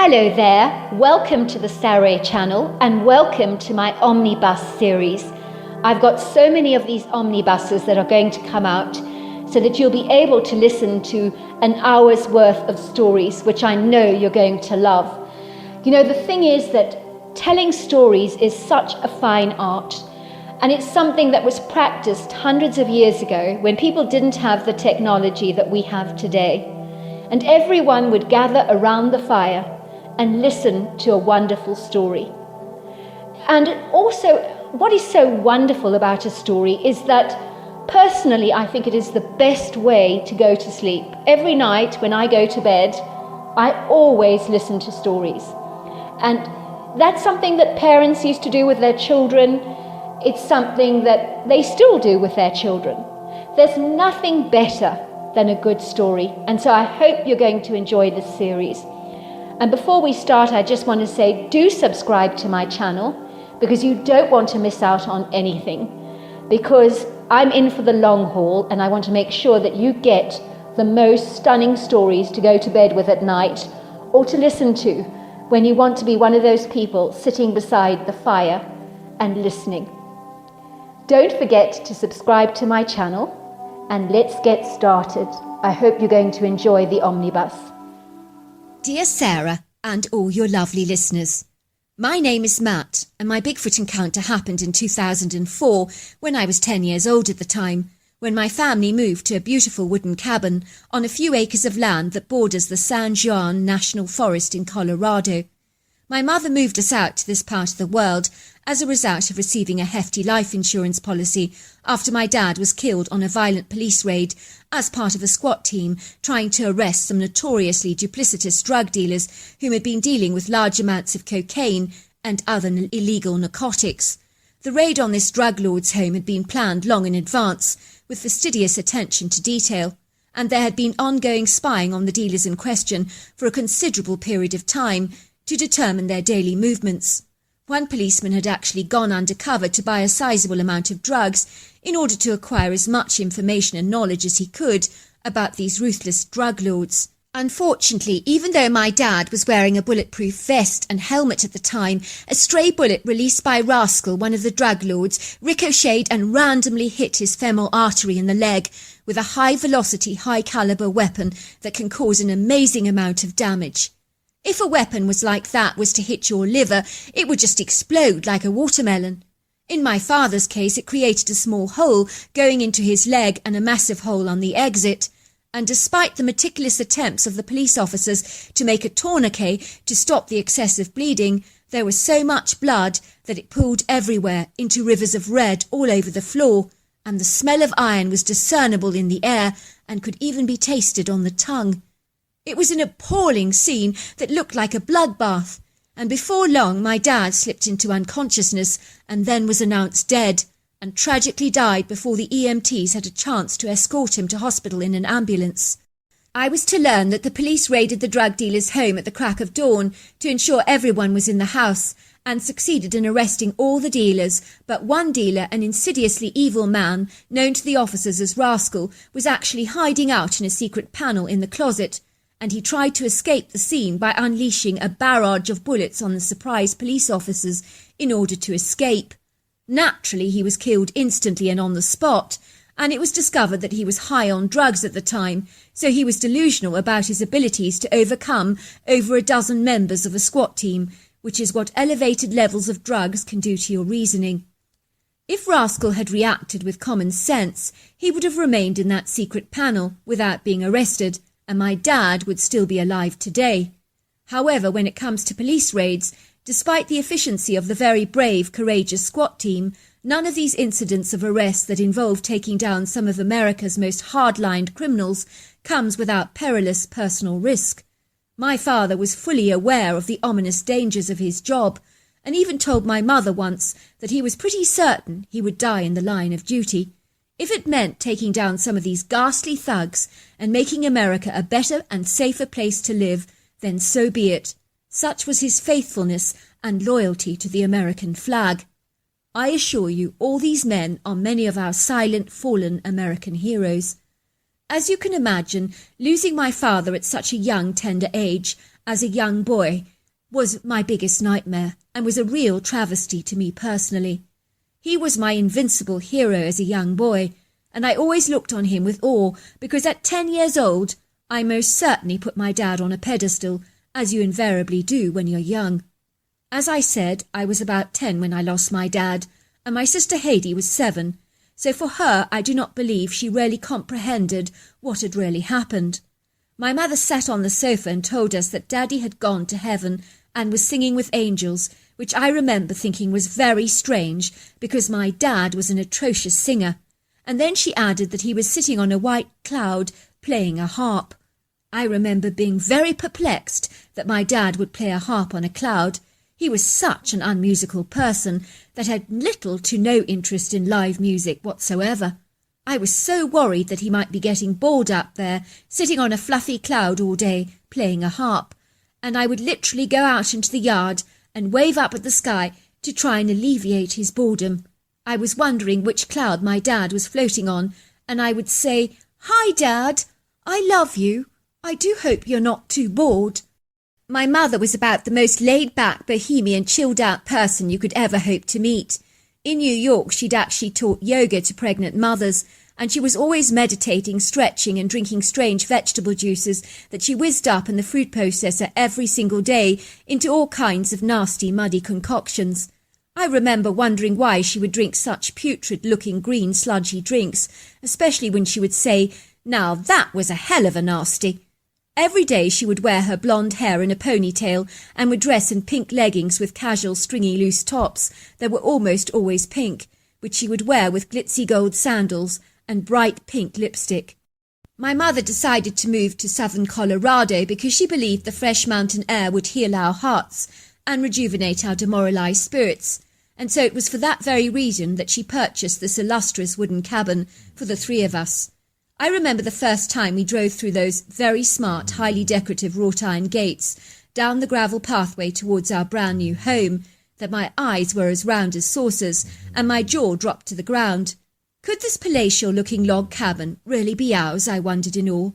Hello there, welcome to the Saroy channel and welcome to my Omnibus series. I've got so many of these omnibuses that are going to come out so that you'll be able to listen to an hour's worth of stories, which I know you're going to love. You know, the thing is that telling stories is such a fine art, and it's something that was practiced hundreds of years ago when people didn't have the technology that we have today. And everyone would gather around the fire and listen to a wonderful story. And also, what is so wonderful about a story is that personally, I think it is the best way to go to sleep. Every night when I go to bed, I always listen to stories. And that's something that parents used to do with their children. It's something that they still do with their children. There's nothing better than a good story. And so I hope you're going to enjoy this series. And before we start, I just want to say, do subscribe to my channel because you don't want to miss out on anything. Because I'm in for the long haul and I want to make sure that you get the most stunning stories to go to bed with at night or to listen to when you want to be one of those people sitting beside the fire and listening. Don't forget to subscribe to my channel and let's get started. I hope you're going to enjoy the omnibus. Dear Sarah and all your lovely listeners, my name is Matt and my Bigfoot encounter happened in 2004 when I was 10 years old at the time, when my family moved to a beautiful wooden cabin on a few acres of land that borders the San Juan National Forest in Colorado. My mother moved us out to this part of the world as a result of receiving a hefty life insurance policy after my dad was killed on a violent police raid as part of a SWAT team trying to arrest some notoriously duplicitous drug dealers whom had been dealing with large amounts of cocaine and other illegal narcotics. The raid on this drug lord's home had been planned long in advance, with fastidious attention to detail, and there had been ongoing spying on the dealers in question for a considerable period of time to determine their daily movements. One policeman had actually gone undercover to buy a sizable amount of drugs in order to acquire as much information and knowledge as he could about these ruthless drug lords. Unfortunately, even though my dad was wearing a bulletproof vest and helmet at the time, a stray bullet released by Rascal, one of the drug lords, ricocheted and randomly hit his femoral artery in the leg with a high-velocity, high-caliber weapon that can cause an amazing amount of damage. If a weapon was like that was to hit your liver, it would just explode like a watermelon. In my father's case, it created a small hole going into his leg and a massive hole on the exit. And despite the meticulous attempts of the police officers to make a tourniquet to stop the excessive bleeding, there was so much blood that it pooled everywhere into rivers of red all over the floor, and the smell of iron was discernible in the air and could even be tasted on the tongue. It was an appalling scene that looked like a bloodbath, and before long my dad slipped into unconsciousness and then was announced dead, and tragically died before the EMTs had a chance to escort him to hospital in an ambulance. I was to learn that the police raided the drug dealer's home at the crack of dawn to ensure everyone was in the house, and succeeded in arresting all the dealers, but one dealer, an insidiously evil man known to the officers as Rascal, was actually hiding out in a secret panel in the closet, and he tried to escape the scene by unleashing a barrage of bullets on the surprised police officers in order to escape. Naturally, he was killed instantly and on the spot, and it was discovered that he was high on drugs at the time, so he was delusional about his abilities to overcome over a dozen members of a SWAT team, which is what elevated levels of drugs can do to your reasoning. If Rascal had reacted with common sense, he would have remained in that secret panel without being arrested, and my dad would still be alive today. However, when it comes to police raids, despite the efficiency of the very brave, courageous SWAT team, none of these incidents of arrest that involve taking down some of America's most hard-lined criminals comes without perilous personal risk. My father was fully aware of the ominous dangers of his job, and even told my mother once that he was pretty certain he would die in the line of duty. If it meant taking down some of these ghastly thugs and making America a better and safer place to live, then so be it. Such was his faithfulness and loyalty to the American flag. I assure you, all these men are many of our silent, fallen American heroes. As you can imagine, losing my father at such a young, tender age, as a young boy was my biggest nightmare and was a real travesty to me personally. He was my invincible hero as a young boy, and I always looked on him with awe because at 10 years old I most certainly put my dad on a pedestal, as you invariably do when you're young. As I said, I was about 10 when I lost my dad, and my sister Haidee was 7, so for her I do not believe she really comprehended what had really happened. My mother sat on the sofa and told us that Daddy had gone to heaven and was singing with angels, which I remember thinking was very strange because my dad was an atrocious singer. And then she added that he was sitting on a white cloud playing a harp. I remember being very perplexed that my dad would play a harp on a cloud. He was such an unmusical person that had little to no interest in live music whatsoever. I was so worried that he might be getting bored up there, sitting on a fluffy cloud all day, playing a harp, and I would literally go out into the yard and wave up at the sky to try and alleviate his boredom. I was wondering which cloud my dad was floating on, and I would say, "Hi, Dad, I love you. I do hope you're not too bored." My mother was about the most laid-back, bohemian, chilled-out person you could ever hope to meet. In New York, she'd actually taught yoga to pregnant mothers, and she was always meditating, stretching and drinking strange vegetable juices that she whizzed up in the fruit processor every single day into all kinds of nasty, muddy concoctions. I remember wondering why she would drink such putrid-looking green, sludgy drinks, especially when she would say, "Now that was a hell of a nasty." Every day she would wear her blonde hair in a ponytail and would dress in pink leggings with casual stringy loose tops that were almost always pink, which she would wear with glitzy gold sandals and bright pink lipstick. My mother decided to move to southern Colorado because she believed the fresh mountain air would heal our hearts and rejuvenate our demoralized spirits, and so it was for that very reason that she purchased this illustrious wooden cabin for the 3 of us. I remember the first time we drove through those very smart, highly decorative wrought iron gates down the gravel pathway towards our brand new home, that my eyes were as round as saucers and my jaw dropped to the ground. Could this palatial-looking log cabin really be ours, I wondered in awe.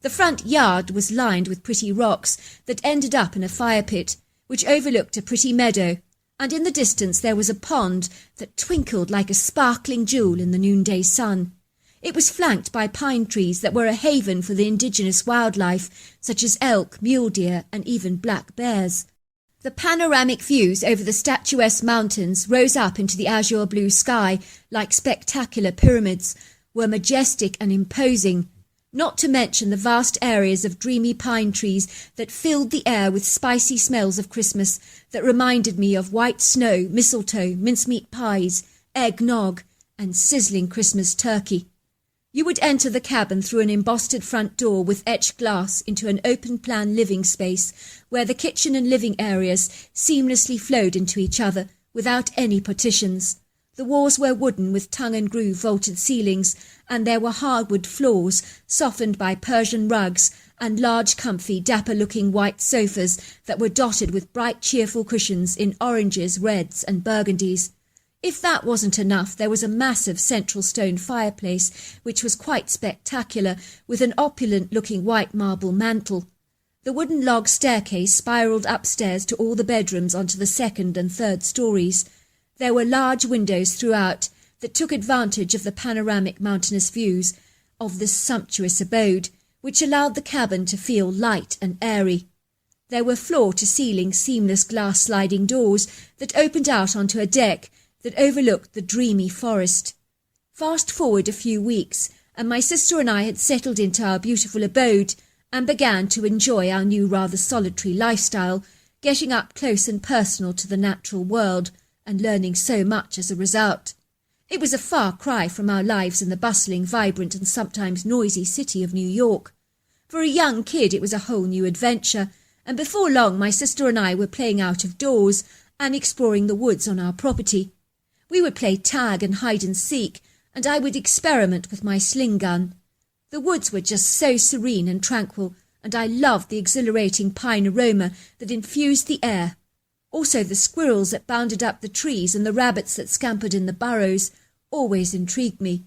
The front yard was lined with pretty rocks that ended up in a fire pit, which overlooked a pretty meadow, and in the distance there was a pond that twinkled like a sparkling jewel in the noonday sun. It was flanked by pine trees that were a haven for the indigenous wildlife, such as elk, mule deer, and even black bears. The panoramic views over the statuesque mountains rose up into the azure blue sky like spectacular pyramids, were majestic and imposing, not to mention the vast areas of dreamy pine trees that filled the air with spicy smells of Christmas that reminded me of white snow, mistletoe, mincemeat pies, eggnog, and sizzling Christmas turkey. You would enter the cabin through an embossed front door with etched glass into an open-plan living space where the kitchen and living areas seamlessly flowed into each other without any partitions. The walls were wooden with tongue-and-groove vaulted ceilings, and there were hardwood floors softened by Persian rugs and large, comfy, dapper-looking white sofas that were dotted with bright, cheerful cushions in oranges, reds and burgundies. If that wasn't enough, there was a massive central stone fireplace, which was quite spectacular, with an opulent-looking white marble mantel. The wooden log staircase spiralled upstairs to all the bedrooms onto the 2nd and 3rd stories. There were large windows throughout that took advantage of the panoramic mountainous views of this sumptuous abode, which allowed the cabin to feel light and airy. There were floor-to-ceiling seamless glass sliding doors that opened out onto a deck that overlooked the dreamy forest. Fast forward a few weeks, and my sister and I had settled into our beautiful abode and began to enjoy our new rather solitary lifestyle, getting up close and personal to the natural world and learning so much as a result. It was a far cry from our lives in the bustling, vibrant and sometimes noisy city of New York. For a young kid it was a whole new adventure, and before long my sister and I were playing out of doors and exploring the woods on our property. We would play tag and hide and seek, and I would experiment with my sling gun. The woods were just so serene and tranquil, and I loved the exhilarating pine aroma that infused the air. Also the squirrels that bounded up the trees and the rabbits that scampered in the burrows always intrigued me.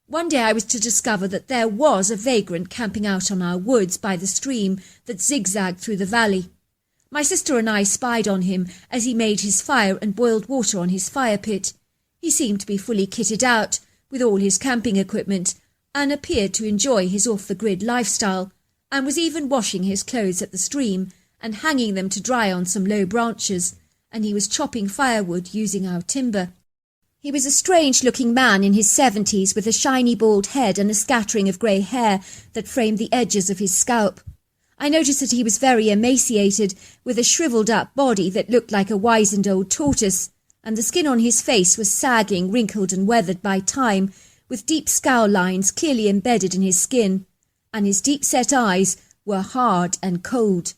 One day I was to discover that there was a vagrant camping out on our woods by the stream that zigzagged through the valley. My sister and I spied on him as he made his fire and boiled water on his fire pit. He seemed to be fully kitted out with all his camping equipment and appeared to enjoy his off-the-grid lifestyle, and was even washing his clothes at the stream and hanging them to dry on some low branches, and he was chopping firewood using our timber. He was a strange-looking man in his 70s with a shiny bald head and a scattering of grey hair that framed the edges of his scalp. I noticed that he was very emaciated, with a shriveled-up body that looked like a wizened old tortoise, and the skin on his face was sagging, wrinkled and weathered by time, with deep scowl lines clearly embedded in his skin, and his deep-set eyes were hard and cold.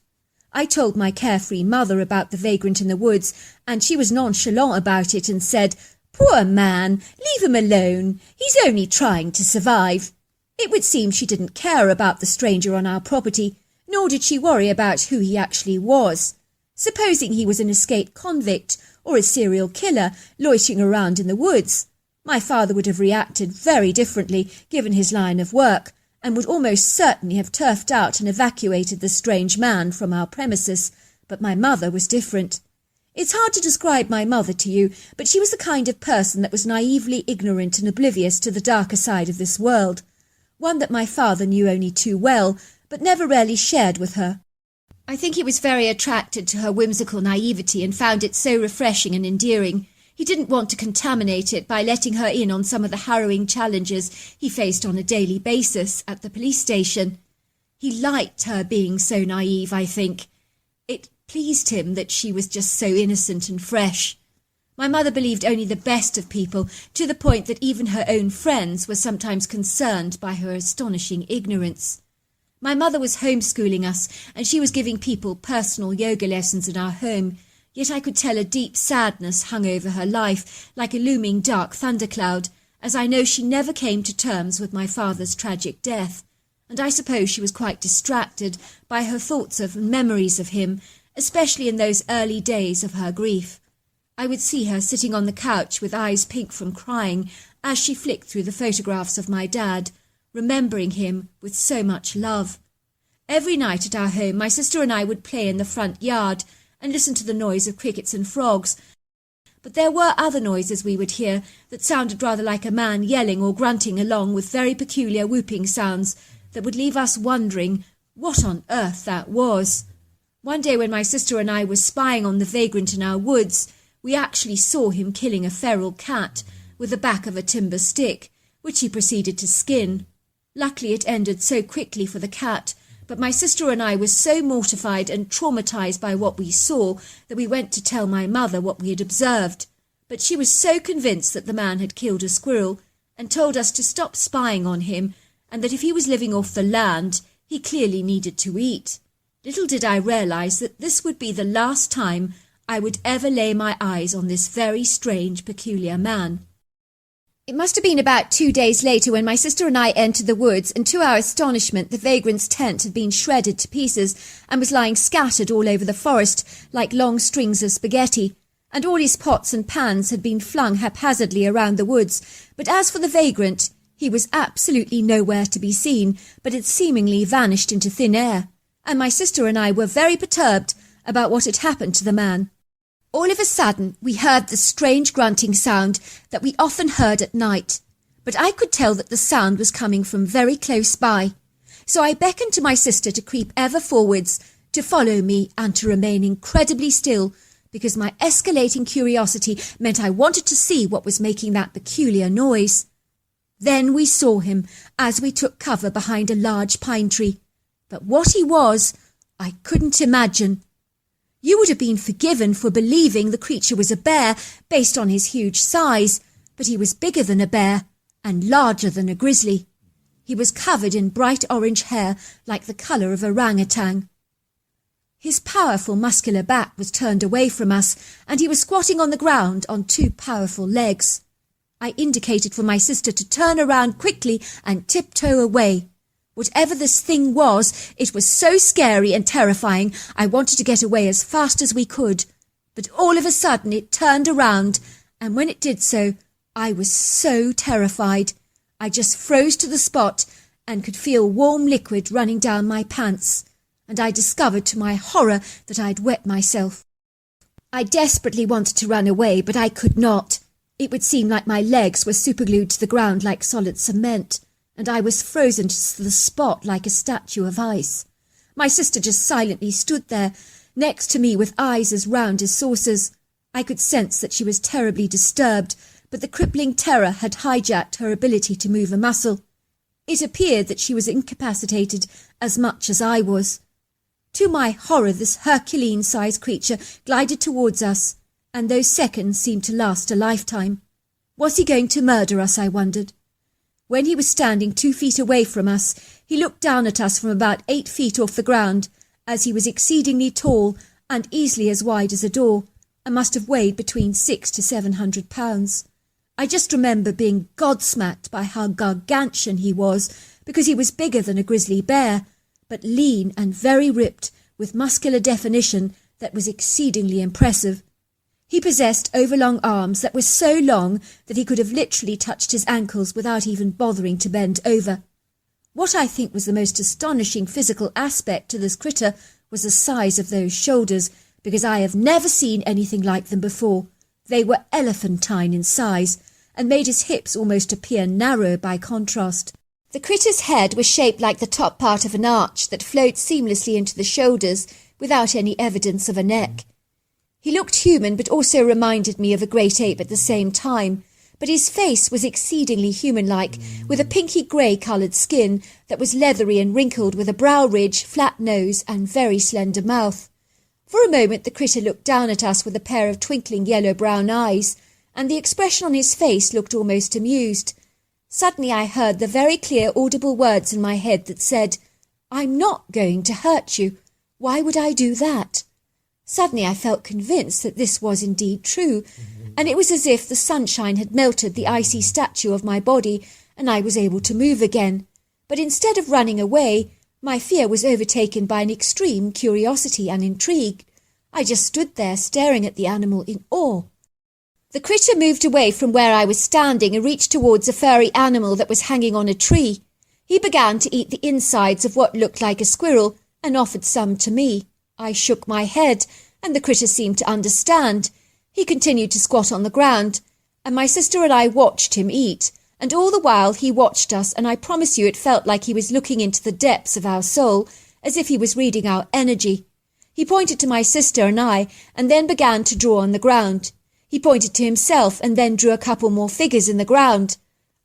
I told my carefree mother about the vagrant in the woods, and she was nonchalant about it and said, "Poor man, leave him alone. He's only trying to survive." It would seem she didn't care about the stranger on our property, nor did she worry about who he actually was. Supposing he was an escaped convict or a serial killer loitering around in the woods, my father would have reacted very differently given his line of work, and would almost certainly have turfed out and evacuated the strange man from our premises, but my mother was different. It's hard to describe my mother to you, but she was the kind of person that was naively ignorant and oblivious to the darker side of this world, one that my father knew only too well, but never really shared with her. I think he was very attracted to her whimsical naivety and found it so refreshing and endearing. He didn't want to contaminate it by letting her in on some of the harrowing challenges he faced on a daily basis at the police station. He liked her being so naive, I think. It pleased him that she was just so innocent and fresh. My mother believed only the best of people, to the point that even her own friends were sometimes concerned by her astonishing ignorance. My mother was homeschooling us, and she was giving people personal yoga lessons in our home, yet I could tell a deep sadness hung over her life, like a looming dark thundercloud, as I know she never came to terms with my father's tragic death, and I suppose she was quite distracted by her thoughts of and memories of him, especially in those early days of her grief. I would see her sitting on the couch with eyes pink from crying as she flicked through the photographs of my dad, remembering him with so much love. Every night at our home, my sister and I would play in the front yard and listen to the noise of crickets and frogs, but there were other noises we would hear that sounded rather like a man yelling or grunting, along with very peculiar whooping sounds that would leave us wondering what on earth that was. One day when my sister and I were spying on the vagrant in our woods, we actually saw him killing a feral cat with the back of a timber stick, which he proceeded to skin. Luckily it ended so quickly for the cat, but my sister and I were so mortified and traumatized by what we saw that we went to tell my mother what we had observed. But she was so convinced that the man had killed a squirrel and told us to stop spying on him, and that if he was living off the land, he clearly needed to eat. Little did I realize that this would be the last time I would ever lay my eyes on this very strange, peculiar man. It must have been about 2 days later when my sister and I entered the woods, and to our astonishment the vagrant's tent had been shredded to pieces and was lying scattered all over the forest like long strings of spaghetti, and all his pots and pans had been flung haphazardly around the woods. But as for the vagrant, he was absolutely nowhere to be seen, but had seemingly vanished into thin air, and my sister and I were very perturbed about what had happened to the man. All of a sudden, we heard the strange grunting sound that we often heard at night, but I could tell that the sound was coming from very close by. So I beckoned to my sister to creep ever forwards, to follow me and to remain incredibly still, because my escalating curiosity meant I wanted to see what was making that peculiar noise. Then we saw him as we took cover behind a large pine tree, but what he was, I couldn't imagine. You would have been forgiven for believing the creature was a bear based on his huge size, but he was bigger than a bear and larger than a grizzly. He was covered in bright orange hair like the colour of orangutan. His powerful muscular back was turned away from us, and he was squatting on the ground on 2 powerful legs. I indicated for my sister to turn around quickly and tiptoe away. Whatever this thing was, it was so scary and terrifying, I wanted to get away as fast as we could. But all of a sudden it turned around, and when it did so, I was so terrified. I just froze to the spot and could feel warm liquid running down my pants, and I discovered to my horror that I had wet myself. I desperately wanted to run away, but I could not. It would seem like my legs were superglued to the ground like solid cement, and I was frozen to the spot like a statue of ice. My sister just silently stood there, next to me with eyes as round as saucers. I could sense that she was terribly disturbed, but the crippling terror had hijacked her ability to move a muscle. It appeared that she was incapacitated as much as I was. To my horror, this Herculean-sized creature glided towards us, and those seconds seemed to last a lifetime. Was he going to murder us, I wondered? When he was standing 2 feet away from us, he looked down at us from about 8 feet off the ground, as he was exceedingly tall and easily as wide as a door, and must have weighed between 600 to 700 pounds. I just remember being gobsmacked by how gargantuan he was, because he was bigger than a grizzly bear, but lean and very ripped, with muscular definition that was exceedingly impressive. He possessed overlong arms that were so long that he could have literally touched his ankles without even bothering to bend over. What I think was the most astonishing physical aspect to this critter was the size of those shoulders, because I have never seen anything like them before. They were elephantine in size, and made his hips almost appear narrow by contrast. The critter's head was shaped like the top part of an arch that flowed seamlessly into the shoulders without any evidence of a neck. He looked human, but also reminded me of a great ape at the same time, but his face was exceedingly human-like, with a pinky grey-coloured skin that was leathery and wrinkled, with a brow ridge, flat nose, and very slender mouth. For a moment the critter looked down at us with a pair of twinkling yellow-brown eyes, and the expression on his face looked almost amused. Suddenly I heard the very clear, audible words in my head that said, "I'm not going to hurt you. Why would I do that?" Suddenly I felt convinced that this was indeed true, and it was as if the sunshine had melted the icy statue of my body, and I was able to move again. But instead of running away, my fear was overtaken by an extreme curiosity and intrigue. I just stood there staring at the animal in awe. The critter moved away from where I was standing and reached towards a furry animal that was hanging on a tree. He began to eat the insides of what looked like a squirrel and offered some to me. I shook my head, and the critter seemed to understand. He continued to squat on the ground, and my sister and I watched him eat, and all the while he watched us, and I promise you it felt like he was looking into the depths of our soul, as if he was reading our energy. He pointed to my sister and I, and then began to draw on the ground. He pointed to himself and then drew a couple more figures in the ground.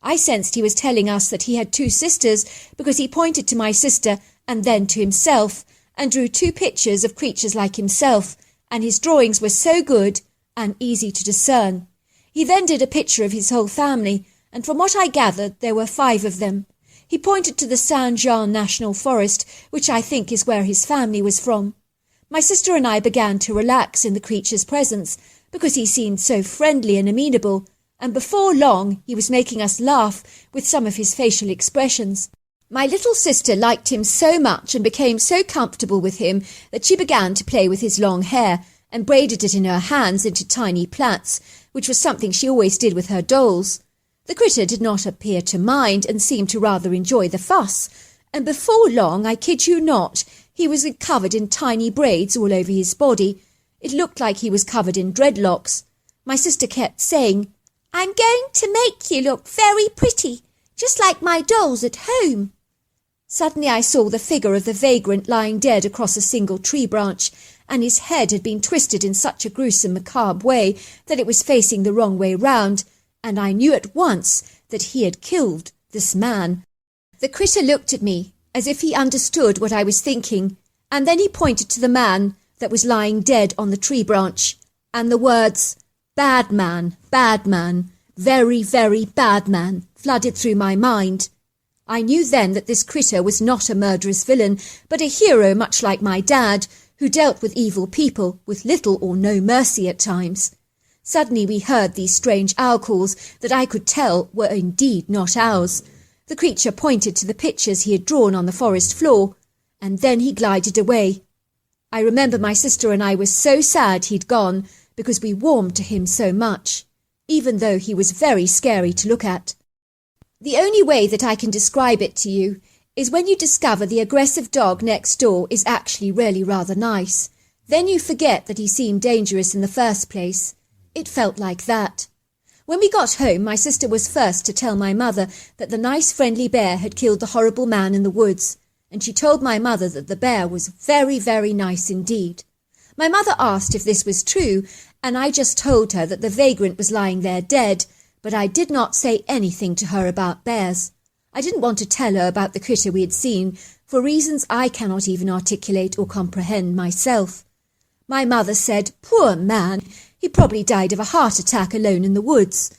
I sensed he was telling us that he had 2 sisters, because he pointed to my sister and then to himself, and drew 2 pictures of creatures like himself, and his drawings were so good and easy to discern. He then did a picture of his whole family, and from what I gathered there were 5 of them. He pointed to the Saint-Jean National Forest, which I think is where his family was from. My sister and I began to relax in the creature's presence, because he seemed so friendly and amenable, and before long he was making us laugh with some of his facial expressions. My little sister liked him so much and became so comfortable with him that she began to play with his long hair and braided it in her hands into tiny plaits, which was something she always did with her dolls. The critter did not appear to mind and seemed to rather enjoy the fuss, and before long, I kid you not, he was covered in tiny braids all over his body. It looked like he was covered in dreadlocks. My sister kept saying, "I'm going to make you look very pretty, just like my dolls at home." Suddenly I saw the figure of the vagrant lying dead across a single tree branch, and his head had been twisted in such a gruesome, macabre way that it was facing the wrong way round, and I knew at once that he had killed this man. The critter looked at me as if he understood what I was thinking, and then he pointed to the man that was lying dead on the tree branch, and the words, bad man, very, very bad man," flooded through my mind. I knew then that this critter was not a murderous villain, but a hero much like my dad, who dealt with evil people with little or no mercy at times. Suddenly we heard these strange owl calls that I could tell were indeed not ours. The creature pointed to the pictures he had drawn on the forest floor, and then he glided away. I remember my sister and I were so sad he'd gone, because we warmed to him so much, even though he was very scary to look at. The only way that I can describe it to you is when you discover the aggressive dog next door is actually really rather nice. Then you forget that he seemed dangerous in the first place. It felt like that. When we got home, my sister was first to tell my mother that the nice friendly bear had killed the horrible man in the woods, and she told my mother that the bear was very, very nice indeed. My mother asked if this was true, and I just told her that the vagrant was lying there dead, but I did not say anything to her about bears. I didn't want to tell her about the critter we had seen, for reasons I cannot even articulate or comprehend myself. My mother said, "Poor man, he probably died of a heart attack alone in the woods."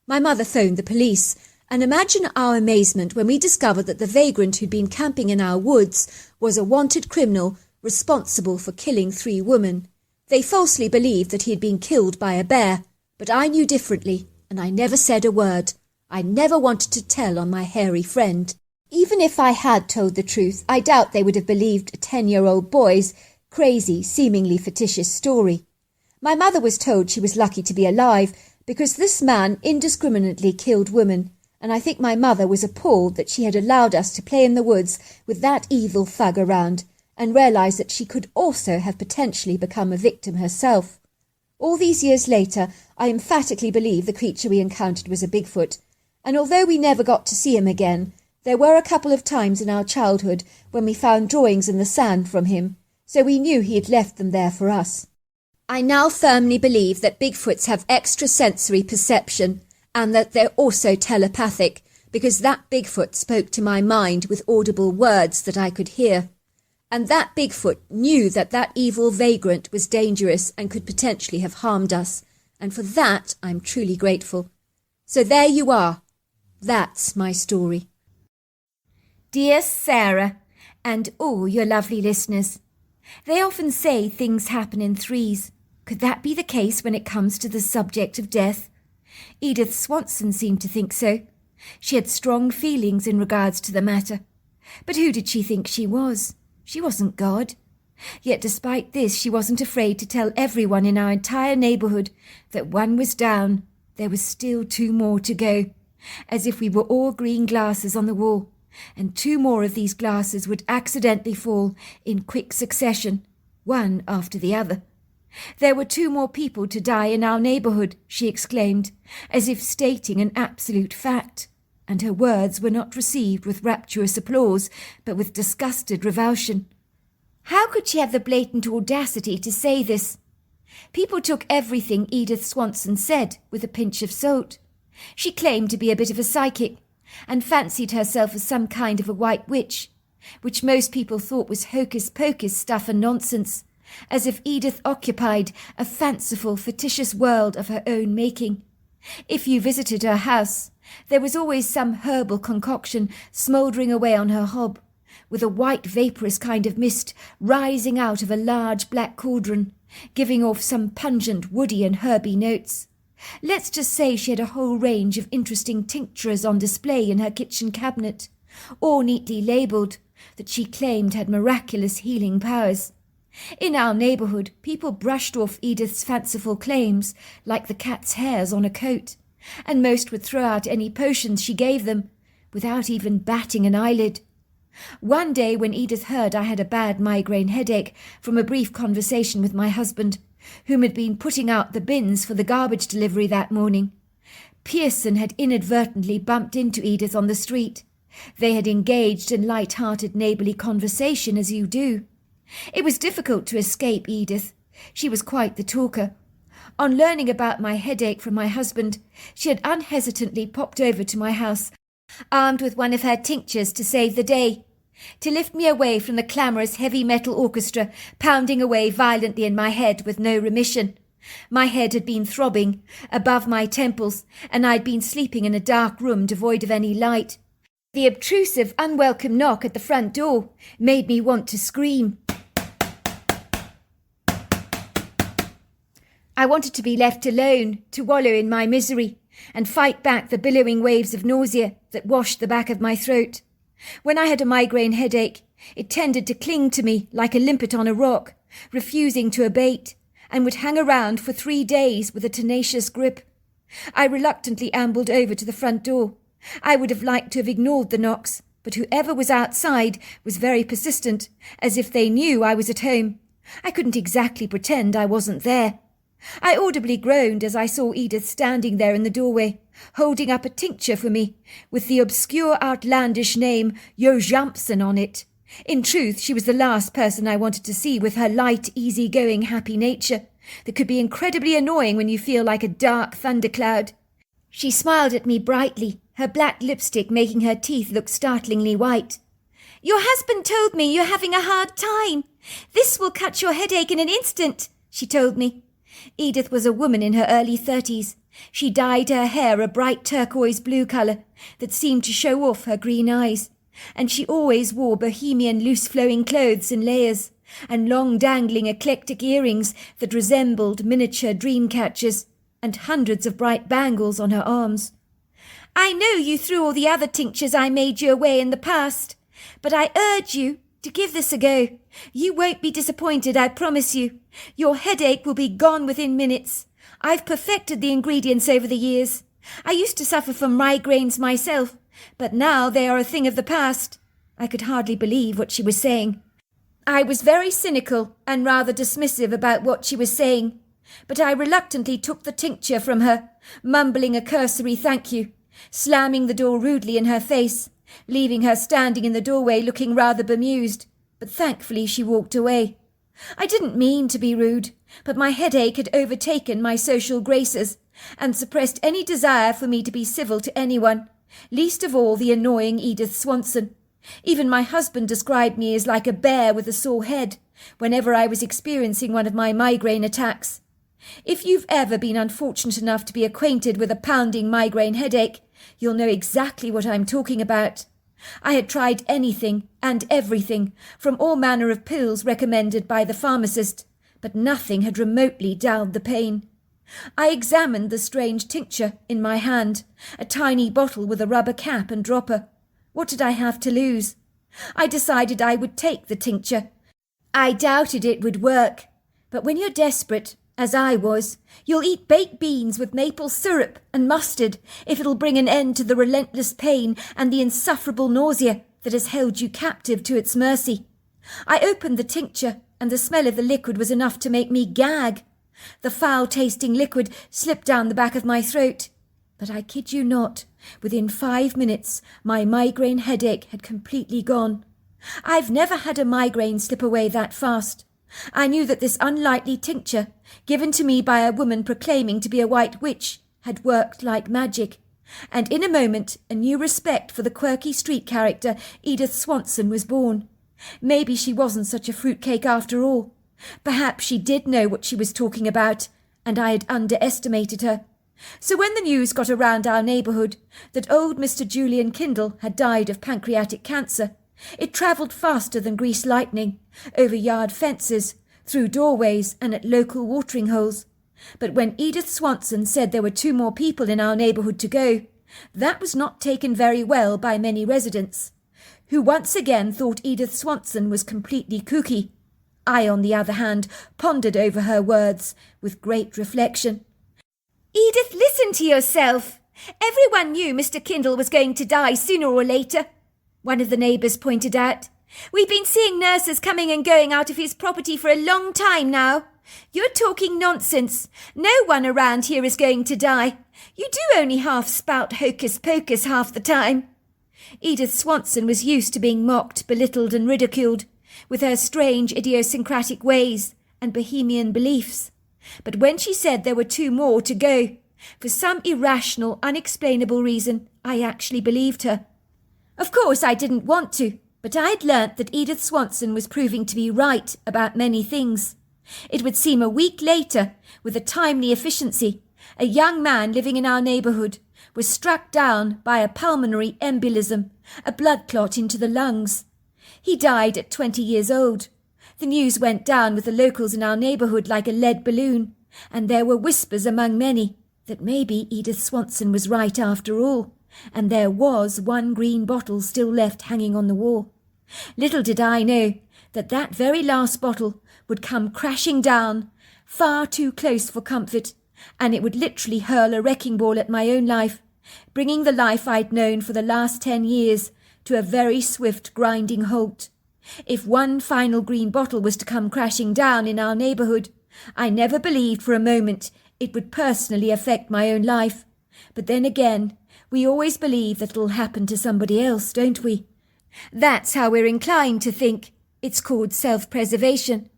My mother phoned the police, and imagine our amazement when we discovered that the vagrant who'd been camping in our woods was a wanted criminal responsible for killing 3 women. They falsely believed that he had been killed by a bear, but I knew differently, and I never said a word. I never wanted to tell on my hairy friend. Even if I had told the truth, I doubt they would have believed a 10-year-old boy's crazy, seemingly fictitious story. My mother was told she was lucky to be alive because this man indiscriminately killed women, and I think my mother was appalled that she had allowed us to play in the woods with that evil thug around, and realised that she could also have potentially become a victim herself. All these years later, I emphatically believe the creature we encountered was a Bigfoot, and although we never got to see him again, there were a couple of times in our childhood when we found drawings in the sand from him, so we knew he had left them there for us. I now firmly believe that Bigfoots have extrasensory perception, and that they're also telepathic, because that Bigfoot spoke to my mind with audible words that I could hear. And that Bigfoot knew that that evil vagrant was dangerous and could potentially have harmed us, and for that I'm truly grateful. So there you are. That's my story. Dear Sarah, and all your lovely listeners, they often say things happen in threes. Could that be the case when it comes to the subject of death? Edith Swanson seemed to think so. She had strong feelings in regards to the matter. But who did she think she was? She wasn't God. Yet despite this, she wasn't afraid to tell everyone in our entire neighbourhood that one was down, there was still 2 more to go, as if we were all green glasses on the wall, and 2 more of these glasses would accidentally fall in quick succession, one after the other. There were 2 more people to die in our neighbourhood, she exclaimed, as if stating an absolute fact, and her words were not received with rapturous applause, but with disgusted revulsion. How could she have the blatant audacity to say this? People took everything Edith Swanson said with a pinch of salt. She claimed to be a bit of a psychic, and fancied herself as some kind of a white witch, which most people thought was hocus-pocus stuff and nonsense, as if Edith occupied a fanciful, fictitious world of her own making. If you visited her house, there was always some herbal concoction smouldering away on her hob, with a white vaporous kind of mist rising out of a large black cauldron, giving off some pungent woody and herby notes. Let's just say she had a whole range of interesting tinctures on display in her kitchen cabinet, all neatly labelled, that she claimed had miraculous healing powers. In our neighbourhood, people brushed off Edith's fanciful claims like the cat's hairs on a coat, and most would throw out any potions she gave them, without even batting an eyelid. One day when Edith heard I had a bad migraine headache from a brief conversation with my husband, whom had been putting out the bins for the garbage delivery that morning, Pearson had inadvertently bumped into Edith on the street. They had engaged in light-hearted neighbourly conversation, as you do. It was difficult to escape Edith. She was quite the talker. On learning about my headache from my husband, she had unhesitantly popped over to my house, armed with one of her tinctures to save the day, to lift me away from the clamorous heavy metal orchestra pounding away violently in my head with no remission. My head had been throbbing above my temples, and I'd been sleeping in a dark room devoid of any light. The obtrusive, unwelcome knock at the front door made me want to scream. I wanted to be left alone, to wallow in my misery, and fight back the billowing waves of nausea that washed the back of my throat. When I had a migraine headache, it tended to cling to me like a limpet on a rock, refusing to abate, and would hang around for 3 days with a tenacious grip. I reluctantly ambled over to the front door, I would have liked to have ignored the knocks, but whoever was outside was very persistent, as if they knew I was at home. I couldn't exactly pretend I wasn't there. I audibly groaned as I saw Edith standing there in the doorway, holding up a tincture for me, with the obscure outlandish name Yo Jumpson on it. In truth, she was the last person I wanted to see with her light, easy-going, happy nature, that could be incredibly annoying when you feel like a dark thundercloud. She smiled at me brightly, her black lipstick making her teeth look startlingly white. "Your husband told me you're having a hard time. This will cut your headache in an instant," she told me. Edith was a woman in her early 30s. She dyed her hair a bright turquoise blue colour that seemed to show off her green eyes, and she always wore bohemian loose-flowing clothes in layers, and long dangling eclectic earrings that resembled miniature dream catchers, and hundreds of bright bangles on her arms. "I know you threw all the other tinctures I made you away in the past, but I urge you to give this a go. You won't be disappointed, I promise you. Your headache will be gone within minutes. I've perfected the ingredients over the years. I used to suffer from migraines myself, but now they are a thing of the past." I could hardly believe what she was saying. I was very cynical and rather dismissive about what she was saying, but I reluctantly took the tincture from her, mumbling a cursory thank you, slamming the door rudely in her face, leaving her standing in the doorway looking rather bemused, but thankfully she walked away. I didn't mean to be rude, but my headache had overtaken my social graces and suppressed any desire for me to be civil to anyone, least of all the annoying Edith Swanson. Even my husband described me as like a bear with a sore head whenever I was experiencing one of my migraine attacks. If you've ever been unfortunate enough to be acquainted with a pounding migraine headache, you'll know exactly what I'm talking about. I had tried anything and everything, from all manner of pills recommended by the pharmacist, but nothing had remotely dulled the pain. I examined the strange tincture in my hand, a tiny bottle with a rubber cap and dropper. What did I have to lose? I decided I would take the tincture. I doubted it would work, but when you're desperate, as I was, you'll eat baked beans with maple syrup and mustard if it'll bring an end to the relentless pain and the insufferable nausea that has held you captive to its mercy. I opened the tincture, and the smell of the liquid was enough to make me gag. The foul-tasting liquid slipped down the back of my throat. But I kid you not, within 5 minutes my migraine headache had completely gone. I've never had a migraine slip away that fast. I knew that this unlikely tincture, given to me by a woman proclaiming to be a white witch, had worked like magic, and in a moment a new respect for the quirky street character Edith Swanson was born. Maybe she wasn't such a fruitcake after all. Perhaps she did know what she was talking about, and I had underestimated her. So when the news got around our neighbourhood that old Mr. Julian Kindle had died of pancreatic cancer, it travelled faster than greased lightning, over yard fences, through doorways and at local watering holes. But when Edith Swanson said there were 2 more people in our neighbourhood to go, that was not taken very well by many residents, who once again thought Edith Swanson was completely kooky. I, on the other hand, pondered over her words with great reflection. "Edith, listen to yourself. Everyone knew Mr. Kindle was going to die sooner or later," one of the neighbours pointed out. "We've been seeing nurses coming and going out of his property for a long time now. You're talking nonsense. No one around here is going to die. You do only half spout hocus-pocus half the time." Edith Swanson was used to being mocked, belittled and ridiculed, with her strange idiosyncratic ways and bohemian beliefs. But when she said there were 2 more to go, for some irrational, unexplainable reason, I actually believed her. Of course, I didn't want to, but I had learnt that Edith Swanson was proving to be right about many things. It would seem a week later, with a timely efficiency, a young man living in our neighbourhood was struck down by a pulmonary embolism, a blood clot into the lungs. He died at 20 years old. The news went down with the locals in our neighbourhood like a lead balloon, and there were whispers among many that maybe Edith Swanson was right after all, and there was 1 green bottle still left hanging on the wall. Little did I know that that very last bottle would come crashing down, far too close for comfort, and it would literally hurl a wrecking ball at my own life, bringing the life I'd known for the last 10 years to a very swift grinding halt. If one final green bottle was to come crashing down in our neighbourhood, I never believed for a moment it would personally affect my own life. But then again, we always believe that it'll happen to somebody else, don't we? That's how we're inclined to think. It's called self-preservation.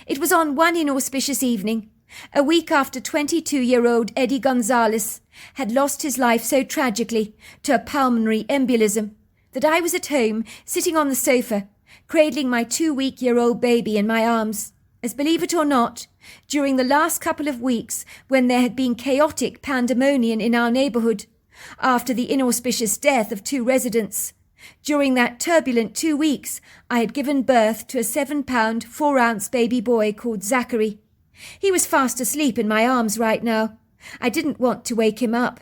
It was on one inauspicious evening, a week after 22-year-old Eddie Gonzalez had lost his life so tragically to a pulmonary embolism, that I was at home, sitting on the sofa, cradling my 2-week-old baby in my arms, as, believe it or not, during the last couple of weeks when there had been chaotic pandemonium in our neighbourhood, after the inauspicious death of 2 residents. During that turbulent 2 weeks, I had given birth to a 7-pound, 4-ounce baby boy called Zachary. He was fast asleep in my arms right now. I didn't want to wake him up.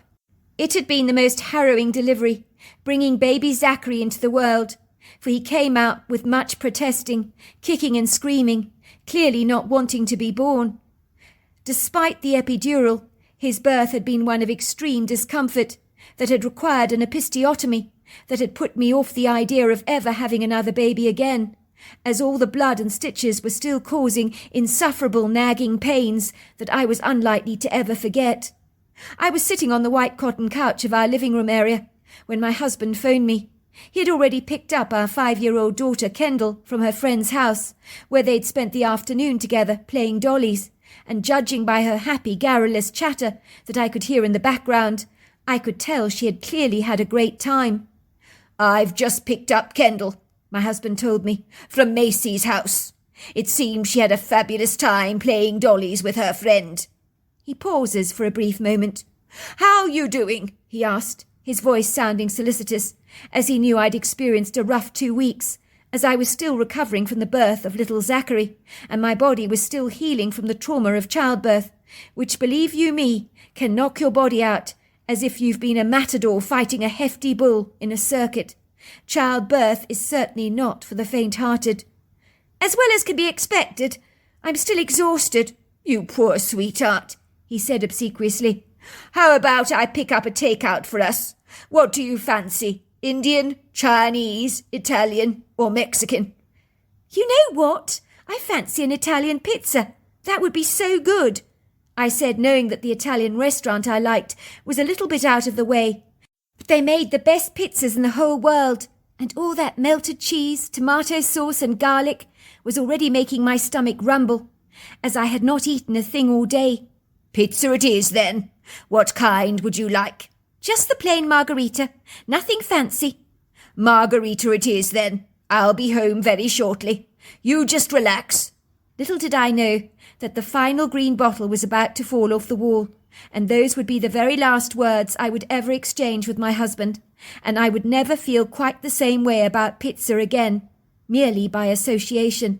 It had been the most harrowing delivery, bringing baby Zachary into the world, for he came out with much protesting, kicking and screaming, clearly not wanting to be born. Despite the epidural, his birth had been one of extreme discomfort that had required an episiotomy, that had put me off the idea of ever having another baby again, as all the blood and stitches were still causing insufferable nagging pains that I was unlikely to ever forget. I was sitting on the white cotton couch of our living room area when my husband phoned me. He had already picked up our 5-year-old daughter Kendall from her friend's house, where they'd spent the afternoon together playing dollies, and judging by her happy garrulous chatter that I could hear in the background, I could tell she had clearly had a great time. "I've just picked up Kendall," my husband told me, "from Macy's house. It seems she had a fabulous time playing dollies with her friend." He pauses for a brief moment. "How you doing?" he asked, his voice sounding solicitous, as he knew I'd experienced a rough 2 weeks, as I was still recovering from the birth of little Zachary, and my body was still healing from the trauma of childbirth, which, believe you me, can knock your body out, as if you've been a matador fighting a hefty bull in a circuit. Childbirth is certainly not for the faint-hearted. "As well as can be expected. I'm still exhausted." "You poor sweetheart," he said obsequiously. "How about I pick up a takeout for us? What do you fancy? Indian, Chinese, Italian, or Mexican?" "You know what? I fancy an Italian pizza. That would be so good," I said, knowing that the Italian restaurant I liked was a little bit out of the way. But they made the best pizzas in the whole world, and all that melted cheese, tomato sauce and garlic was already making my stomach rumble, as I had not eaten a thing all day. "Pizza it is, then. What kind would you like?" "Just the plain margarita. Nothing fancy." "Margarita it is, then. I'll be home very shortly. You just relax." Little did I know that the final green bottle was about to fall off the wall, and those would be the very last words I would ever exchange with my husband, and I would never feel quite the same way about pizza again, merely by association.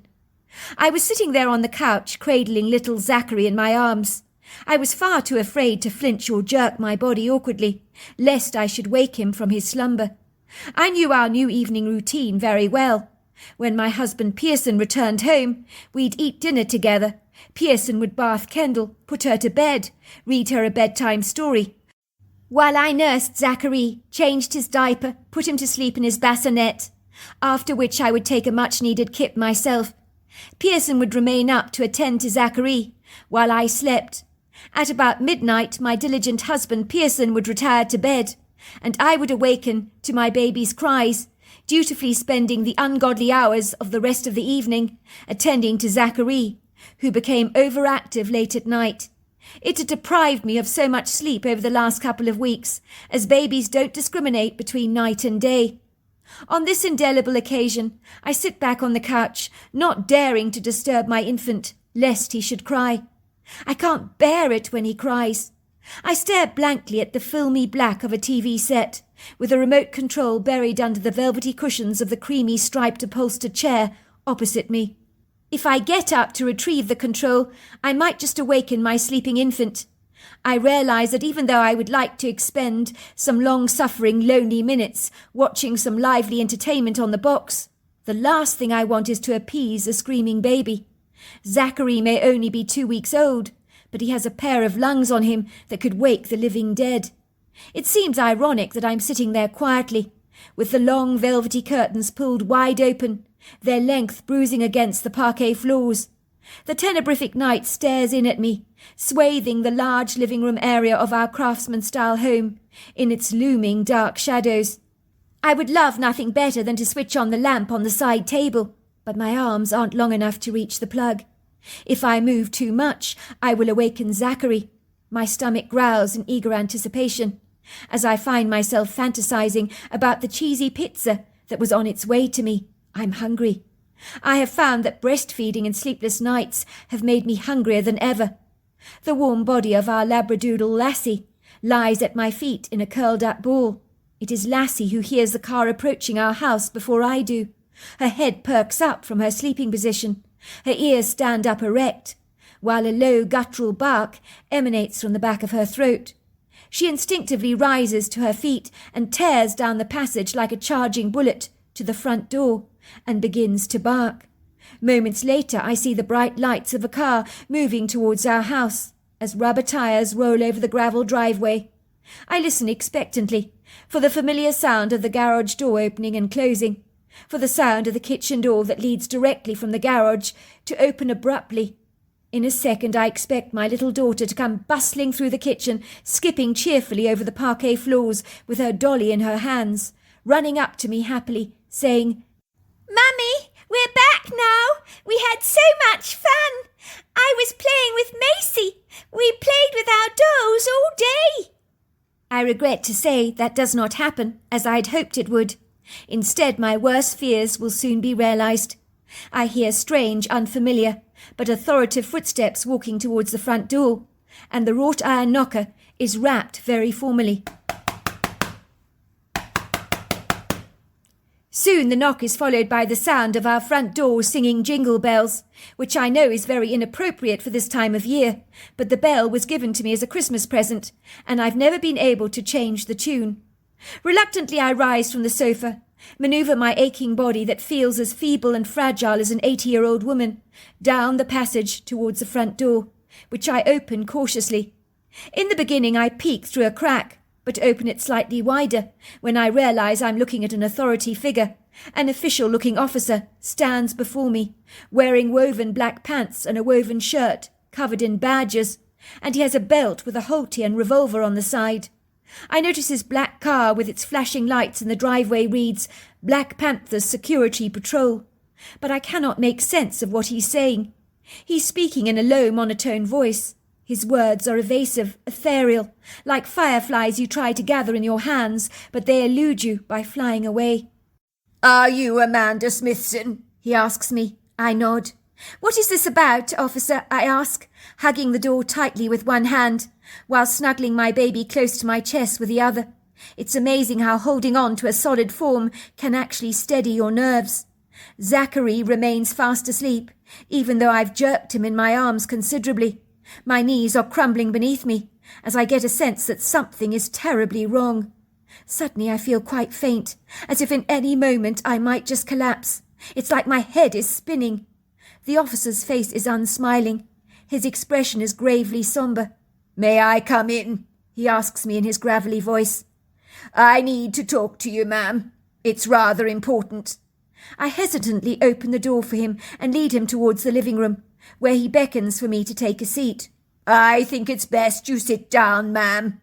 I was sitting there on the couch, cradling little Zachary in my arms. I was far too afraid to flinch or jerk my body awkwardly, lest I should wake him from his slumber. I knew our new evening routine very well. When my husband Pearson returned home, we'd eat dinner together. Pearson would bath Kendall, put her to bed, read her a bedtime story, while I nursed Zachary, changed his diaper, put him to sleep in his bassinet, after which I would take a much-needed kip myself. Pearson would remain up to attend to Zachary, while I slept. At about midnight, my diligent husband Pearson would retire to bed, and I would awaken to my baby's cries, dutifully spending the ungodly hours of the rest of the evening attending to Zachary, who became overactive late at night. It had deprived me of so much sleep over the last couple of weeks, as babies don't discriminate between night and day. On this indelible occasion, I sit back on the couch, not daring to disturb my infant, lest he should cry. I can't bear it when he cries. I stare blankly at the filmy black of a TV set, with a remote control buried under the velvety cushions of the creamy striped upholstered chair opposite me. If I get up to retrieve the control, I might just awaken my sleeping infant. I realise that even though I would like to expend some long-suffering, lonely minutes watching some lively entertainment on the box, the last thing I want is to appease a screaming baby. Zachary may only be 2 weeks old, but he has a pair of lungs on him that could wake the living dead. It seems ironic that I'm sitting there quietly, with the long velvety curtains pulled wide open, their length bruising against the parquet floors. The tenebrific night stares in at me, swathing the large living room area of our craftsman-style home in its looming dark shadows. I would love nothing better than to switch on the lamp on the side table, but my arms aren't long enough to reach the plug. If I move too much, I will awaken Zachary. My stomach growls in eager anticipation, as I find myself fantasizing about the cheesy pizza that was on its way to me. I'm hungry. I have found that breastfeeding and sleepless nights have made me hungrier than ever. The warm body of our labradoodle Lassie lies at my feet in a curled-up ball. It is Lassie who hears the car approaching our house before I do. Her head perks up from her sleeping position. Her ears stand up erect, while a low guttural bark emanates from the back of her throat. She instinctively rises to her feet and tears down the passage like a charging bullet to the front door and begins to bark. Moments later, I see the bright lights of a car moving towards our house as rubber tires roll over the gravel driveway. I listen expectantly for the familiar sound of the garage door opening and closing, for the sound of the kitchen door that leads directly from the garage to open abruptly. In a second, I expect my little daughter to come bustling through the kitchen, skipping cheerfully over the parquet floors with her dolly in her hands, running up to me happily, saying, "Mummy, we're back now. We had so much fun. I was playing with Macy. We played with our dolls all day." I regret to say that does not happen, as I'd hoped it would. Instead, my worst fears will soon be realized. I hear strange, unfamiliar, but authoritative footsteps walking towards the front door, and the wrought iron knocker is rapped very formally. Soon the knock is followed by the sound of our front door singing jingle bells, which I know is very inappropriate for this time of year, but the bell was given to me as a Christmas present, and I've never been able to change the tune. Reluctantly I rise from the sofa, manoeuvre my aching body that feels as feeble and fragile as an 80-year-old woman, down the passage towards the front door, which I open cautiously. In the beginning I peek through a crack, but open it slightly wider when I realize I'm looking at an authority figure. An official-looking officer stands before me, wearing woven black pants and a woven shirt covered in badges, and he has a belt with a Holty and revolver on the side. I notice his black car with its flashing lights in the driveway reads Black Panther's Security Patrol, but I cannot make sense of what he's saying. He's speaking in a low monotone voice. His words are evasive, ethereal, like fireflies you try to gather in your hands, but they elude you by flying away. "Are you Amanda Smithson?" he asks me. I nod. "What is this about, officer?" I ask, hugging the door tightly with one hand, while snuggling my baby close to my chest with the other. It's amazing how holding on to a solid form can actually steady your nerves. Zachary remains fast asleep, even though I've jerked him in my arms considerably. My knees are crumbling beneath me, as I get a sense that something is terribly wrong. Suddenly I feel quite faint, as if in any moment I might just collapse. It's like my head is spinning. The officer's face is unsmiling. His expression is gravely sombre. "May I come in?" he asks me in his gravelly voice. "I need to talk to you, ma'am. It's rather important." I hesitantly open the door for him and lead him towards the living room, where he beckons for me to take a seat. "I think it's best you sit down, ma'am.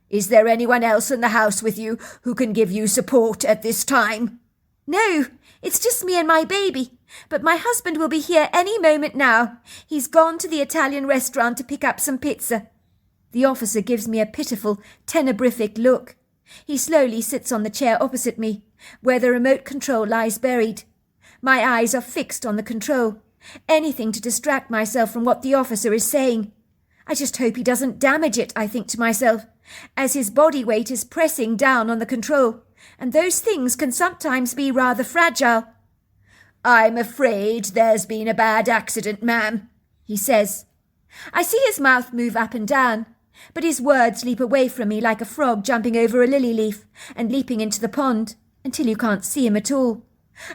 Is there anyone else in the house with you who can give you support at this time?" "No, it's just me and my baby, but my husband will be here any moment now. He's gone to the Italian restaurant to pick up some pizza." The officer gives me a pitiful, tenebrific look. He slowly sits on the chair opposite me, where the remote control lies buried. My eyes are fixed on the control. Anything to distract myself from what the officer is saying. I just hope he doesn't damage it, I think to myself, as his body weight is pressing down on the control, and those things can sometimes be rather fragile. "I'm afraid there's been a bad accident, ma'am," he says. I see his mouth move up and down, but his words leap away from me like a frog jumping over a lily leaf and leaping into the pond, until you can't see him at all.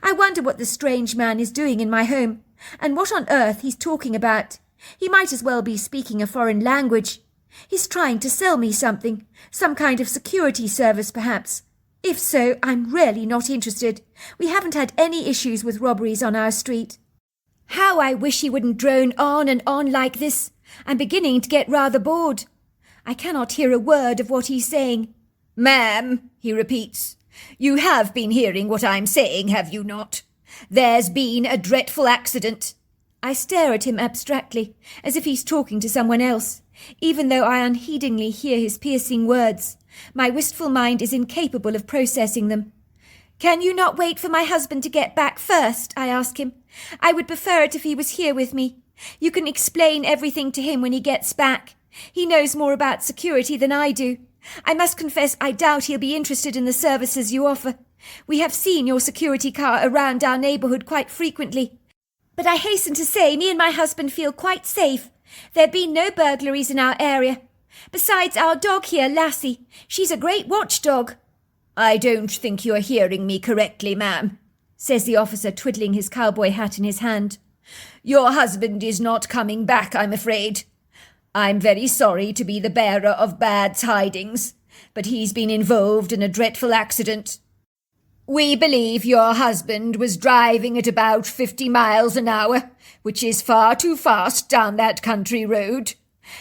I wonder what the strange man is doing in my home, and what on earth he's talking about. He might as well be speaking a foreign language. He's trying to sell me something, some kind of security service perhaps. If so, I'm really not interested. We haven't had any issues with robberies on our street." How I wish he wouldn't drone on and on like this. I'm beginning to get rather bored. I cannot hear a word of what he's saying. "Ma'am," he repeats, "you have been hearing what I'm saying, have you not? There's been a dreadful accident." I stare at him abstractly, as if he's talking to someone else, even though I unheedingly hear his piercing words. My wistful mind is incapable of processing them. "Can you not wait for my husband to get back first?" I ask him. "I would prefer it if he was here with me. You can explain everything to him when he gets back. He knows more about security than I do. I must confess I doubt he'll be interested in the services you offer. We have seen your security car around our neighbourhood quite frequently. But I hasten to say me and my husband feel quite safe. There have been no burglaries in our area. Besides our dog here, Lassie, she's a great watchdog." "I don't think you're hearing me correctly, ma'am," says the officer, twiddling his cowboy hat in his hand. "Your husband is not coming back, I'm afraid. I'm very sorry to be the bearer of bad tidings, but he's been involved in a dreadful accident. We believe your husband was driving at about 50 miles an hour, which is far too fast down that country road.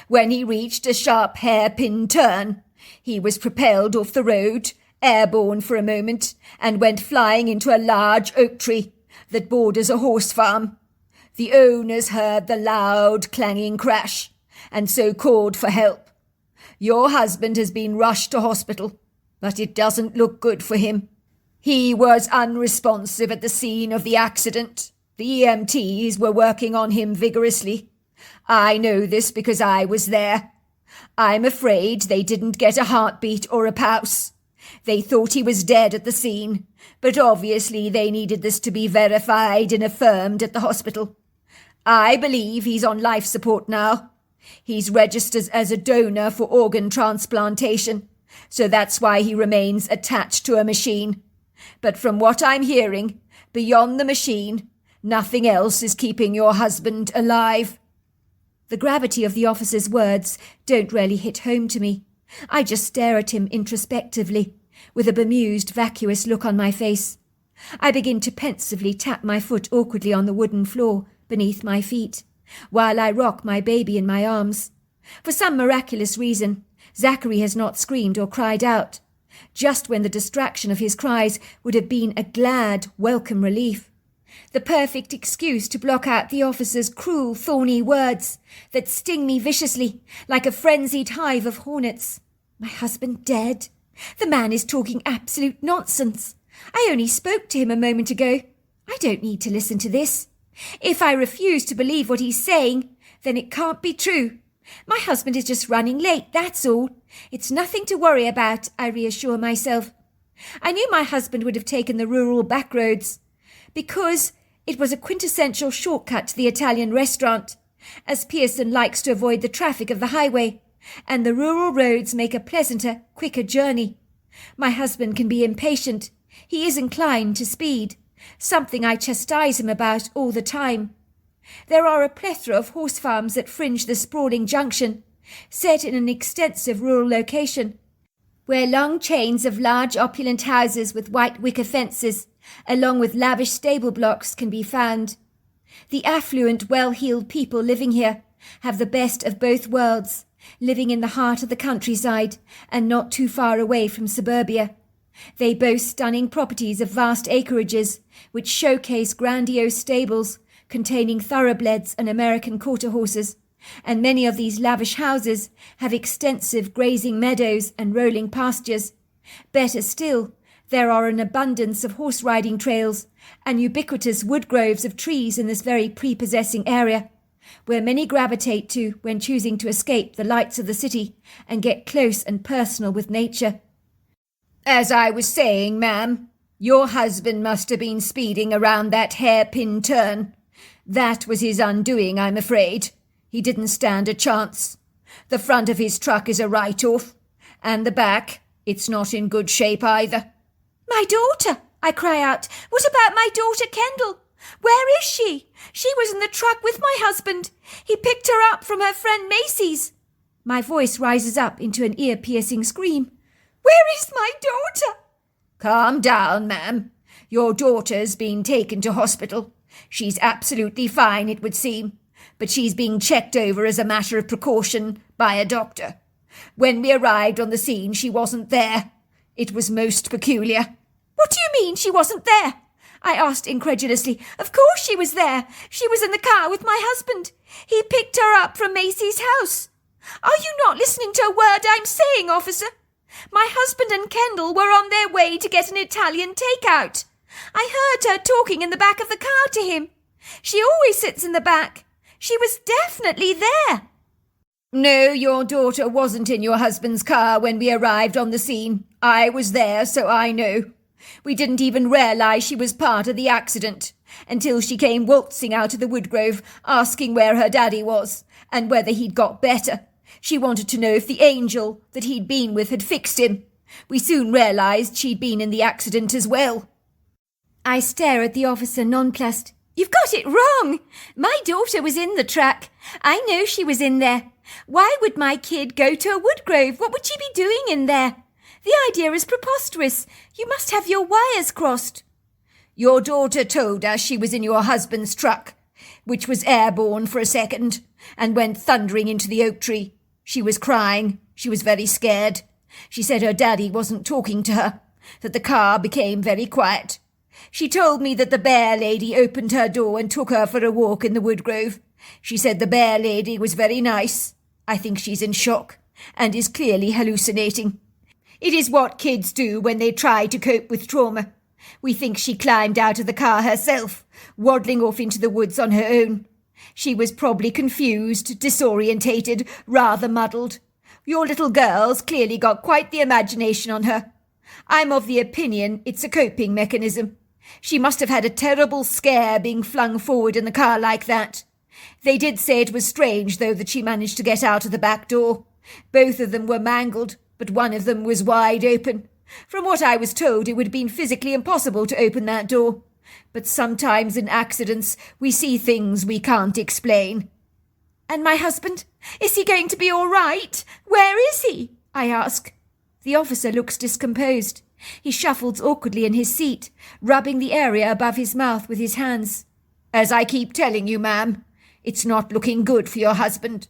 When he reached a sharp hairpin turn, he was propelled off the road, airborne for a moment, and went flying into a large oak tree that borders a horse farm. The owners heard the loud clanging crash, and so called for help. Your husband has been rushed to hospital, but it doesn't look good for him. He was unresponsive at the scene of the accident. The EMTs were working on him vigorously. I know this because I was there. I'm afraid they didn't get a heartbeat or a pulse. They thought he was dead at the scene, but obviously they needed this to be verified and affirmed at the hospital. I believe he's on life support now. He's registered as a donor for organ transplantation, so that's why he remains attached to a machine. But from what I'm hearing, beyond the machine, nothing else is keeping your husband alive." The gravity of the officer's words don't really hit home to me. I just stare at him introspectively, with a bemused, vacuous look on my face. I begin to pensively tap my foot awkwardly on the wooden floor beneath my feet, while I rock my baby in my arms. For some miraculous reason, Zachary has not screamed or cried out, just when the distraction of his cries would have been a glad, welcome relief. The perfect excuse to block out the officer's cruel, thorny words that sting me viciously like a frenzied hive of hornets. My husband dead? The man is talking absolute nonsense. I only spoke to him a moment ago. I don't need to listen to this. If I refuse to believe what he's saying, then it can't be true. My husband is just running late, that's all. It's nothing to worry about, I reassure myself. I knew my husband would have taken the rural back roads, because it was a quintessential shortcut to the Italian restaurant, as Pearson likes to avoid the traffic of the highway, and the rural roads make a pleasanter, quicker journey. My husband can be impatient. He is inclined to speed, something I chastise him about all the time. There are a plethora of horse farms that fringe the sprawling junction, set in an extensive rural location, where long chains of large opulent houses with white wicker fences, along with lavish stable blocks, can be found. The affluent, well-heeled people living here have the best of both worlds, living in the heart of the countryside and not too far away from suburbia. They boast stunning properties of vast acreages, which showcase grandiose stables containing thoroughbreds and American quarter horses, and many of these lavish houses have extensive grazing meadows and rolling pastures. Better still, there are an abundance of horse riding trails and ubiquitous wood groves of trees in this very prepossessing area, where many gravitate to when choosing to escape the lights of the city and get close and personal with nature. As I was saying, ma'am, your husband must have been speeding around that hairpin turn. That was his undoing, I'm afraid. He didn't stand a chance. The front of his truck is a write-off, and the back, it's not in good shape either. My daughter, I cry out. What about my daughter Kendall? Where is she? She was in the truck with my husband. He picked her up from her friend Macy's. My voice rises up into an ear-piercing scream. Where is my daughter? Calm down, ma'am. Your daughter's been taken to hospital. She's absolutely fine, it would seem, but she's being checked over as a matter of precaution by a doctor. When we arrived on the scene, she wasn't there. It was most peculiar. What do you mean she wasn't there? I asked incredulously. Of course she was there. She was in the car with my husband. He picked her up from Macy's house. Are you not listening to a word I'm saying, officer? My husband and Kendall were on their way to get an Italian takeout. I heard her talking in the back of the car to him. She always sits in the back. She was definitely there. No, your daughter wasn't in your husband's car when we arrived on the scene. I was there, so I know. We didn't even realise she was part of the accident until she came waltzing out of the woodgrove asking where her daddy was and whether he'd got better. She wanted to know if the angel that he'd been with had fixed him. We soon realised she'd been in the accident as well. I stare at the officer nonplussed. You've got it wrong. My daughter was in the truck. I know she was in there. Why would my kid go to a woodgrove? What would she be doing in there? The idea is preposterous. You must have your wires crossed. Your daughter told us she was in your husband's truck, which was airborne for a second, and went thundering into the oak tree. She was crying. She was very scared. She said her daddy wasn't talking to her, that the car became very quiet. She told me that the bear lady opened her door and took her for a walk in the woodgrove. She said the bear lady was very nice. I think she's in shock and is clearly hallucinating. It is what kids do when they try to cope with trauma. We think she climbed out of the car herself, waddling off into the woods on her own. She was probably confused, disorientated, rather muddled. Your little girl's clearly got quite the imagination on her. I'm of the opinion it's a coping mechanism. She must have had a terrible scare being flung forward in the car like that. They did say it was strange, though, that she managed to get out of the back door. Both of them were mangled, but one of them was wide open. From what I was told, it would have been physically impossible to open that door. But sometimes in accidents we see things we can't explain. And my husband? Is he going to be all right? Where is he? I ask. The officer looks discomposed. He shuffles awkwardly in his seat, rubbing the area above his mouth with his hands. As I keep telling you, ma'am, it's not looking good for your husband.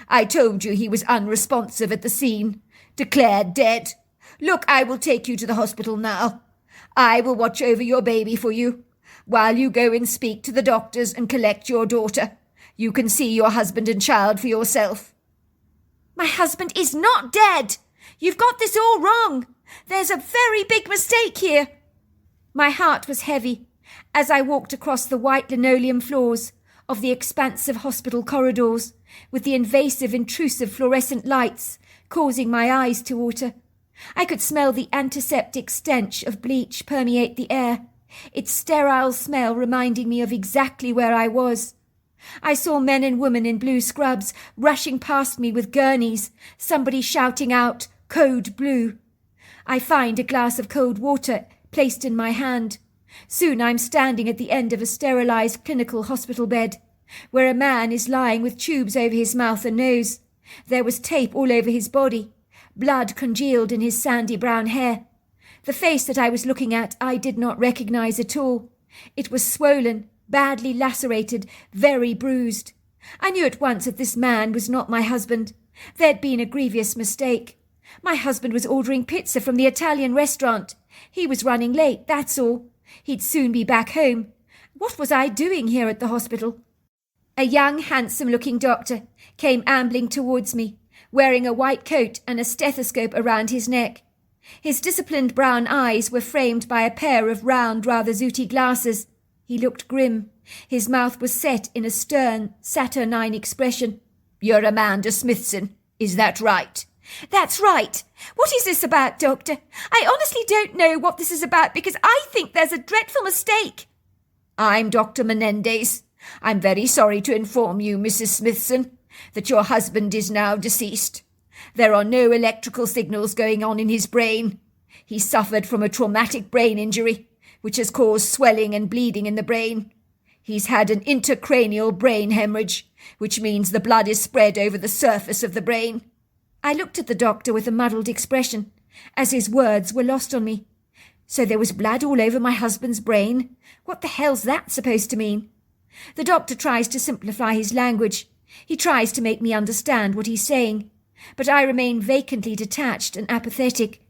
I told you he was unresponsive at the scene, declared dead. Look, I will take you to the hospital now. I will watch over your baby for you, while you go and speak to the doctors and collect your daughter. You can see your husband and child for yourself. My husband is not dead. You've got this all wrong. There's a very big mistake here. My heart was heavy as I walked across the white linoleum floors of the expansive hospital corridors, with the invasive, intrusive fluorescent lights causing my eyes to water. I could smell the antiseptic stench of bleach permeate the air, its sterile smell reminding me of exactly where I was. I saw men and women in blue scrubs rushing past me with gurneys, somebody shouting out, "Code Blue." I find a glass of cold water placed in my hand. Soon I'm standing at the end of a sterilized clinical hospital bed, where a man is lying with tubes over his mouth and nose. There was tape all over his body, blood congealed in his sandy brown hair. The face that I was looking at I did not recognize at all. It was swollen, badly lacerated, very bruised. I knew at once that this man was not my husband. There'd been a grievous mistake. My husband was ordering pizza from the Italian restaurant. He was running late, that's all. He'd soon be back home. What was I doing here at the hospital? A young, handsome-looking doctor came ambling towards me, wearing a white coat and a stethoscope around his neck. His disciplined brown eyes were framed by a pair of round, rather zooty glasses. He looked grim. His mouth was set in a stern, saturnine expression. "You're Amanda Smithson, is that right?" "That's right. What is this about, Doctor? I honestly don't know what this is about because I think there's a dreadful mistake." "I'm Dr. Menendez. I'm very sorry to inform you, Mrs. Smithson, that your husband is now deceased. There are no electrical signals going on in his brain. He suffered from a traumatic brain injury, which has caused swelling and bleeding in the brain. He's had an intracranial brain hemorrhage, which means the blood is spread over the surface of the brain. I looked at the doctor with a muddled expression, as his words were lost on me. So there was blood all over my husband's brain? What the hell's that supposed to mean? The doctor tries to simplify his language. He tries to make me understand what he's saying, but I remain vacantly detached and apathetic.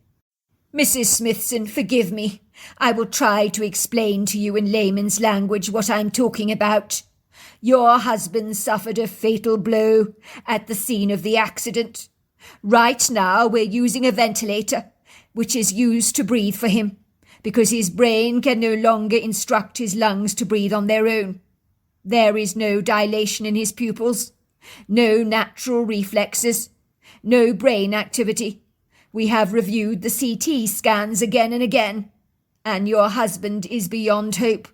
Mrs. Smithson, forgive me. I will try to explain to you in layman's language what I'm talking about. Your husband suffered a fatal blow at the scene of the accident. Right now we're using a ventilator, which is used to breathe for him, because his brain can no longer instruct his lungs to breathe on their own. There is no dilation in his pupils, no natural reflexes, no brain activity. We have reviewed the CT scans again and again, and your husband is beyond hope.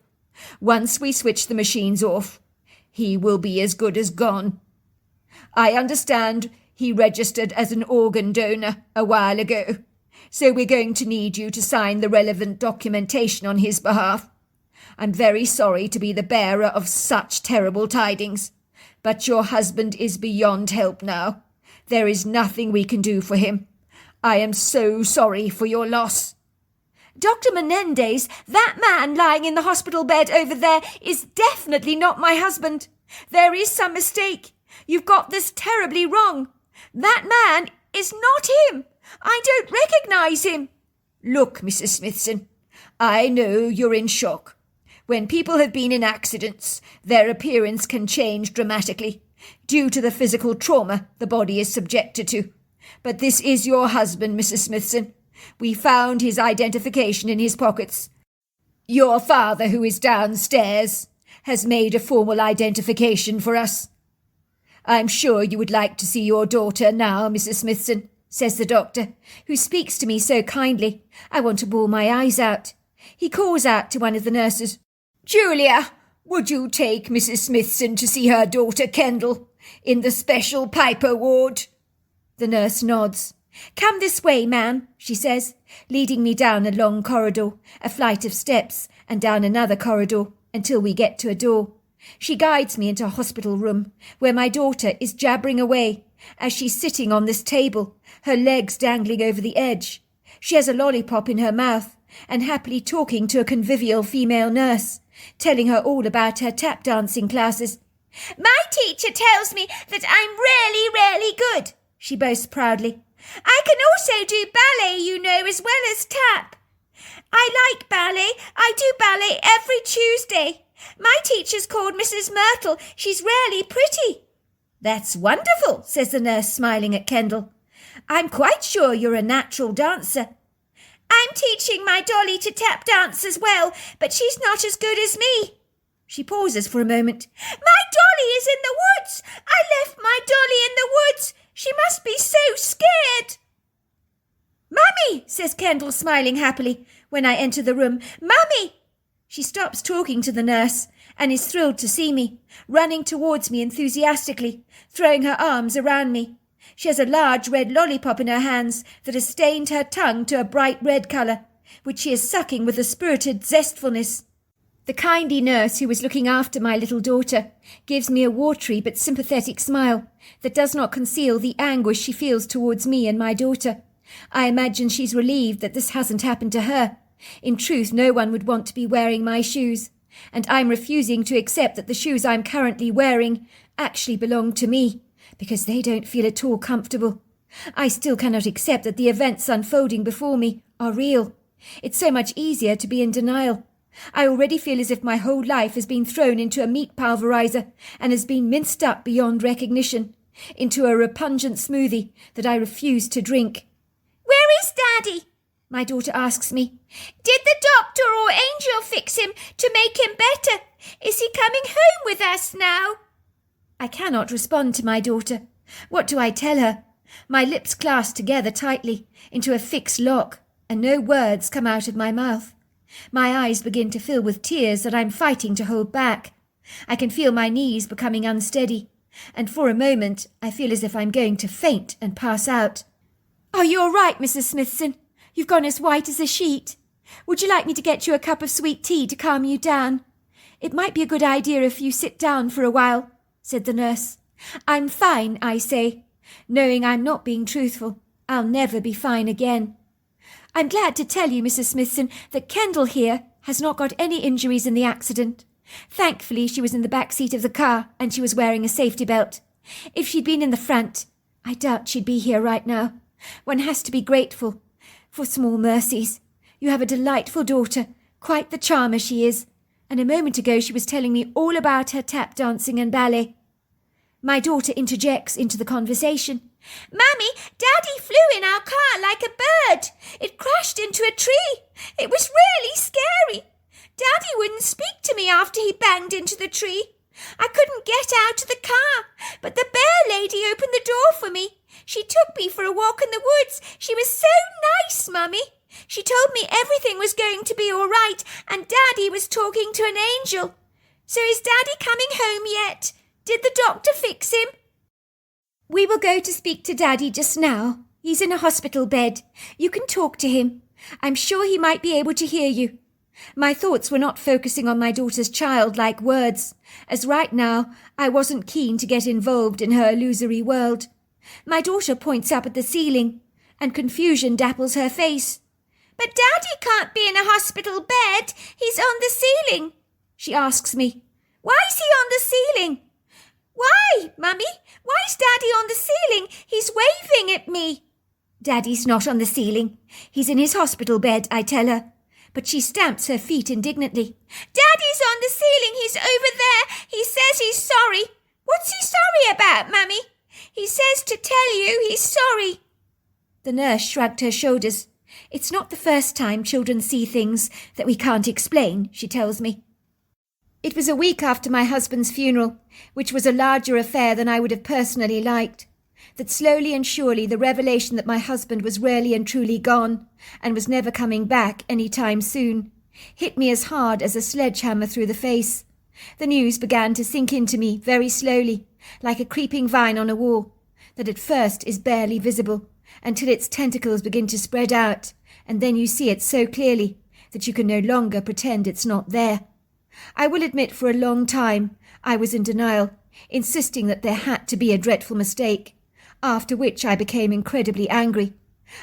Once we switch the machines off, he will be as good as gone. I understand he registered as an organ donor a while ago, so we're going to need you to sign the relevant documentation on his behalf. I'm very sorry to be the bearer of such terrible tidings, but your husband is beyond help now. There is nothing we can do for him. I am so sorry for your loss. Dr. Menendez, that man lying in the hospital bed over there is definitely not my husband. There is some mistake. You've got this terribly wrong. That man is not him. I don't recognize him. Look, Mrs. Smithson, I know you're in shock. When people have been in accidents, their appearance can change dramatically due to the physical trauma the body is subjected to. But this is your husband, Mrs. Smithson. We found his identification in his pockets. Your father, who is downstairs, has made a formal identification for us. I'm sure you would like to see your daughter now, Mrs. Smithson, says the doctor, who speaks to me so kindly I want to bawl my eyes out. He calls out to one of the nurses, Julia, would you take Mrs. Smithson to see her daughter Kendall in the special Piper ward? The nurse nods. Come this way, ma'am, she says, leading me down a long corridor, a flight of steps, and down another corridor, until we get to a door. She guides me into a hospital room, where my daughter is jabbering away, as she's sitting on this table, her legs dangling over the edge. She has a lollipop in her mouth, and happily talking to a convivial female nurse, telling her all about her tap dancing classes. My teacher tells me that I'm really good, she boasts proudly. I can also do ballet, you know, as well as tap. I like ballet. I do ballet every Tuesday. My teacher's called Mrs. Myrtle. She's really pretty. That's wonderful, says the nurse, smiling at Kendall. I'm quite sure you're a natural dancer. I'm teaching my dolly to tap dance as well, but she's not as good as me. She pauses for a moment. My dolly is in the woods. I left my dolly in the woods. She must be so scared. Mummy, says Kendall, smiling happily when I enter the room. Mummy! She stops talking to the nurse and is thrilled to see me, running towards me enthusiastically, throwing her arms around me. She has a large red lollipop in her hands that has stained her tongue to a bright red colour, which she is sucking with a spirited zestfulness. The kindly nurse who was looking after my little daughter gives me a watery but sympathetic smile that does not conceal the anguish she feels towards me and my daughter. I imagine she's relieved that this hasn't happened to her. In truth, no one would want to be wearing my shoes, and I'm refusing to accept that the shoes I'm currently wearing actually belong to me, because they don't feel at all comfortable. I still cannot accept that the events unfolding before me are real. It's so much easier to be in denial. I already feel as if my whole life has been thrown into a meat pulverizer and has been minced up beyond recognition, into a repugnant smoothie that I refuse to drink. Where is Daddy? My daughter asks me. Did the doctor or angel fix him to make him better? Is he coming home with us now? I cannot respond to my daughter. What do I tell her? My lips clasp together tightly into a fixed lock, and no words come out of my mouth. My eyes begin to fill with tears that I'm fighting to hold back. I can feel my knees becoming unsteady, and for a moment I feel as if I'm going to faint and pass out. Are you all right, Mrs. Smithson? You've gone as white as a sheet. Would you like me to get you a cup of sweet tea to calm you down? It might be a good idea if you sit down for a while, said the nurse. I'm fine, I say, knowing I'm not being truthful. I'll never be fine again. I'm glad to tell you, Mrs. Smithson, that Kendall here has not got any injuries in the accident. Thankfully, she was in the back seat of the car and she was wearing a safety belt. If she'd been in the front, I doubt she'd be here right now. One has to be grateful for small mercies. You have a delightful daughter, quite the charmer she is, and a moment ago she was telling me all about her tap dancing and ballet. My daughter interjects into the conversation. Mummy, Daddy flew in our car like a bird. It crashed into a tree. It was really scary. Daddy wouldn't speak to me after he banged into the tree. I couldn't get out of the car, but the bear lady opened the door for me. She took me for a walk in the woods. She was so nice, Mummy. She told me everything was going to be all right and Daddy was talking to an angel. So is Daddy coming home yet? Did the doctor fix him? We will go to speak to Daddy just now. He's in a hospital bed. You can talk to him. I'm sure he might be able to hear you. My thoughts were not focusing on my daughter's childlike words, as right now I wasn't keen to get involved in her illusory world. My daughter points up at the ceiling, and confusion dapples her face. But Daddy can't be in a hospital bed. He's on the ceiling. She asks me, why is he on the ceiling? Why, Mummy? Why is Daddy on the ceiling? He's waving at me. Daddy's not on the ceiling. He's in his hospital bed, I tell her. But she stamps her feet indignantly. Daddy's on the ceiling. He's over there. He says he's sorry. What's he sorry about, Mummy? He says to tell you he's sorry. The nurse shrugged her shoulders. It's not the first time children see things that we can't explain, she tells me. It was a week after my husband's funeral, which was a larger affair than I would have personally liked, that slowly and surely the revelation that my husband was really and truly gone and was never coming back any time soon hit me as hard as a sledgehammer through the face. The news began to sink into me very slowly, like a creeping vine on a wall, that at first is barely visible, until its tentacles begin to spread out, and then you see it so clearly that you can no longer pretend it's not there. I will admit for a long time I was in denial, insisting that there had to be a dreadful mistake, after which I became incredibly angry.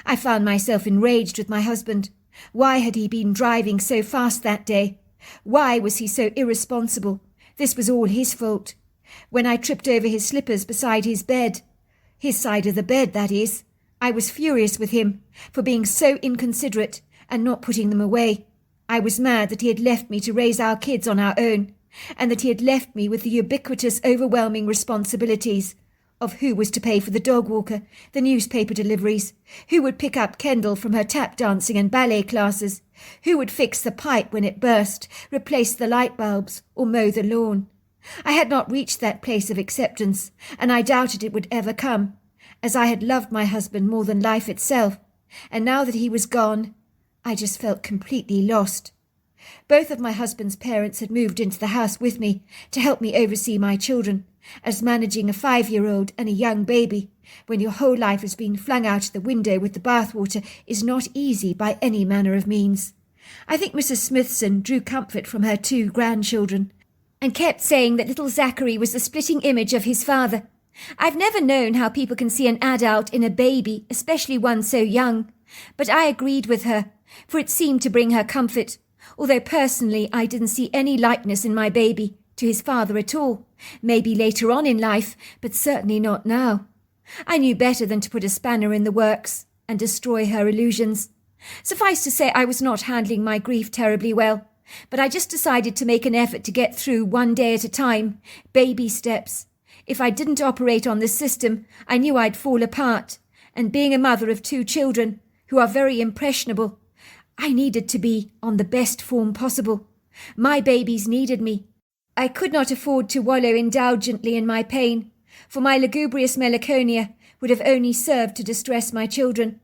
I found myself enraged with my husband. Why had he been driving so fast that day? Why was he so irresponsible? This was all his fault. When I tripped over his slippers beside his bed, his side of the bed, that is, I was furious with him for being so inconsiderate and not putting them away. I was mad that he had left me to raise our kids on our own, and that he had left me with the ubiquitous, overwhelming responsibilities of who was to pay for the dog walker, the newspaper deliveries, who would pick up Kendall from her tap dancing and ballet classes, who would fix the pipe when it burst, replace the light bulbs, or mow the lawn. I had not reached that place of acceptance, and I doubted it would ever come, as I had loved my husband more than life itself, and now that he was gone, I just felt completely lost. Both of my husband's parents had moved into the house with me to help me oversee my children, as managing a 5-year-old and a young baby, when your whole life has been flung out of the window with the bathwater, is not easy by any manner of means. I think Mrs. Smithson drew comfort from her 2 grandchildren, and kept saying that little Zachary was the splitting image of his father. I've never known how people can see an adult in a baby, especially one so young, but I agreed with her, for it seemed to bring her comfort, although personally I didn't see any likeness in my baby to his father at all. Maybe later on in life, but certainly not now. I knew better than to put a spanner in the works and destroy her illusions. Suffice to say, I was not handling my grief terribly well, but I just decided to make an effort to get through one day at a time, baby steps. If I didn't operate on this system, I knew I'd fall apart, and being a mother of 2 children, who are very impressionable, I needed to be on the best form possible. My babies needed me. I could not afford to wallow indulgently in my pain, for my lugubrious melancholia would have only served to distress my children.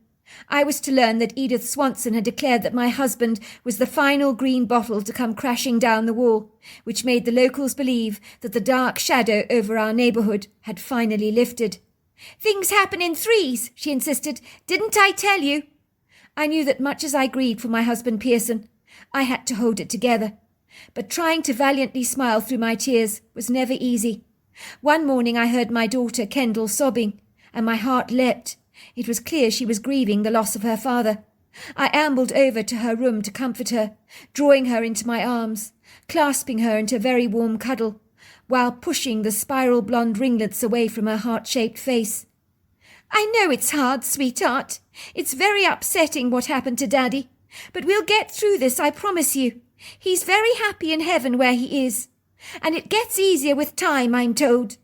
I was to learn that Edith Swanson had declared that my husband was the final green bottle to come crashing down the wall, which made the locals believe that the dark shadow over our neighbourhood had finally lifted. "Things happen in threes," she insisted. "Didn't I tell you?" I knew that much as I grieved for my husband Pearson, I had to hold it together. But trying to valiantly smile through my tears was never easy. One morning I heard my daughter Kendall sobbing. and my heart leapt. It was clear she was grieving the loss of her father. I ambled over to her room to comfort her, drawing her into my arms, clasping her into a very warm cuddle, while pushing the spiral blonde ringlets away from her heart-shaped face. "I know it's hard, sweetheart. It's very upsetting what happened to Daddy. But we'll get through this, I promise you. He's very happy in heaven where he is. And it gets easier with time, I'm told."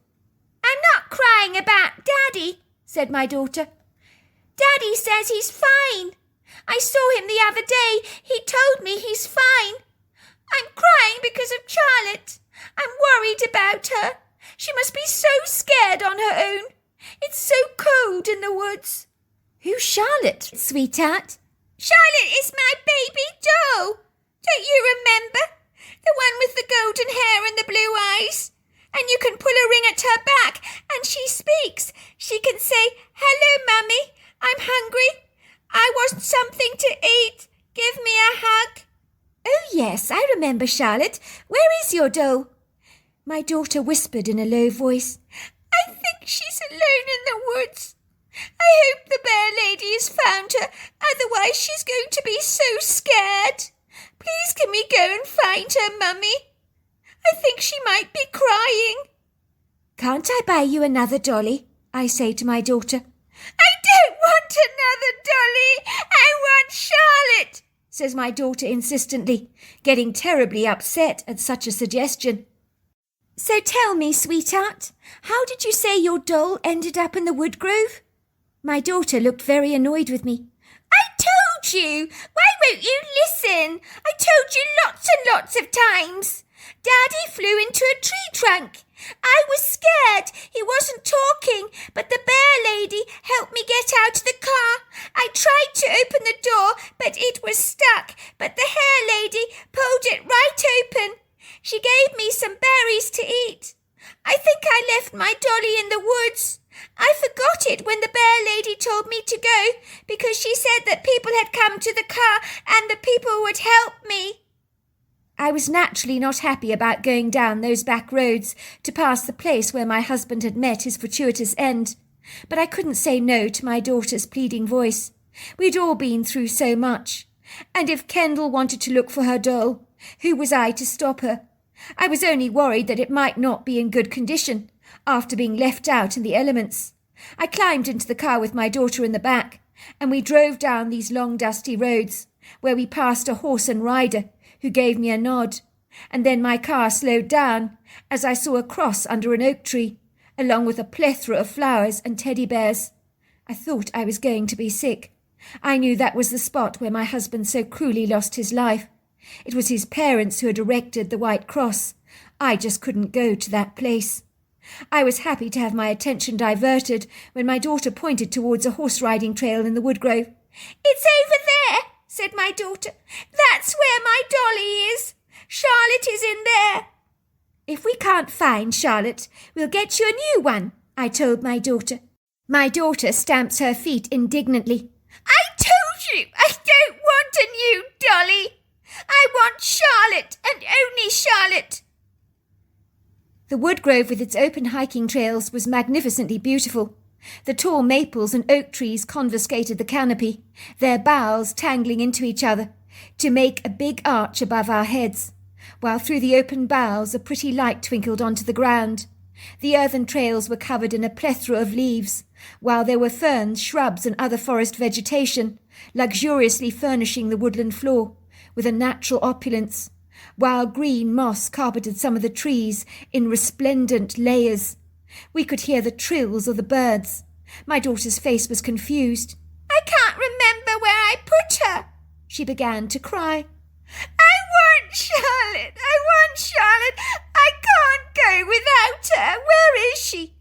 "I'm not crying about Daddy," said my daughter. "Daddy says he's fine. I saw him the other day. He told me he's fine. I'm crying because of Charlotte. I'm worried about her. She must be so scared on her own. It's so cold in the woods." "Who's Charlotte, sweetheart?" "Charlotte is my baby doll. Don't you remember? The one with the golden hair and the blue eyes. And you can pull a ring at her back and she speaks. She can say, 'Hello, Mummy. I'm hungry. I want something to eat. Give me a hug.'" "Oh, yes, I remember Charlotte. Where is your doll?" My daughter whispered in a low voice. "I think she's alone in the woods. I hope the bear lady has found her, otherwise she's going to be so scared. Please can we go and find her, Mummy? I think she might be crying." "Can't I buy you another dolly?" I say to my daughter. "I don't want another dolly. I want Charlotte," says my daughter insistently, getting terribly upset at such a suggestion. "So tell me, sweetheart, how did you say your doll ended up in the wood grove?" My daughter looked very annoyed with me. "I told you! Why won't you listen? I told you lots and lots of times. Daddy flew into a tree trunk. I was scared. He wasn't talking, but the bear lady helped me get out of the car. I tried to open the door, but it was stuck, but the hair lady pulled it right open. She gave me some berries to eat. I think I left my dolly in the woods. I forgot it when the bear lady told me to go, because she said that people had come to the car and the people would help me." I was naturally not happy about going down those back roads to pass the place where my husband had met his fortuitous end, but I couldn't say no to my daughter's pleading voice. We'd all been through so much, and if Kendall wanted to look for her doll, who was I to stop her? I was only worried that it might not be in good condition, after being left out in the elements. I climbed into the car with my daughter in the back, and we drove down these long dusty roads, where we passed a horse and rider, who gave me a nod, and then my car slowed down as I saw a cross under an oak tree, along with a plethora of flowers and teddy bears. I thought I was going to be sick. I knew that was the spot where my husband so cruelly lost his life. It was his parents who had erected the white cross. I just couldn't go to that place. I was happy to have my attention diverted when my daughter pointed towards a horse-riding trail in the woodgrove. "It's over there," said my daughter. "That's where my dolly is. Charlotte is in there." "If we can't find Charlotte, we'll get you a new one," I told my daughter. My daughter stamps her feet indignantly. "I told you I don't want a new dolly. I want Charlotte and only Charlotte." The woodgrove with its open hiking trails was magnificently beautiful. The tall maples and oak trees confiscated the canopy, their boughs tangling into each other, to make a big arch above our heads, while through the open boughs a pretty light twinkled onto the ground. The earthen trails were covered in a plethora of leaves, while there were ferns, shrubs, and other forest vegetation, luxuriously furnishing the woodland floor with a natural opulence, while green moss carpeted some of the trees in resplendent layers. We could hear the trills of the birds. My daughter's face was confused. "I can't remember where I put her," she began to cry. "I want Charlotte! I want Charlotte! I can't go without her! Where is she?"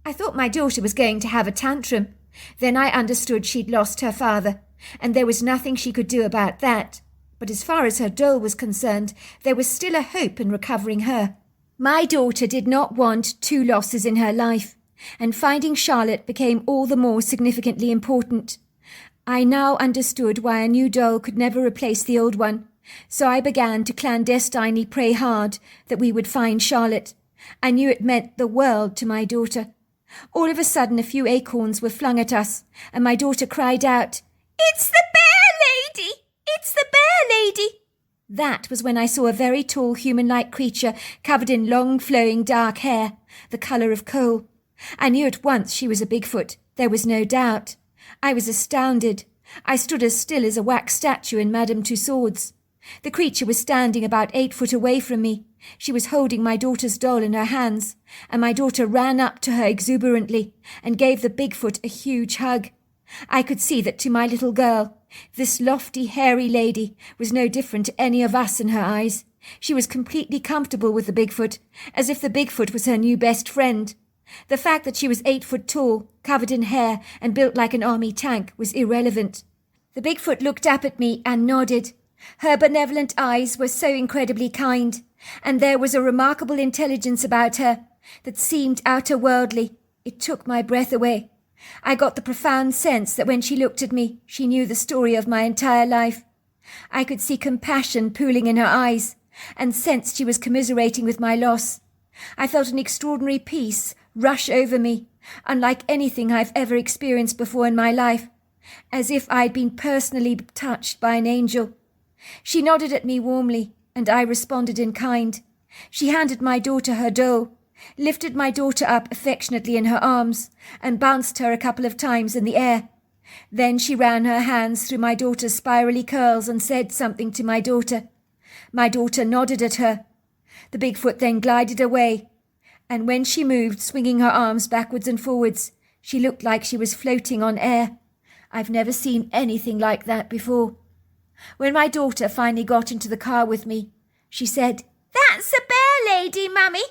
I thought my daughter was going to have a tantrum. Then I understood she'd lost her father, and there was nothing she could do about that. But as far as her doll was concerned, there was still a hope in recovering her. My daughter did not want two losses in her life, and finding Charlotte became all the more significantly important. I now understood why a new doll could never replace the old one, so I began to clandestinely pray hard that we would find Charlotte. I knew it meant the world to my daughter. All of a sudden, a few acorns were flung at us, and my daughter cried out, "It's the bear lady! It's the bear lady!" That was when I saw a very tall human-like creature covered in long, flowing dark hair, the colour of coal. I knew at once she was a Bigfoot. There was no doubt. I was astounded. I stood as still as a wax statue in Madame Tussauds. The creature was standing about 8 foot away from me. She was holding my daughter's doll in her hands, and my daughter ran up to her exuberantly and gave the Bigfoot a huge hug. I could see that to my little girl, this lofty, hairy lady was no different to any of us in her eyes. She was completely comfortable with the Bigfoot, as if the Bigfoot was her new best friend. The fact that she was 8 foot tall, covered in hair, and built like an army tank was irrelevant. The Bigfoot looked up at me and nodded. Her benevolent eyes were so incredibly kind, and there was a remarkable intelligence about her that seemed outer-worldly. It took my breath away. I got the profound sense that when she looked at me, she knew the story of my entire life. I could see compassion pooling in her eyes, and sensed she was commiserating with my loss. I felt an extraordinary peace rush over me, unlike anything I've ever experienced before in my life, as if I'd been personally touched by an angel. She nodded at me warmly, and I responded in kind. She handed my daughter her doll, lifted my daughter up affectionately in her arms, and bounced her a couple of times in the air. Then she ran her hands through my daughter's spirally curls and said something to my daughter. My daughter nodded at her. The Bigfoot then glided away, and when she moved, swinging her arms backwards and forwards, she looked like she was floating on air. I've never seen anything like that before. When my daughter finally got into the car with me, she said, "That's the bear lady, Mummy.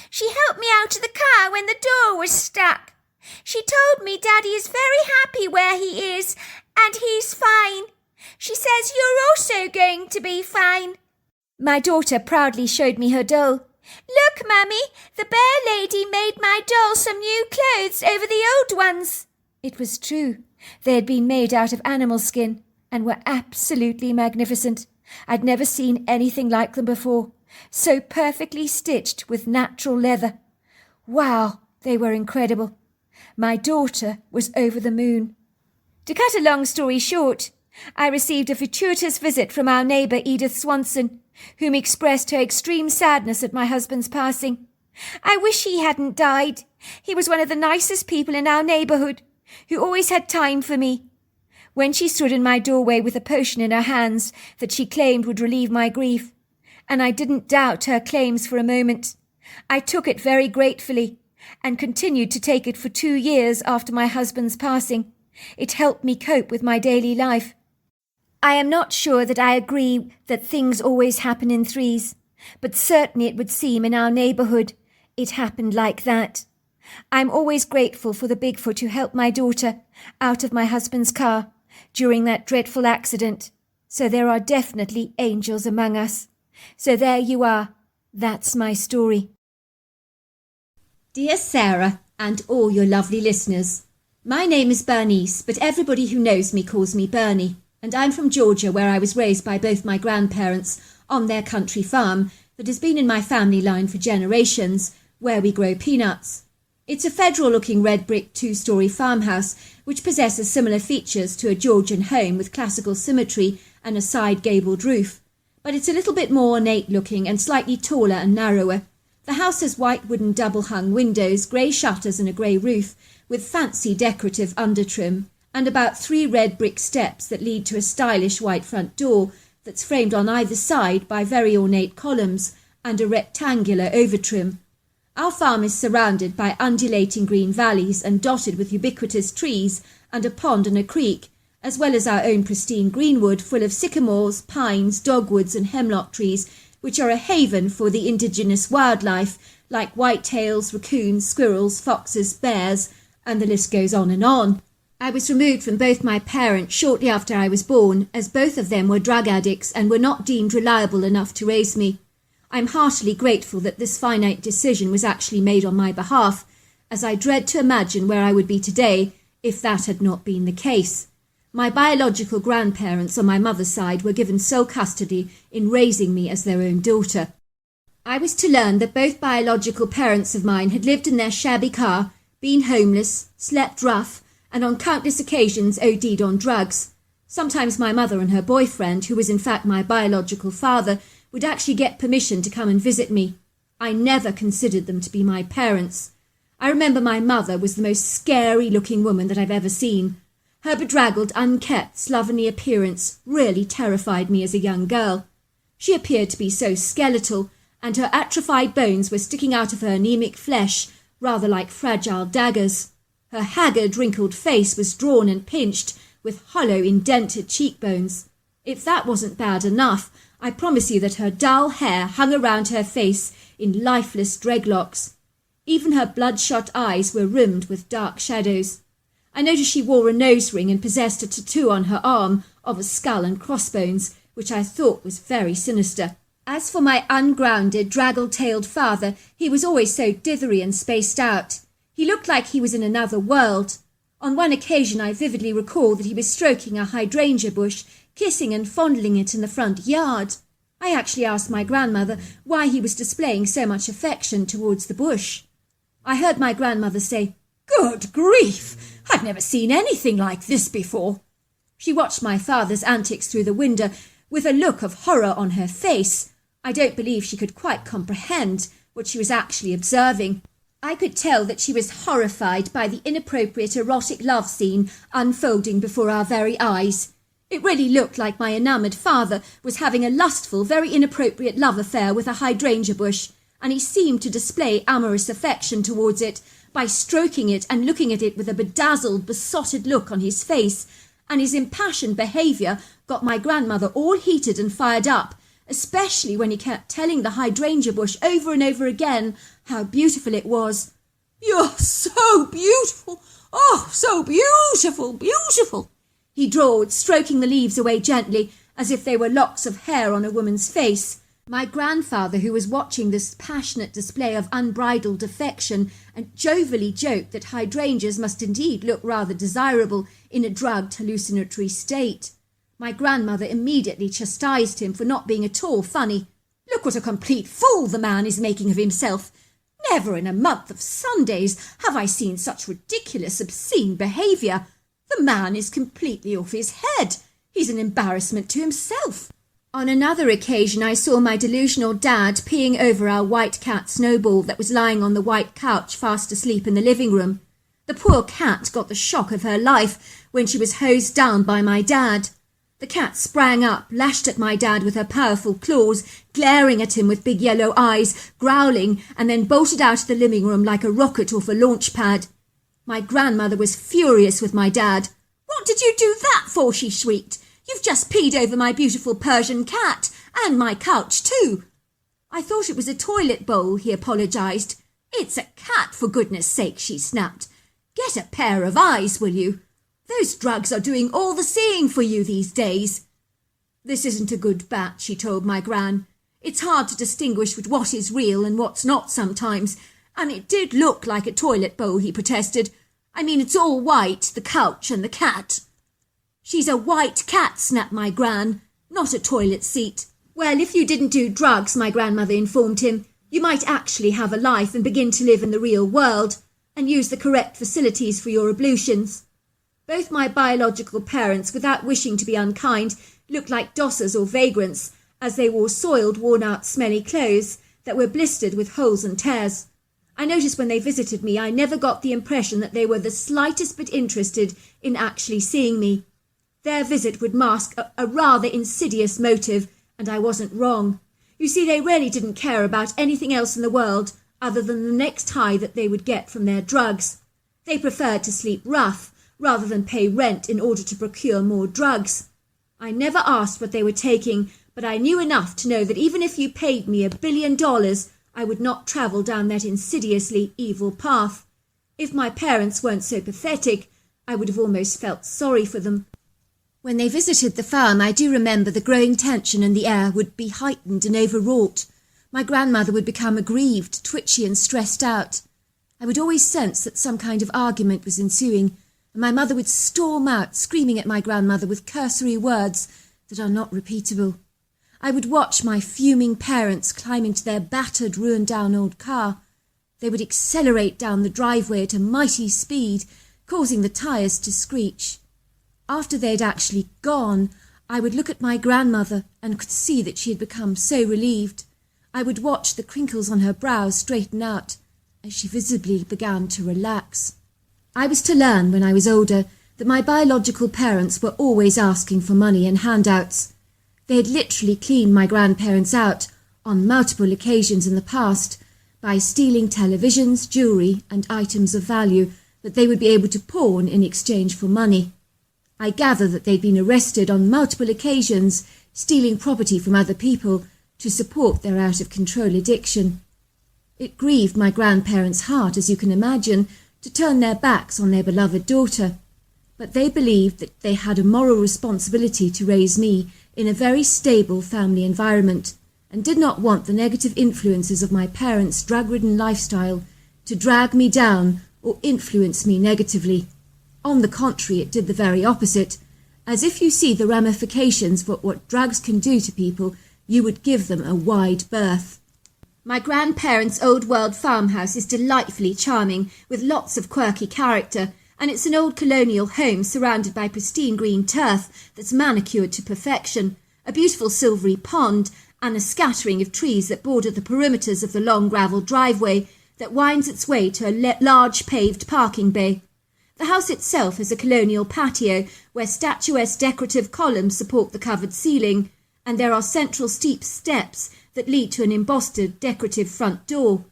She helped me out of the car when the door was stuck. She told me Daddy is very happy where he is, and he's fine. She says you're also going to be fine." My daughter proudly showed me her doll. "Look, Mummy, the bear lady made my doll some new clothes over the old ones." It was true. They had been made out of animal skin and were absolutely magnificent. I'd never seen anything like them before, so perfectly stitched with natural leather. Wow, they were incredible. My daughter was over the moon. To cut a long story short, I received a fortuitous visit from our neighbour Edith Swanson, whom expressed her extreme sadness at my husband's passing. I wish he hadn't died. He was one of the nicest people in our neighbourhood, who always had time for me. When she stood in my doorway with a potion in her hands that she claimed would relieve my grief, and I didn't doubt her claims for a moment, I took it very gratefully and continued to take it for 2 years after my husband's passing. It helped me cope with my daily life. I am not sure that I agree that things always happen in threes, but certainly it would seem in our neighbourhood it happened like that. I'm always grateful for the Bigfoot who helped my daughter out of my husband's car during that dreadful accident. So there are definitely angels among us. So there you are. That's my story. Dear Sarah and all your lovely listeners, my name is Bernice, but everybody who knows me calls me Bernie, and I'm from Georgia, where I was raised by both my grandparents on their country farm that has been in my family line for generations, where we grow peanuts. It's a federal-looking red brick 2-storey farmhouse which possesses similar features to a Georgian home with classical symmetry and a side-gabled roof, but it's a little bit more ornate-looking and slightly taller and narrower. The house has white wooden double-hung windows, grey shutters and a grey roof with fancy decorative undertrim, and about 3 red brick steps that lead to a stylish white front door that's framed on either side by very ornate columns and a rectangular overtrim. Our farm is surrounded by undulating green valleys and dotted with ubiquitous trees and a pond and a creek, as well as our own pristine greenwood full of sycamores, pines, dogwoods and hemlock trees, which are a haven for the indigenous wildlife like whitetails, raccoons, squirrels, foxes, bears, and the list goes on and on. I was removed from both my parents shortly after I was born, as both of them were drug addicts and were not deemed reliable enough to raise me. I'm heartily grateful that this finite decision was actually made on my behalf, as I dread to imagine where I would be today if that had not been the case. My biological grandparents on my mother's side were given sole custody in raising me as their own daughter. I was to learn that both biological parents of mine had lived in their shabby car, been homeless, slept rough, and on countless occasions OD'd on drugs. Sometimes my mother and her boyfriend, who was in fact my biological father, would actually get permission to come and visit me. I never considered them to be my parents. I remember my mother was the most scary-looking woman that I've ever seen. Her bedraggled, unkempt, slovenly appearance really terrified me as a young girl. She appeared to be so skeletal, and her atrophied bones were sticking out of her anemic flesh, rather like fragile daggers. Her haggard, wrinkled face was drawn and pinched, with hollow, indented cheekbones. If that wasn't bad enough, I promise you that her dull hair hung around her face in lifeless dreadlocks. Even her bloodshot eyes were rimmed with dark shadows. I noticed she wore a nose ring and possessed a tattoo on her arm of a skull and crossbones, which I thought was very sinister. As for my ungrounded, draggle-tailed father, he was always so dithery and spaced out. He looked like he was in another world. On one occasion I vividly recall that he was stroking a hydrangea bush, kissing and fondling it in the front yard. I actually asked my grandmother why he was displaying so much affection towards the bush. I heard my grandmother say, "Good grief! I've never seen anything like this before." She watched my father's antics through the window with a look of horror on her face. I don't believe she could quite comprehend what she was actually observing. I could tell that she was horrified by the inappropriate erotic love scene unfolding before our very eyes. It really looked like my enamoured father was having a lustful, very inappropriate love affair with a hydrangea bush, and he seemed to display amorous affection towards it by stroking it and looking at it with a bedazzled, besotted look on his face, and his impassioned behaviour got my grandmother all heated and fired up, especially when he kept telling the hydrangea bush over and over again how beautiful it was. "You're so beautiful! Oh, so beautiful, beautiful!" he drawled, stroking the leaves away gently, as if they were locks of hair on a woman's face. My grandfather, who was watching this passionate display of unbridled affection, and jovially joked that hydrangeas must indeed look rather desirable in a drugged, hallucinatory state. My grandmother immediately chastised him for not being at all funny. "Look what a complete fool the man is making of himself. Never in a month of Sundays have I seen such ridiculous, obscene behaviour. The man is completely off his head. He's an embarrassment to himself." On another occasion I saw my delusional dad peeing over our white cat Snowball that was lying on the white couch fast asleep in the living room. The poor cat got the shock of her life when she was hosed down by my dad. The cat sprang up, lashed at my dad with her powerful claws, glaring at him with big yellow eyes, growling, and then bolted out of the living room like a rocket off a launch pad. My grandmother was furious with my dad. "What did you do that for?" she shrieked. "You've just peed over my beautiful Persian cat, and my couch too." "I thought it was a toilet bowl," he apologised. "It's a cat, for goodness sake," she snapped. "Get a pair of eyes, will you? Those drugs are doing all the seeing for you these days." "This isn't a good bat," she told my gran. "It's hard to distinguish with what is real and what's not sometimes, and it did look like a toilet bowl," he protested. "I mean, it's all white, the couch and the cat." "She's a white cat," snapped my gran, "not a toilet seat." "Well, if you didn't do drugs," my grandmother informed him, "you might actually have a life and begin to live in the real world and use the correct facilities for your ablutions." Both my biological parents, without wishing to be unkind, looked like dossers or vagrants, as they wore soiled, worn-out, smelly clothes that were blistered with holes and tears. I noticed when they visited me, I never got the impression that they were the slightest bit interested in actually seeing me. Their visit would mask a rather insidious motive, and I wasn't wrong. You see, they really didn't care about anything else in the world other than the next high that they would get from their drugs. They preferred to sleep rough, rather than pay rent in order to procure more drugs. I never asked what they were taking, but I knew enough to know that even if you paid me $1 billion, I would not travel down that insidiously evil path. If my parents weren't so pathetic, I would have almost felt sorry for them. When they visited the farm, I do remember the growing tension in the air would be heightened and overwrought. My grandmother would become aggrieved, twitchy and stressed out. I would always sense that some kind of argument was ensuing, and my mother would storm out, screaming at my grandmother with cursory words that are not repeatable. I would watch my fuming parents climb into their battered, ruined-down old car. They would accelerate down the driveway at a mighty speed, causing the tyres to screech. After they had actually gone, I would look at my grandmother and could see that she had become so relieved. I would watch the crinkles on her brows straighten out as she visibly began to relax. I was to learn when I was older that my biological parents were always asking for money and handouts. They had literally cleaned my grandparents out on multiple occasions in the past by stealing televisions, jewellery and items of value that they would be able to pawn in exchange for money. I gather that they'd been arrested on multiple occasions stealing property from other people to support their out-of-control addiction. It grieved my grandparents' heart, as you can imagine, to turn their backs on their beloved daughter, but they believed that they had a moral responsibility to raise me in a very stable family environment and did not want the negative influences of my parents' drug-ridden lifestyle to drag me down or influence me negatively. On the contrary, it did the very opposite. As if you see the ramifications for what drugs can do to people, you would give them a wide berth. My grandparents' old-world farmhouse is delightfully charming, with lots of quirky character, and it's an old colonial home surrounded by pristine green turf that's manicured to perfection, a beautiful silvery pond, and a scattering of trees that border the perimeters of the long gravel driveway that winds its way to a large paved parking bay. The house itself has a colonial patio where statuesque decorative columns support the covered ceiling, and there are central steep steps that lead to an embossed decorative front door.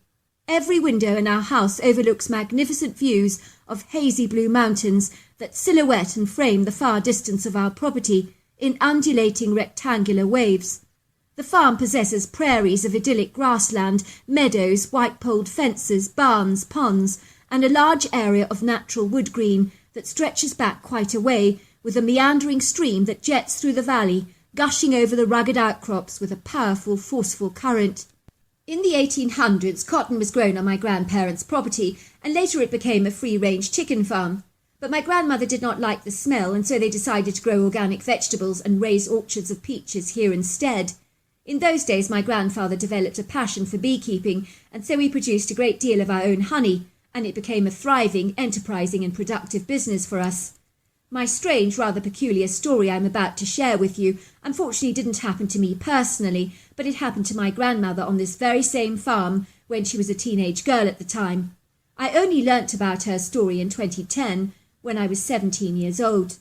Every window in our house overlooks magnificent views of hazy blue mountains that silhouette and frame the far distance of our property in undulating rectangular waves. The farm possesses prairies of idyllic grassland, meadows, white-poled fences, barns, ponds, and a large area of natural wood green that stretches back quite a way, with a meandering stream that jets through the valley, gushing over the rugged outcrops with a powerful, forceful current. In the 1800s, cotton was grown on my grandparents' property, and later it became a free-range chicken farm. But my grandmother did not like the smell, and so they decided to grow organic vegetables and raise orchards of peaches here instead. In those days, my grandfather developed a passion for beekeeping, and so we produced a great deal of our own honey, and it became a thriving, enterprising and productive business for us. My strange, rather peculiar story I'm about to share with you unfortunately didn't happen to me personally, but it happened to my grandmother on this very same farm when she was a teenage girl at the time. I only learnt about her story in 2010, when I was 17 years old.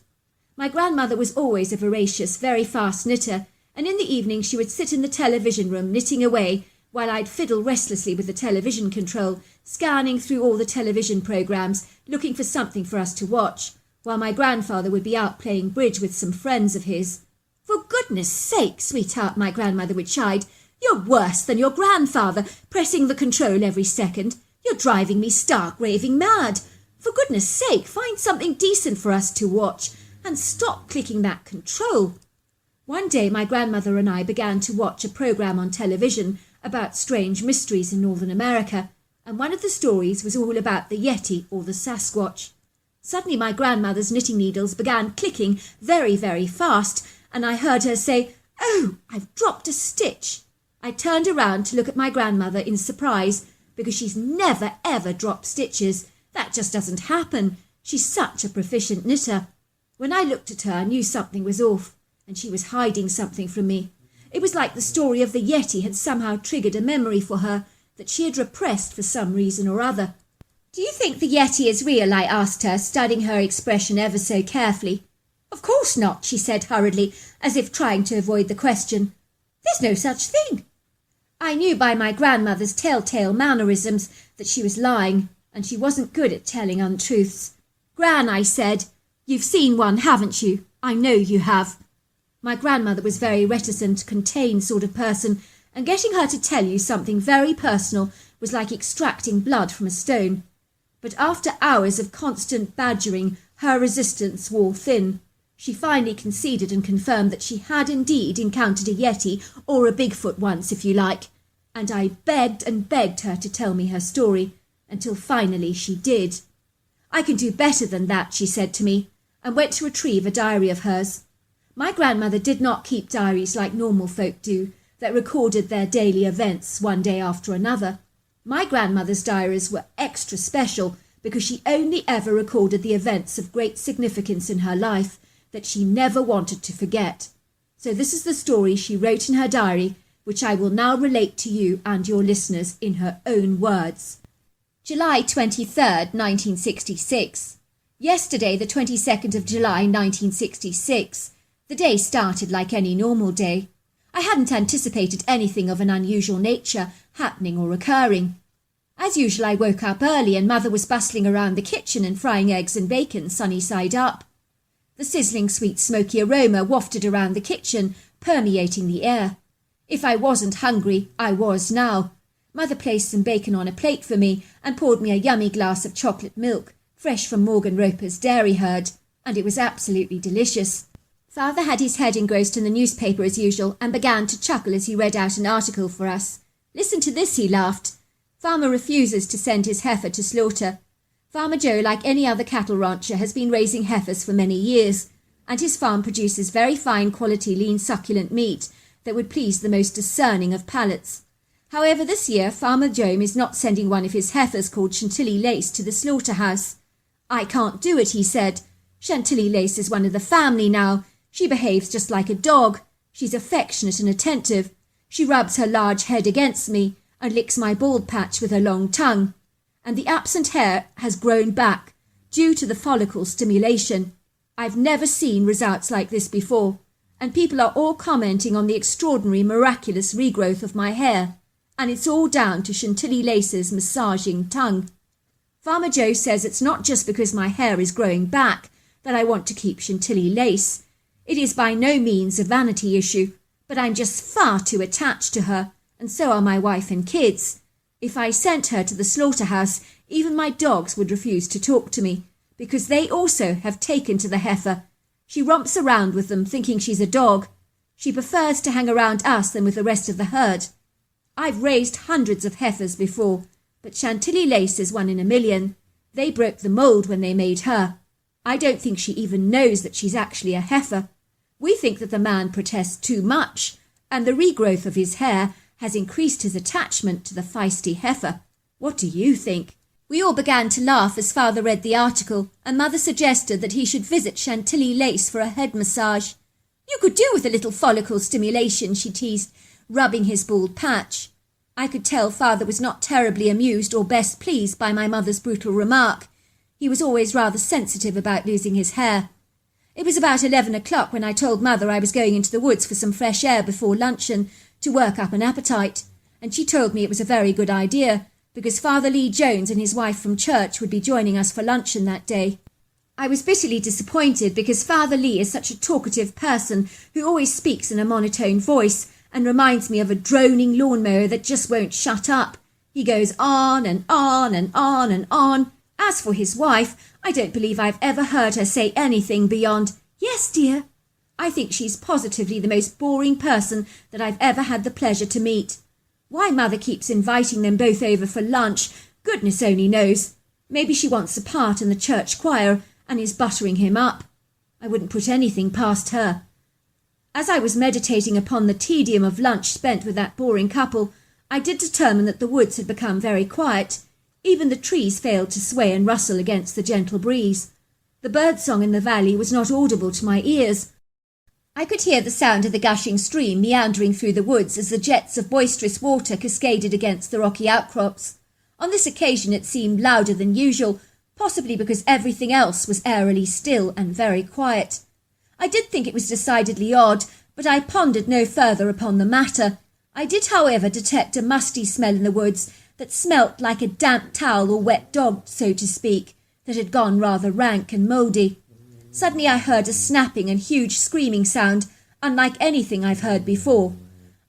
My grandmother was always a voracious, very fast knitter, and in the evening she would sit in the television room knitting away while I'd fiddle restlessly with the television control, scanning through all the television programmes, looking for something for us to watch, while my grandfather would be out playing bridge with some friends of his. "For goodness sake, sweetheart," my grandmother would chide, "you're worse than your grandfather, pressing the control every second. You're driving me stark raving mad. For goodness sake, find something decent for us to watch, and stop clicking that control." One day my grandmother and I began to watch a programme on television about strange mysteries in Northern America, and one of the stories was all about the Yeti or the Sasquatch. Suddenly my grandmother's knitting needles began clicking very, very fast, and I heard her say, "Oh, I've dropped a stitch." I turned around to look at my grandmother in surprise, because she's never ever dropped stitches. That just doesn't happen. She's such a proficient knitter. When I looked at her, I knew something was off, and she was hiding something from me. It was like the story of the Yeti had somehow triggered a memory for her that she had repressed for some reason or other. "Do you think the Yeti is real?" I asked her, studying her expression ever so carefully. "Of course not," she said hurriedly, as if trying to avoid the question. "There's no such thing." I knew by my grandmother's telltale mannerisms that she was lying, and she wasn't good at telling untruths. "Gran," I said, "you've seen one, haven't you? I know you have." My grandmother was very reticent, contained sort of person, and getting her to tell you something very personal was like extracting blood from a stone. But after hours of constant badgering, her resistance wore thin. She finally conceded and confirmed that she had indeed encountered a Yeti, or a Bigfoot once, if you like, and I begged and begged her to tell me her story, until finally she did. "I can do better than that," she said to me, and went to retrieve a diary of hers. My grandmother did not keep diaries like normal folk do, that recorded their daily events one day after another. My grandmother's diaries were extra special because she only ever recorded the events of great significance in her life that she never wanted to forget. So this is the story she wrote in her diary, which I will now relate to you and your listeners in her own words. July 23rd, 1966. Yesterday, the 22nd of July, 1966. The day started like any normal day. I hadn't anticipated anything of an unusual nature happening or occurring. As usual, I woke up early and Mother was bustling around the kitchen and frying eggs and bacon sunny side up. The sizzling sweet smoky aroma wafted around the kitchen, permeating the air. If I wasn't hungry, I was now. Mother placed some bacon on a plate for me and poured me a yummy glass of chocolate milk, fresh from Morgan Roper's dairy herd, and it was absolutely delicious. Father had his head engrossed in the newspaper as usual and began to chuckle as he read out an article for us. "Listen to this," he laughed. "Farmer refuses to send his heifer to slaughter. Farmer Joe, like any other cattle rancher, has been raising heifers for many years, and his farm produces very fine quality lean succulent meat that would please the most discerning of palates. However, this year Farmer Joe is not sending one of his heifers called Chantilly Lace to the slaughterhouse. 'I can't do it,' he said. 'Chantilly Lace is one of the family now. She behaves just like a dog. She's affectionate and attentive. She rubs her large head against me and licks my bald patch with her long tongue. And the absent hair has grown back due to the follicle stimulation. I've never seen results like this before, and people are all commenting on the extraordinary miraculous regrowth of my hair, and it's all down to Chantilly Lace's massaging tongue. Farmer Joe says it's not just because my hair is growing back that I want to keep Chantilly Lace. It is by no means a vanity issue, but I'm just far too attached to her, and so are my wife and kids. If I sent her to the slaughterhouse, even my dogs would refuse to talk to me, because they also have taken to the heifer. She romps around with them, thinking she's a dog. She prefers to hang around us than with the rest of the herd. I've raised hundreds of heifers before, but Chantilly Lace is one in a million. They broke the mould when they made her. I don't think she even knows that she's actually a heifer. We think that the man protests too much, and the regrowth of his hair has increased his attachment to the feisty heifer. What do you think?" We all began to laugh as Father read the article, and Mother suggested that he should visit Chantilly Lace for a head massage. "You could do with a little follicle stimulation," she teased, rubbing his bald patch. I could tell Father was not terribly amused or best pleased by my mother's brutal remark. He was always rather sensitive about losing his hair. It was about 11 o'clock when I told Mother I was going into the woods for some fresh air before luncheon to work up an appetite, and she told me it was a very good idea, because Father Lee Jones and his wife from church would be joining us for luncheon that day. I was bitterly disappointed because Father Lee is such a talkative person who always speaks in a monotone voice and reminds me of a droning lawnmower that just won't shut up. He goes on and on and on and on. As for his wife, I don't believe I've ever heard her say anything beyond, "Yes, dear." I think she's positively the most boring person that I've ever had the pleasure to meet. Why Mother keeps inviting them both over for lunch, goodness only knows. Maybe she wants a part in the church choir and is buttering him up. I wouldn't put anything past her. As I was meditating upon the tedium of lunch spent with that boring couple, I did determine that the woods had become very quiet. Even the trees failed to sway and rustle against the gentle breeze. The birdsong in the valley was not audible to my ears. I could hear the sound of the gushing stream meandering through the woods as the jets of boisterous water cascaded against the rocky outcrops. On this occasion it seemed louder than usual, possibly because everything else was airily still and very quiet. I did think it was decidedly odd, but I pondered no further upon the matter. I did, however, detect a musty smell in the woods that smelt like a damp towel or wet dog, so to speak, that had gone rather rank and mouldy. Suddenly I heard a snapping and huge screaming sound, unlike anything I've heard before.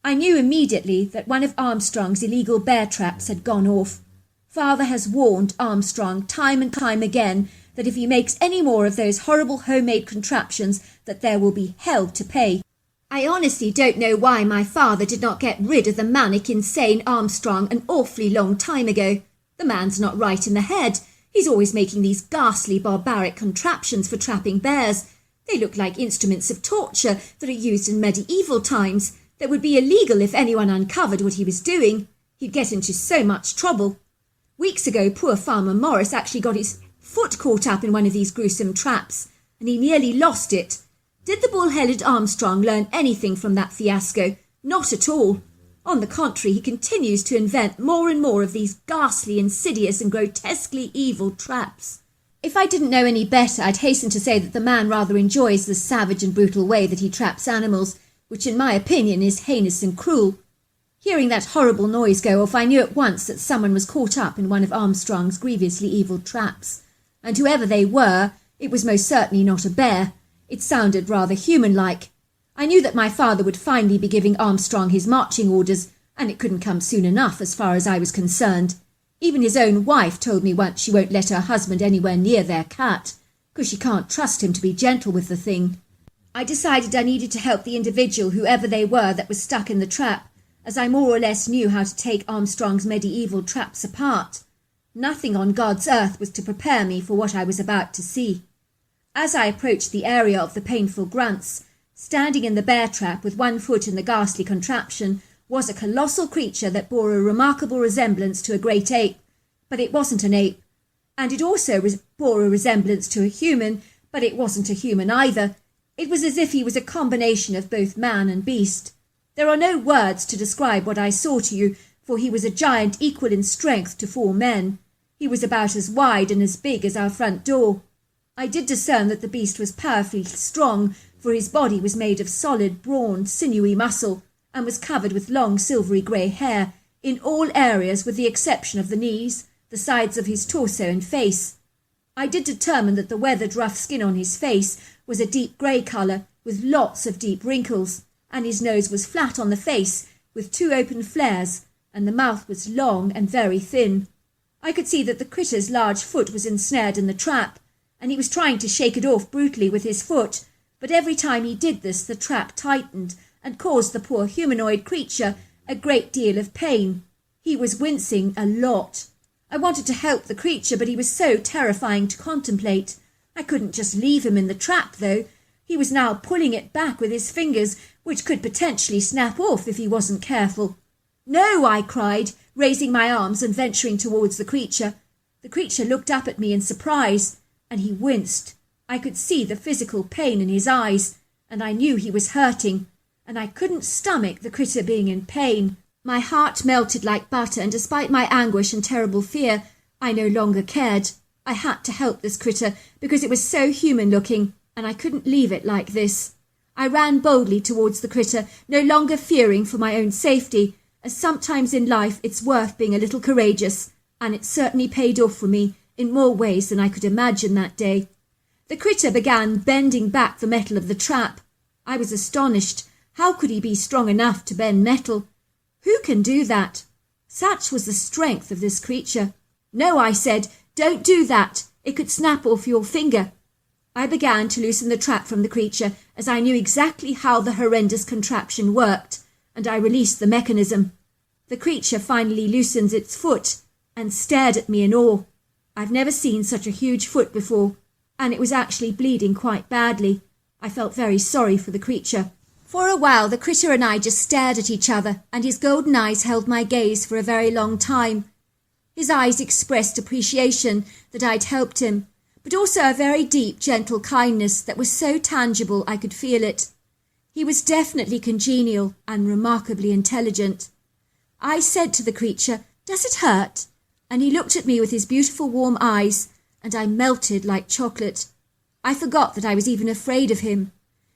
I knew immediately that one of Armstrong's illegal bear traps had gone off. Father has warned Armstrong time and time again that if he makes any more of those horrible homemade contraptions, that there will be hell to pay. I honestly don't know why my father did not get rid of the manic, insane Armstrong an awfully long time ago. The man's not right in the head. He's always making these ghastly, barbaric contraptions for trapping bears. They look like instruments of torture that are used in medieval times, that would be illegal if anyone uncovered what he was doing. he'd get into so much trouble. Weeks ago, poor Farmer Morris actually got his foot caught up in one of these gruesome traps, and he nearly lost it. Did the bull-headed Armstrong learn anything from that fiasco? Not at all. On the contrary, he continues to invent more and more of these ghastly, insidious and grotesquely evil traps. If I didn't know any better, I'd hasten to say that the man rather enjoys the savage and brutal way that he traps animals, which in my opinion is heinous and cruel. Hearing that horrible noise go off, I knew at once that someone was caught up in one of Armstrong's grievously evil traps. And whoever they were, it was most certainly not a bear. It sounded rather human-like. I knew that my father would finally be giving Armstrong his marching orders, and it couldn't come soon enough as far as I was concerned. Even his own wife told me once she won't let her husband anywhere near their cat, because she can't trust him to be gentle with the thing. I decided I needed to help the individual, whoever they were, that was stuck in the trap, as I more or less knew how to take Armstrong's medieval traps apart. Nothing on God's earth was to prepare me for what I was about to see. As I approached the area of the painful grunts, standing in the bear trap with one foot in the ghastly contraption was a colossal creature that bore a remarkable resemblance to a great ape, but it wasn't an ape. And it also bore a resemblance to a human, but it wasn't a human either. It was as if he was a combination of both man and beast. There are no words to describe what I saw to you, for he was a giant equal in strength to 4 men. He was about as wide and as big as our front door. I did discern that the beast was powerfully strong, for his body was made of solid, brawn, sinewy muscle, and was covered with long silvery grey hair, in all areas with the exception of the knees, the sides of his torso and face. I did determine that the weathered rough skin on his face was a deep grey colour, with lots of deep wrinkles, and his nose was flat on the face, with 2 open flares, and the mouth was long and very thin. I could see that the critter's large foot was ensnared in the trap, and he was trying to shake it off brutally with his foot, but every time he did this the trap tightened and caused the poor humanoid creature a great deal of pain. He was wincing a lot. I wanted to help the creature, but he was so terrifying to contemplate. I couldn't just leave him in the trap, though. He was now pulling it back with his fingers, which could potentially snap off if he wasn't careful. "No!" I cried, raising my arms and venturing towards the creature. The creature looked up at me in surprise, and he winced. I could see the physical pain in his eyes, and I knew he was hurting, and I couldn't stomach the critter being in pain. My heart melted like butter, and despite my anguish and terrible fear, I no longer cared. I had to help this critter, because it was so human-looking, and I couldn't leave it like this. I ran boldly towards the critter, no longer fearing for my own safety, as sometimes in life it's worth being a little courageous, and it certainly paid off for me in more ways than I could imagine that day. The critter began bending back the metal of the trap. I was astonished. How could he be strong enough to bend metal? Who can do that? Such was the strength of this creature. "No," I said, "don't do that. It could snap off your finger." I began to loosen the trap from the creature, as I knew exactly how the horrendous contraption worked, and I released the mechanism. The creature finally loosened its foot and stared at me in awe. I've never seen such a huge foot before, and it was actually bleeding quite badly. I felt very sorry for the creature. For a while the critter and I just stared at each other, and his golden eyes held my gaze for a very long time. His eyes expressed appreciation that I'd helped him, but also a very deep, gentle kindness that was so tangible I could feel it. He was definitely congenial and remarkably intelligent. I said to the creature, "Does it hurt?" And he looked at me with his beautiful warm eyes, and I melted like chocolate. I forgot that I was even afraid of him.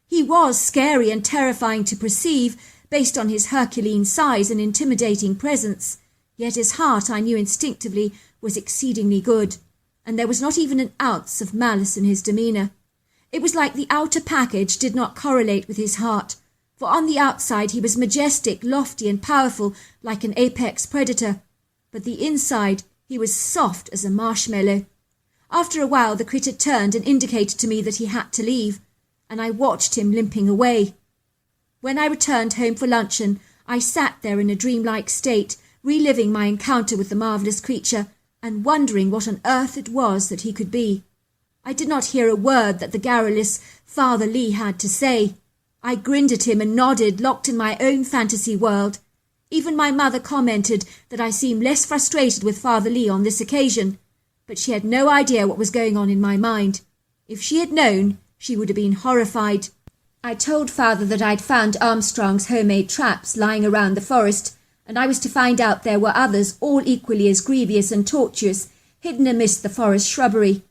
He was scary and terrifying to perceive, based on his Herculean size and intimidating presence, yet his heart, I knew instinctively, was exceedingly good, and there was not even an ounce of malice in his demeanour. It was like the outer package did not correlate with his heart, for on the outside he was majestic, lofty and powerful like an apex predator, but the inside he was soft as a marshmallow. After a while the critter turned and indicated to me that he had to leave, and I watched him limping away. When I returned home for luncheon, I sat there in a dreamlike state, reliving my encounter with the marvellous creature, and wondering what on earth it was that he could be. I did not hear a word that the garrulous Father Lee had to say. I grinned at him and nodded, locked in my own fantasy world. Even my mother commented that I seemed less frustrated with Father Lee on this occasion, but she had no idea what was going on in my mind. If she had known, she would have been horrified. I told Father that I'd found Armstrong's homemade traps lying around the forest, and I was to find out there were others all equally as grievous and tortuous, hidden amidst the forest shrubbery.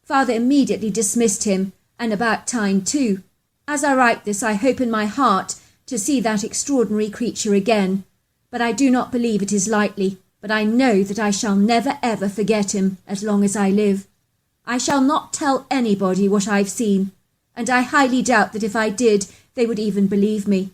Father immediately dismissed him, and about time too. As I write this, I hope in my heart to see that extraordinary creature again, but I do not believe it is likely, but I know that I shall never ever forget him as long as I live. I shall not tell anybody what I've seen, and I highly doubt that if I did, they would even believe me.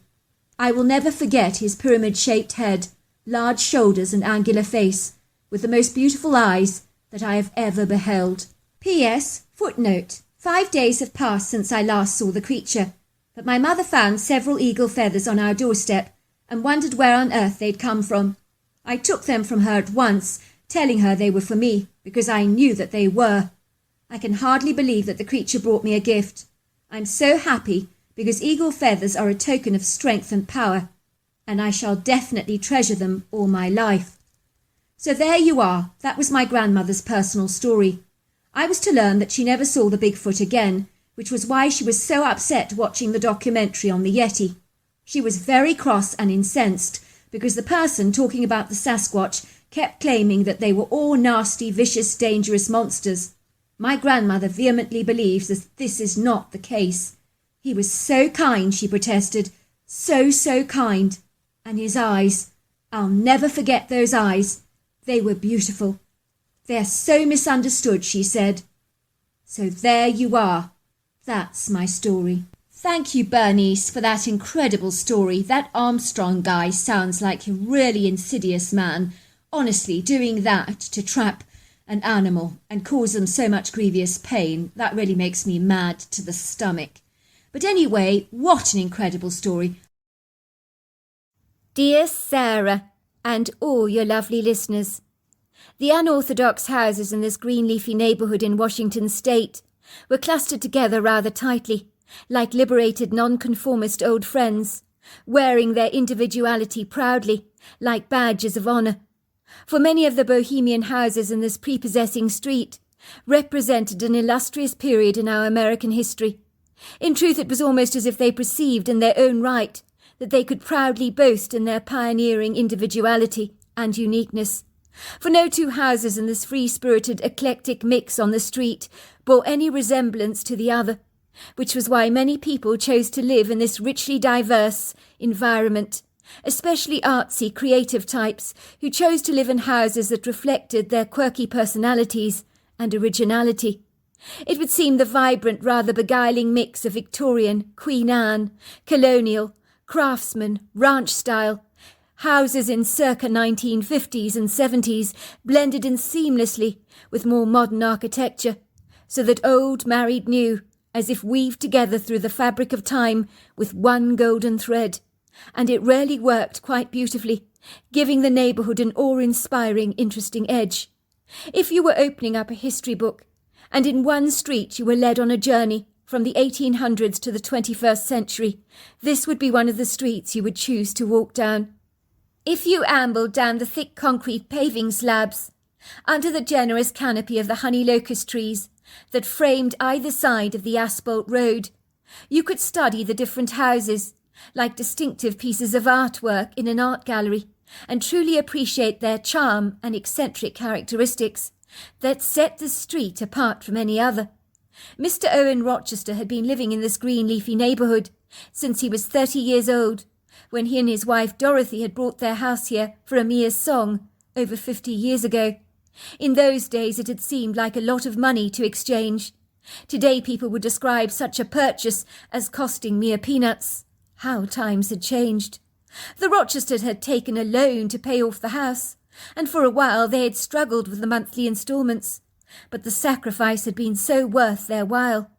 I will never forget his pyramid-shaped head, large shoulders and angular face, with the most beautiful eyes that I have ever beheld. P.S. Footnote. 5 days have passed since I last saw the creature, but my mother found several eagle feathers on our doorstep and wondered where on earth they'd come from. I took them from her at once, telling her they were for me, because I knew that they were. I can hardly believe that the creature brought me a gift. I'm so happy, because eagle feathers are a token of strength and power, and I shall definitely treasure them all my life. So there you are. That was my grandmother's personal story. I was to learn that she never saw the Bigfoot again, which was why she was so upset watching the documentary on the Yeti. She was very cross and incensed because the person talking about the Sasquatch kept claiming that they were all nasty, vicious, dangerous monsters. My grandmother vehemently believes that this is not the case. He was so kind, she protested, so kind. And his eyes, I'll never forget those eyes. They were beautiful. They're so misunderstood, she said. So there you are. That's my story. Thank you, Bernice, for that incredible story. That Armstrong guy sounds like a really insidious man. Honestly, doing that to trap an animal and cause them so much grievous pain, that really makes me mad to the stomach. But anyway, what an incredible story. Dear Sarah, and all your lovely listeners, the unorthodox houses in this green leafy neighbourhood in Washington state were clustered together rather tightly, like liberated nonconformist old friends, wearing their individuality proudly, like badges of honour. For many of the bohemian houses in this prepossessing street represented an illustrious period in our American history. In truth, it was almost as if they perceived in their own right that they could proudly boast in their pioneering individuality and uniqueness. For no two houses in this free-spirited, eclectic mix on the street bore any resemblance to the other, which was why many people chose to live in this richly diverse environment, especially artsy, creative types who chose to live in houses that reflected their quirky personalities and originality. It would seem the vibrant, rather beguiling mix of Victorian, Queen Anne, colonial, craftsman, ranch style, houses in circa 1950s and 70s blended in seamlessly with more modern architecture, so that old married new, as if weaved together through the fabric of time with one golden thread, and it really worked quite beautifully, giving the neighbourhood an awe-inspiring, interesting edge. If you were opening up a history book, and in one street you were led on a journey from the 1800s to the 21st century, this would be one of the streets you would choose to walk down. If you ambled down the thick concrete paving slabs, under the generous canopy of the honey locust trees that framed either side of the asphalt road, you could study the different houses, like distinctive pieces of artwork in an art gallery, and truly appreciate their charm and eccentric characteristics that set the street apart from any other. Mr. Owen Rochester had been living in this green leafy neighbourhood since he was 30 years old, when he and his wife Dorothy had brought their house here for a mere song over 50 years ago. In those days it had seemed like a lot of money to exchange. Today people would describe such a purchase as costing mere peanuts. How times had changed. The Rochesters had taken a loan to pay off the house, and for a while they had struggled with the monthly instalments, but the sacrifice had been so worth their while.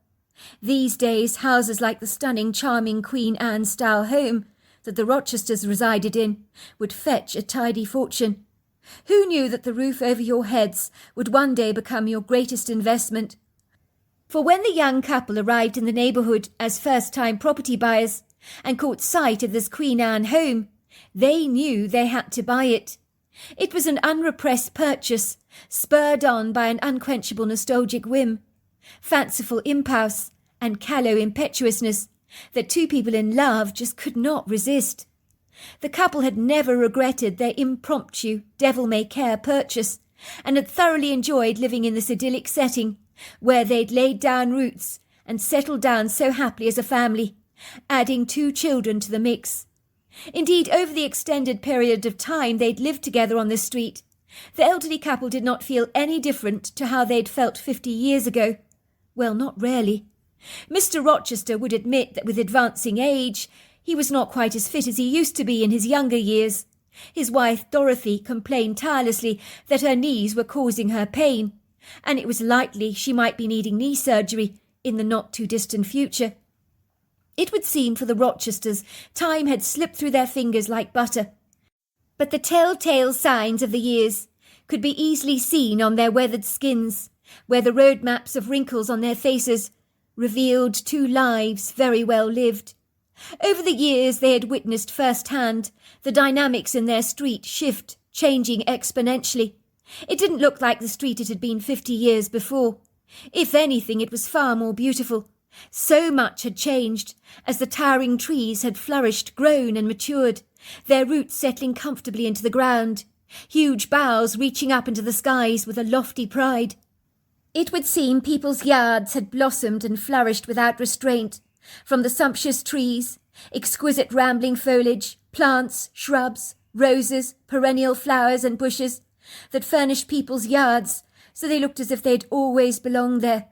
These days houses like the stunning, charming Queen Anne-style home that the Rochesters resided in would fetch a tidy fortune. Who knew that the roof over your heads would one day become your greatest investment? For when the young couple arrived in the neighbourhood as first-time property buyers and caught sight of this Queen Anne home, They knew they had to buy it. It was an unrepressed purchase, spurred on by an unquenchable nostalgic whim, fanciful impulse, and callow impetuousness that two people in love just could not resist. The couple had never regretted their impromptu, devil-may-care purchase, and had thoroughly enjoyed living in this idyllic setting, where they'd laid down roots and settled down so happily as a family, adding 2 children to the mix. Indeed, over the extended period of time they'd lived together on this street, the elderly couple did not feel any different to how they'd felt 50 years ago. Well, not really. Mr. Rochester would admit that with advancing age, he was not quite as fit as he used to be in his younger years. His wife, Dorothy, complained tirelessly that her knees were causing her pain, and it was likely she might be needing knee surgery in the not-too-distant future. It would seem for the Rochesters time had slipped through their fingers like butter. But the telltale signs of the years could be easily seen on their weathered skins, where the road maps of wrinkles on their faces revealed 2 lives very well lived. Over the years they had witnessed firsthand the dynamics in their street shift, changing exponentially. It didn't look like the street it had been 50 years before. If anything, it was far more beautiful. So much had changed, as the towering trees had flourished, grown and matured, their roots settling comfortably into the ground, huge boughs reaching up into the skies with a lofty pride. It would seem people's yards had blossomed and flourished without restraint, from the sumptuous trees, exquisite rambling foliage, plants, shrubs, roses, perennial flowers and bushes that furnished people's yards so they looked as if they'd always belonged there,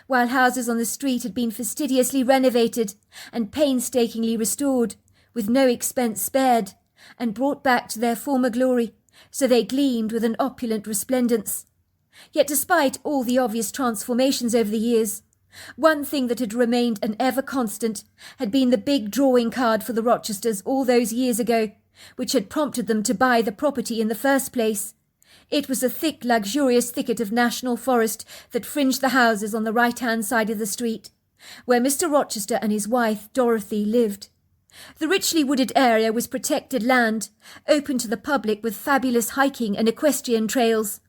while houses on the street had been fastidiously renovated and painstakingly restored, with no expense spared, and brought back to their former glory, so they gleamed with an opulent resplendence. Yet despite all the obvious transformations over the years, one thing that had remained an ever-constant had been the big drawing card for the Rochesters all those years ago, which had prompted them to buy the property in the first place. It was a thick, luxurious thicket of national forest that fringed the houses on the right-hand side of the street, where Mr. Rochester and his wife, Dorothy, lived. The richly wooded area was protected land, open to the public with fabulous hiking and equestrian trails,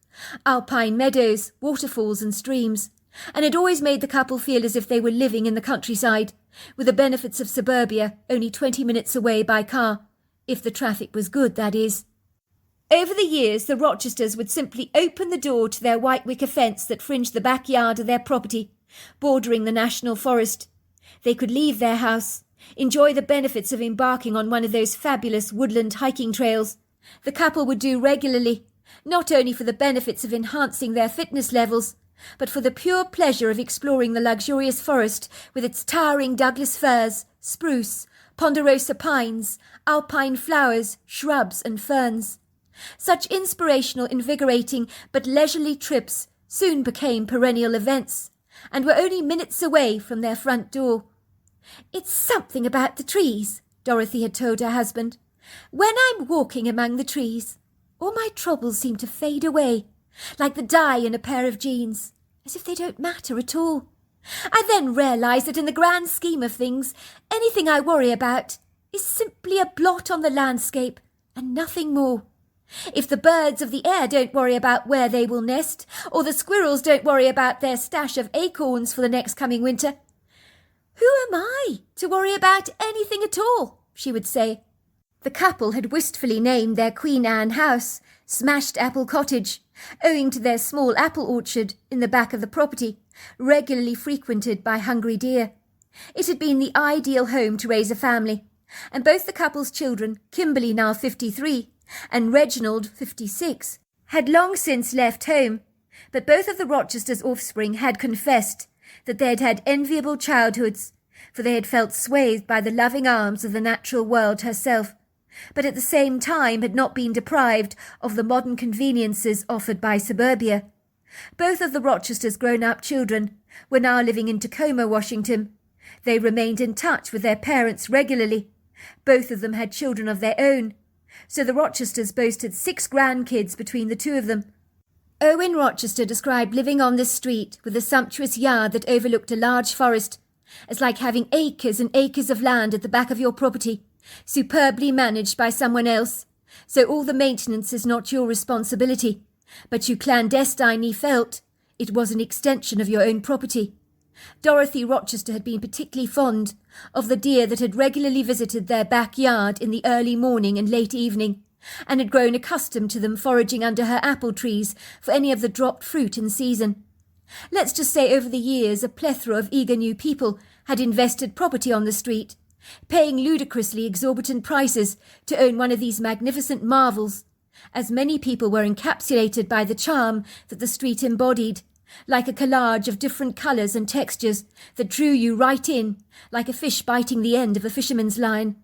alpine meadows, waterfalls and streams, and it always made the couple feel as if they were living in the countryside, with the benefits of suburbia only 20 minutes away by car, if the traffic was good, that is. Over the years, the Rochesters would simply open the door to their white wicker fence that fringed the backyard of their property, bordering the national forest. They could leave their house, enjoy the benefits of embarking on one of those fabulous woodland hiking trails the couple would do regularly, not only for the benefits of enhancing their fitness levels, but for the pure pleasure of exploring the luxurious forest with its towering Douglas firs, spruce, ponderosa pines, alpine flowers, shrubs and ferns. Such inspirational, invigorating, but leisurely trips soon became perennial events, and were only minutes away from their front door. "It's something about the trees," Dorothy had told her husband. "When I'm walking among the trees, all my troubles seem to fade away, like the dye in a pair of jeans, as if they don't matter at all. I then realise that in the grand scheme of things, anything I worry about is simply a blot on the landscape, and nothing more. If the birds of the air don't worry about where they will nest, or the squirrels don't worry about their stash of acorns for the next coming winter, who am I to worry about anything at all?" she would say. The couple had wistfully named their Queen Anne house Smashed Apple Cottage, owing to their small apple orchard in the back of the property, regularly frequented by hungry deer. It had been the ideal home to raise a family, and both the couple's children, Kimberly, now 53, and Reginald, 56, had long since left home, but both of the Rochesters' offspring had confessed that they had had enviable childhoods, for they had felt swathed by the loving arms of the natural world herself, but at the same time had not been deprived of the modern conveniences offered by suburbia. Both of the Rochesters' grown-up children were now living in Tacoma, Washington. They remained in touch with their parents regularly. Both of them had children of their own, so the Rochesters boasted 6 grandkids between the two of them. Owen Rochester described living on this street with a sumptuous yard that overlooked a large forest as like having acres and acres of land at the back of your property, superbly managed by someone else, so all the maintenance is not your responsibility, but you clandestinely felt it was an extension of your own property. Dorothy Rochester had been particularly fond of the deer that had regularly visited their backyard in the early morning and late evening, and had grown accustomed to them foraging under her apple trees for any of the dropped fruit in season. Let's just say over the years a plethora of eager new people had invested property on the street, paying ludicrously exorbitant prices to own one of these magnificent marvels, as many people were encapsulated by the charm that the street embodied, like a collage of different colours and textures that drew you right in, like a fish biting the end of a fisherman's line.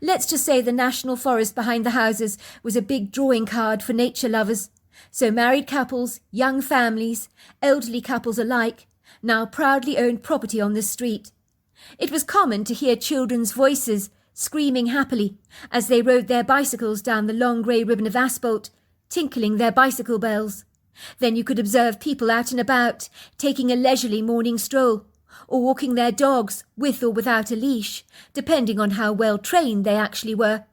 Let's just say the national forest behind the houses was a big drawing card for nature lovers, so married couples, young families, elderly couples alike, now proudly owned property on this street. It was common to hear children's voices screaming happily as they rode their bicycles down the long grey ribbon of asphalt, tinkling their bicycle bells. Then you could observe people out and about, taking a leisurely morning stroll, or walking their dogs with or without a leash, depending on how well trained they actually were.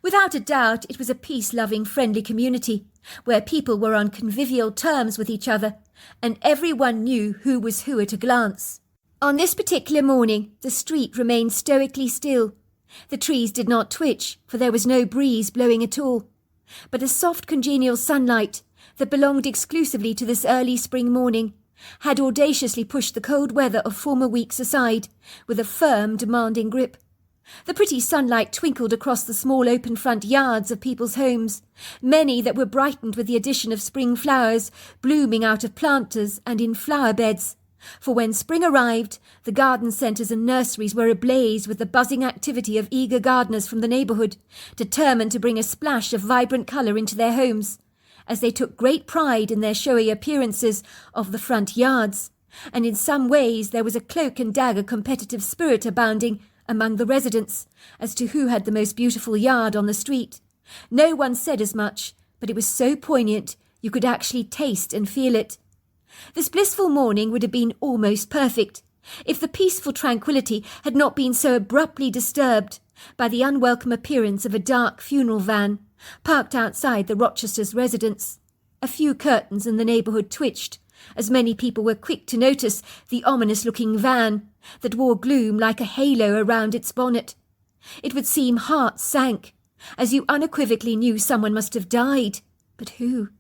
Without a doubt, it was a peace-loving, friendly community, where people were on convivial terms with each other, and everyone knew who was who at a glance. On this particular morning, the street remained stoically still. The trees did not twitch, for there was no breeze blowing at all, but a soft congenial sunlight that belonged exclusively to this early spring morning had audaciously pushed the cold weather of former weeks aside with a firm, demanding grip. The pretty sunlight twinkled across the small open front yards of people's homes, many that were brightened with the addition of spring flowers blooming out of planters and in flower beds. For when spring arrived, the garden centres and nurseries were ablaze with the buzzing activity of eager gardeners from the neighbourhood, determined to bring a splash of vibrant colour into their homes, as they took great pride in their showy appearances of the front yards, and in some ways there was a cloak-and-dagger competitive spirit abounding among the residents as to who had the most beautiful yard on the street. No one said as much, but it was so poignant you could actually taste and feel it. This blissful morning would have been almost perfect if the peaceful tranquillity had not been so abruptly disturbed by the unwelcome appearance of a dark funeral van parked outside the Rochesters' residence. A few curtains in the neighbourhood twitched, as many people were quick to notice the ominous-looking van that wore gloom like a halo around its bonnet. It would seem hearts sank, as you unequivocally knew someone must have died. But who?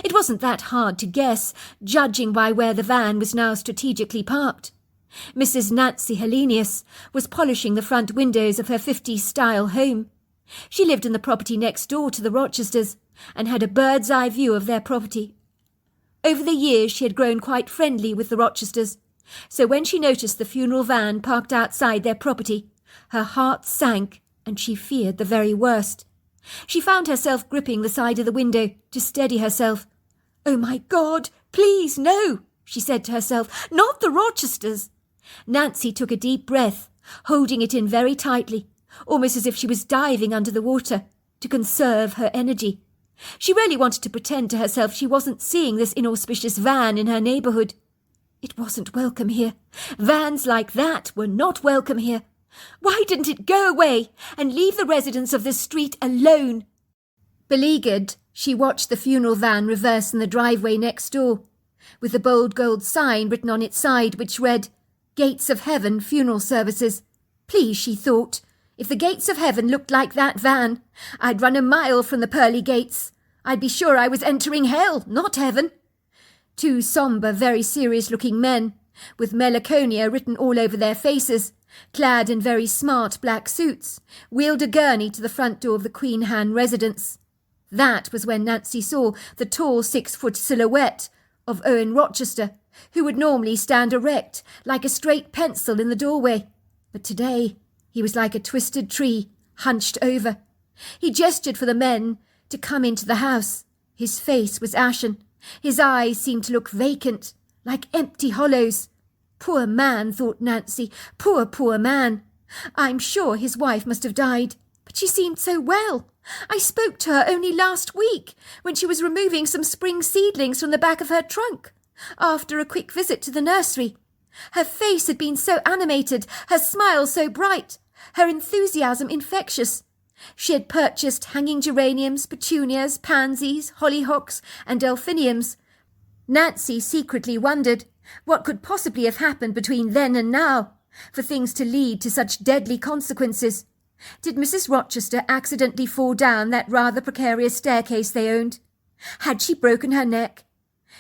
It wasn't that hard to guess, judging by where the van was now strategically parked. Mrs. Nancy Hellenius was polishing the front windows of her 50s-style home. She lived in the property next door to the Rochesters, and had a bird's-eye view of their property. Over the years she had grown quite friendly with the Rochesters, so when she noticed the funeral van parked outside their property, her heart sank, and she feared the very worst. She found herself gripping the side of the window to steady herself. "Oh, my God, please, no," she said to herself, "not the Rochesters." Nancy took a deep breath, holding it in very tightly, almost as if she was diving under the water, to conserve her energy. She really wanted to pretend to herself she wasn't seeing this inauspicious van in her neighbourhood. It wasn't welcome here. Vans like that were not welcome here. Why didn't it go away and leave the residents of this street alone? Beleaguered, she watched the funeral van reverse in the driveway next door, with the bold gold sign written on its side which read, "Gates of Heaven Funeral Services." Please, she thought, if the gates of heaven looked like that van, I'd run a mile from the pearly gates. I'd be sure I was entering hell, not heaven. Two sombre, very serious-looking men, with melancholia written all over their faces, clad in very smart black suits, wheeled a gurney to the front door of the Queen Anne residence. That was when Nancy saw the tall 6-foot silhouette of Owen Rochester, who would normally stand erect like a straight pencil in the doorway. But today he was like a twisted tree, hunched over. He gestured for the men to come into the house. His face was ashen. His eyes seemed to look vacant, like empty hollows. Poor man, thought Nancy. Poor, poor man. I'm sure his wife must have died, but she seemed so well. I spoke to her only last week, when she was removing some spring seedlings from the back of her trunk, after a quick visit to the nursery. Her face had been so animated, her smile so bright, her enthusiasm infectious. She had purchased hanging geraniums, petunias, pansies, hollyhocks, and delphiniums. Nancy secretly wondered what could possibly have happened between then and now, for things to lead to such deadly consequences. Did Mrs. Rochester accidentally fall down that rather precarious staircase they owned? Had she broken her neck?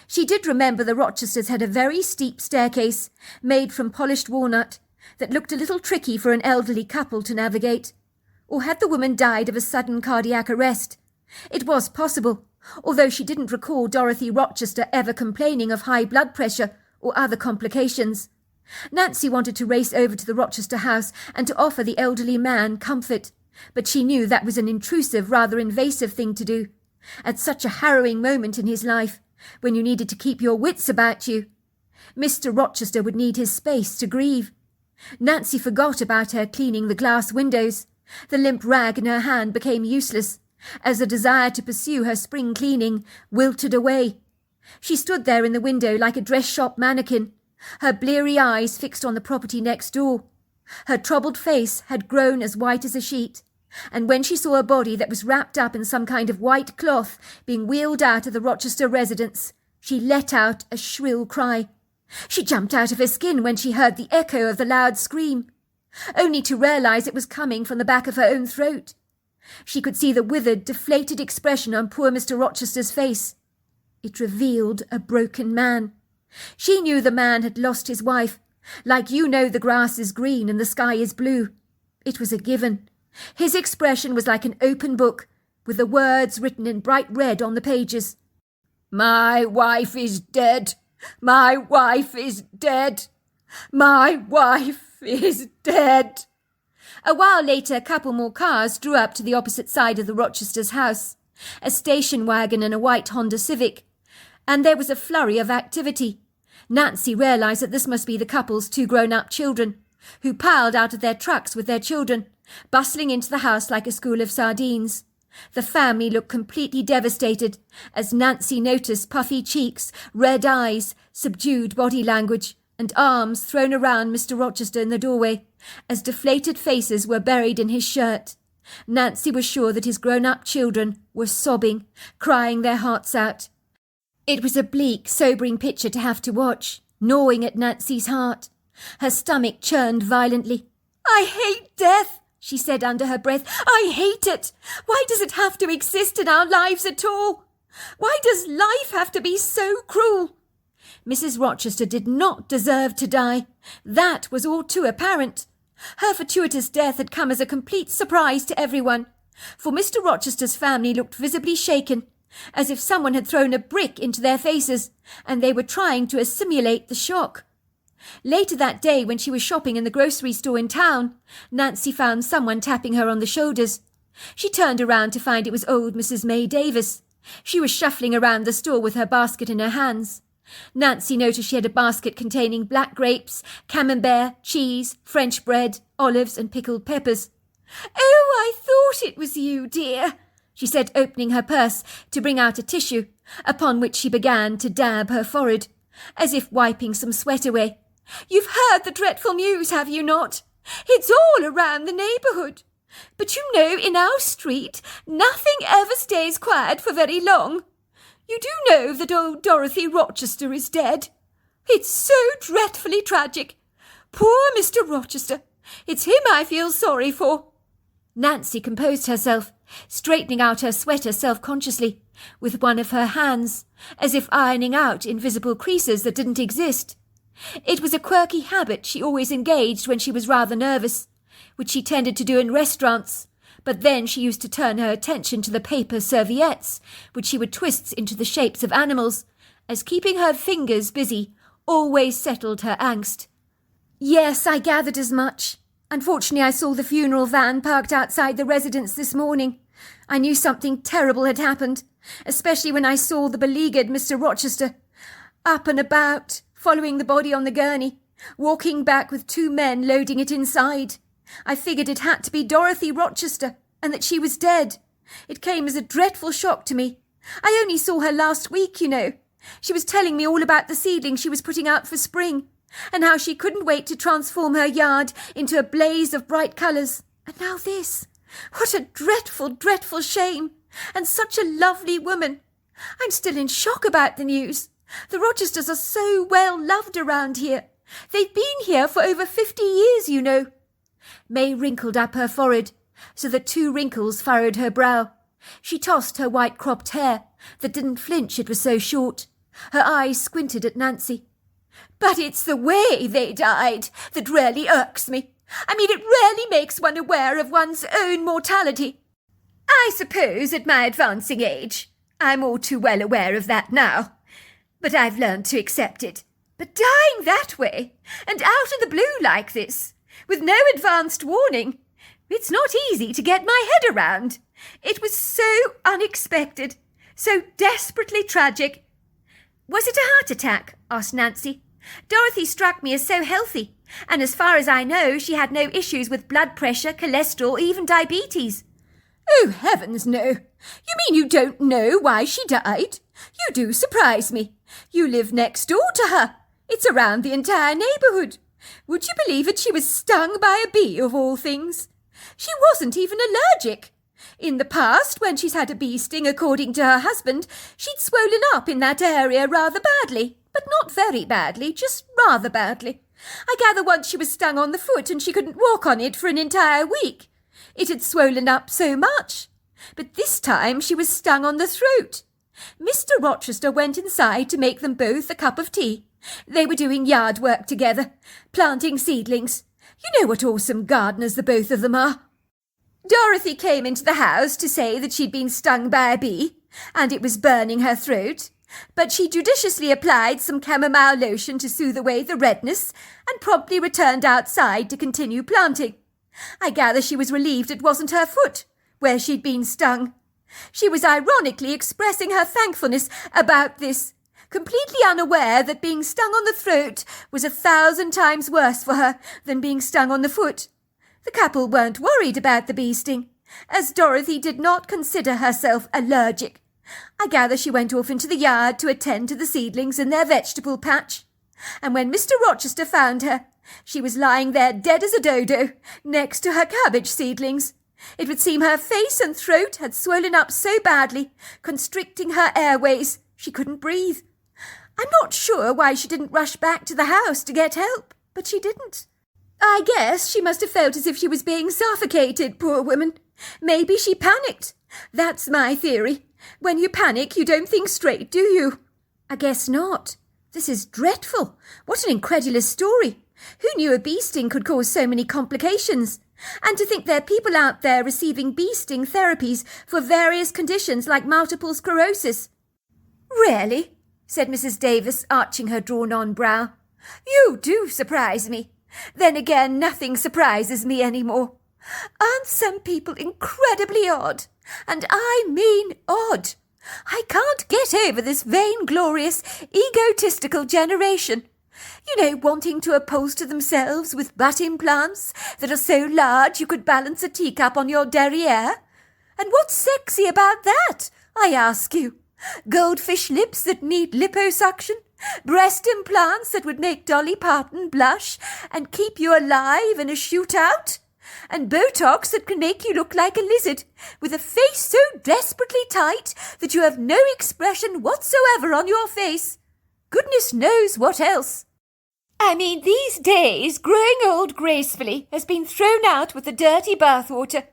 She did remember the Rochesters had a very steep staircase, made from polished walnut, that looked a little tricky for an elderly couple to navigate. Or had the woman died of a sudden cardiac arrest? It was possible, although she didn't recall Dorothy Rochester ever complaining of high blood pressure or other complications. Nancy wanted to race over to the Rochester house and to offer the elderly man comfort, but she knew that was an intrusive, rather invasive thing to do, at such a harrowing moment in his life, when you needed to keep your wits about you. Mr. Rochester would need his space to grieve. Nancy forgot about her cleaning the glass windows. The limp rag in her hand became useless, as the desire to pursue her spring cleaning wilted away. She stood there in the window like a dress shop mannequin, her bleary eyes fixed on the property next door. Her troubled face had grown as white as a sheet, and when she saw a body that was wrapped up in some kind of white cloth being wheeled out of the Rochester residence, she let out a shrill cry. She jumped out of her skin when she heard the echo of the loud scream, only to realize it was coming from the back of her own throat. She could see the withered, deflated expression on poor Mr. Rochester's face. It revealed a broken man. She knew the man had lost his wife, like you know the grass is green and the sky is blue. It was a given. His expression was like an open book, with the words written in bright red on the pages. "My wife is dead. My wife is dead. My wife is dead." A while later, a couple more cars drew up to the opposite side of the Rochesters' house, a station wagon and a white Honda Civic, and there was a flurry of activity. Nancy realized that this must be the couple's two grown-up children, who piled out of their trucks with their children, bustling into the house like a school of sardines. The family looked completely devastated, as Nancy noticed puffy cheeks, red eyes, subdued body language, and arms thrown around Mr. Rochester in the doorway, as deflated faces were buried in his shirt. Nancy was sure that his grown-up children were sobbing, crying their hearts out. It was a bleak, sobering picture to have to watch, gnawing at Nancy's heart. Her stomach churned violently. "I hate death," she said under her breath. "I hate it. Why does it have to exist in our lives at all? Why does life have to be so cruel?" Mrs. Rochester did not deserve to die. That was all too apparent. Her fortuitous death had come as a complete surprise to everyone, for Mr. Rochester's family looked visibly shaken, as if someone had thrown a brick into their faces, and they were trying to assimilate the shock. Later that day, when she was shopping in the grocery store in town, Nancy found someone tapping her on the shoulders. She turned around to find it was old Mrs. May Davis. She was shuffling around the store with her basket in her hands. Nancy noticed she had a basket containing black grapes, camembert, cheese, French bread, olives, and pickled peppers. "Oh, I thought it was you, dear," she said, opening her purse to bring out a tissue, upon which she began to dab her forehead, as if wiping some sweat away. "You've heard the dreadful news, have you not? It's all around the neighbourhood. But you know, in our street, nothing ever stays quiet for very long. You do know that old Dorothy Rochester is dead? It's so dreadfully tragic. Poor Mr. Rochester. It's him I feel sorry for." Nancy composed herself, straightening out her sweater self-consciously, with one of her hands, as if ironing out invisible creases that didn't exist. It was a quirky habit she always engaged when she was rather nervous, which she tended to do in restaurants, but then she used to turn her attention to the paper serviettes, which she would twist into the shapes of animals, as keeping her fingers busy always settled her angst. "Yes, I gathered as much. Unfortunately, I saw the funeral van parked outside the residence this morning. I knew something terrible had happened, especially when I saw the beleaguered Mr. Rochester up and about, following the body on the gurney, walking back with two men loading it inside. I figured it had to be Dorothy Rochester, and that she was dead. It came as a dreadful shock to me. I only saw her last week, you know. She was telling me all about the seedlings she was putting out for spring. and how she couldn't wait to transform her yard into a blaze of bright colours. And now this. What a dreadful, dreadful shame. And such a lovely woman. I'm still in shock about the news. The Rochesters are so well loved around here. They've been here for over 50 years, you know. May wrinkled up her forehead, so that 2 wrinkles furrowed her brow. She tossed her white cropped hair, that didn't flinch, it was so short. Her eyes squinted at Nancy. But it's the way they died that really irks me. I mean, it really makes one aware of one's own mortality. I suppose at my advancing age, I'm all too well aware of that now. But I've learned to accept it. But dying that way, and out of the blue like this, with no advanced warning, it's not easy to get my head around. It was so unexpected, so desperately tragic. Was it a heart attack? Asked Nancy. Dorothy struck me as so healthy, and as far as I know, she had no issues with blood pressure, cholesterol, or even diabetes. Oh, heavens, no. You mean you don't know why she died? You do surprise me. You live next door to her. It's around the entire neighbourhood. Would you believe it, she was stung by a bee, of all things? She wasn't even allergic. In the past, when she's had a bee sting, according to her husband, she'd swollen up in that area rather badly. But not very badly, just rather badly. I gather once she was stung on the foot and she couldn't walk on it for an entire week. It had swollen up so much. But this time she was stung on the throat. Mr. Rochester went inside to make them both a cup of tea. They were doing yard work together, planting seedlings. You know what awesome gardeners the both of them are. Dorothy came into the house to say that she'd been stung by a bee, and it was burning her throat. But she judiciously applied some chamomile lotion to soothe away the redness, and promptly returned outside to continue planting. I gather she was relieved it wasn't her foot, where she'd been stung. She was ironically expressing her thankfulness about this, completely unaware that being stung on the throat was 1,000 times worse for her than being stung on the foot. The couple weren't worried about the bee sting, as Dorothy did not consider herself allergic. I gather she went off into the yard to attend to the seedlings in their vegetable patch. And when Mr. Rochester found her, she was lying there dead as a dodo, next to her cabbage seedlings. It would seem her face and throat had swollen up so badly, constricting her airways, she couldn't breathe. I'm not sure why she didn't rush back to the house to get help, but she didn't. I guess she must have felt as if she was being suffocated, poor woman. Maybe she panicked. That's my theory. When you panic, you don't think straight, do you? I guess not. This is dreadful. What an incredulous story. Who knew a bee sting could cause so many complications? And to think there are people out there receiving bee sting therapies for various conditions like multiple sclerosis. Really? Said Mrs. Davis, arching her drawn-on brow. You do surprise me. Then again, nothing surprises me any more. Aren't some people incredibly odd? And I mean odd. I can't get over this vainglorious, egotistical generation. You know, wanting to upholster themselves with butt implants that are so large you could balance a teacup on your derriere. And what's sexy about that, I ask you? Goldfish lips that need liposuction? Breast implants that would make Dolly Parton blush and keep you alive in a shootout? And Botox that can make you look like a lizard, with a face so desperately tight that you have no expression whatsoever on your face. Goodness knows what else. I mean, these days, growing old gracefully has been thrown out with the dirty bathwater.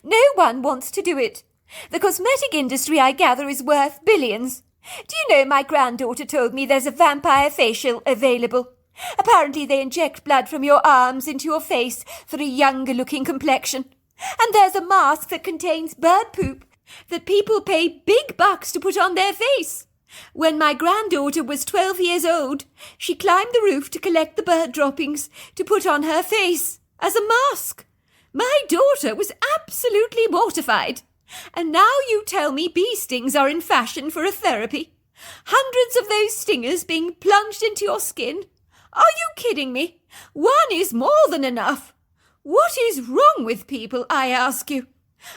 No one wants to do it. The cosmetic industry, I gather, is worth billions. Do you know, my granddaughter told me there's a vampire facial available. Apparently they inject blood from your arms into your face for a younger-looking complexion. And there's a mask that contains bird poop that people pay big bucks to put on their face. When my granddaughter was 12 years old, she climbed the roof to collect the bird droppings to put on her face as a mask. My daughter was absolutely mortified. And now you tell me bee stings are in fashion for a therapy. Hundreds of those stingers being plunged into your skin. Are you kidding me? One is more than enough. What is wrong with people, I ask you?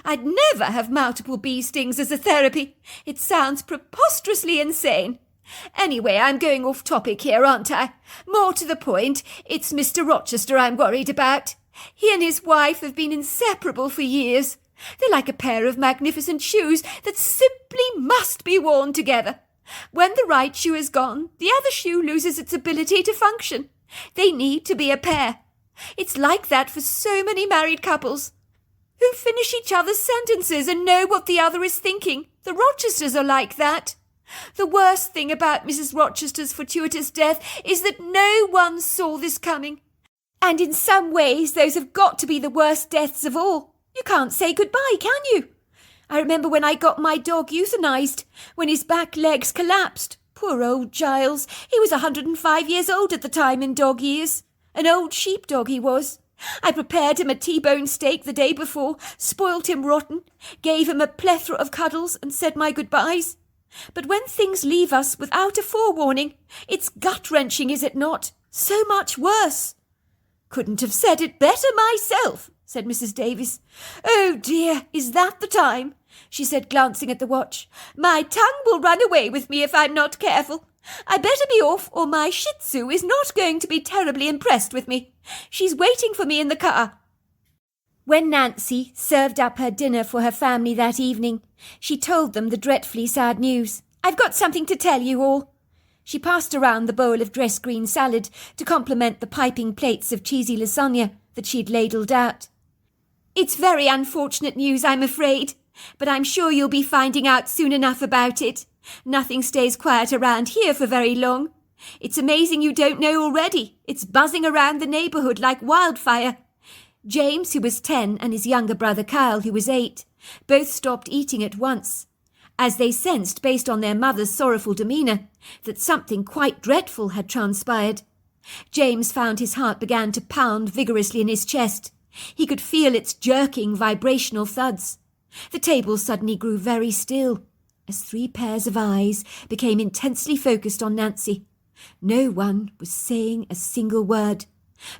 I'd never have multiple bee stings as a therapy. It sounds preposterously insane. Anyway, I'm going off topic here, aren't I? More to the point, it's Mr. Rochester I'm worried about. He and his wife have been inseparable for years. They're like a pair of magnificent shoes that simply must be worn together. When the right shoe is gone, the other shoe loses its ability to function. They need to be a pair. It's like that for so many married couples who finish each other's sentences and know what the other is thinking. The Rochesters are like that. The worst thing about Mrs. Rochester's fortuitous death is that no one saw this coming. And in some ways, those have got to be the worst deaths of all. You can't say goodbye, can you? I remember when I got my dog euthanized, when his back legs collapsed. Poor old Giles. He was 105 years old at the time in dog years. An old sheepdog he was. I prepared him a T-bone steak the day before, spoilt him rotten, gave him a plethora of cuddles and said my goodbyes. But when things leave us without a forewarning, it's gut-wrenching, is it not? So much worse. Couldn't have said it better myself, said Mrs. Davis. Oh dear, is that the time? She said, glancing at the watch. My tongue will run away with me if I'm not careful. I better be off, or my Shih Tzu is not going to be terribly impressed with me. She's waiting for me in the car. When Nancy served up her dinner for her family that evening, she told them the dreadfully sad news. I've got something to tell you all. She passed around the bowl of dressed green salad to complement the piping plates of cheesy lasagna that she'd ladled out. It's very unfortunate news, I'm afraid, but I'm sure you'll be finding out soon enough about it. Nothing stays quiet around here for very long. It's amazing you don't know already. It's buzzing around the neighbourhood like wildfire. James, who was 10, and his younger brother Kyle, who was 8, both stopped eating at once, as they sensed, based on their mother's sorrowful demeanour, that something quite dreadful had transpired. James found his heart began to pound vigorously in his chest. He could feel its jerking, vibrational thuds. The table suddenly grew very still, as 3 pairs of eyes became intensely focused on Nancy. No one was saying a single word,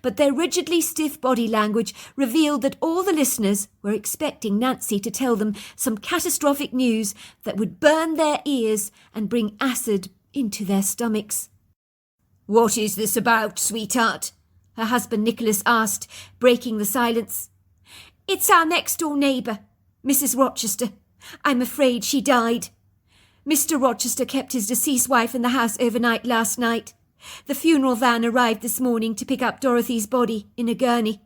but their rigidly stiff body language revealed that all the listeners were expecting Nancy to tell them some catastrophic news that would burn their ears and bring acid into their stomachs. "What is this about, sweetheart?" her husband Nicholas asked, breaking the silence. "It's our next-door neighbour, Mrs. Rochester. I'm afraid she died. Mr. Rochester kept his deceased wife in the house overnight last night. The funeral van arrived this morning to pick up Dorothy's body in a gurney.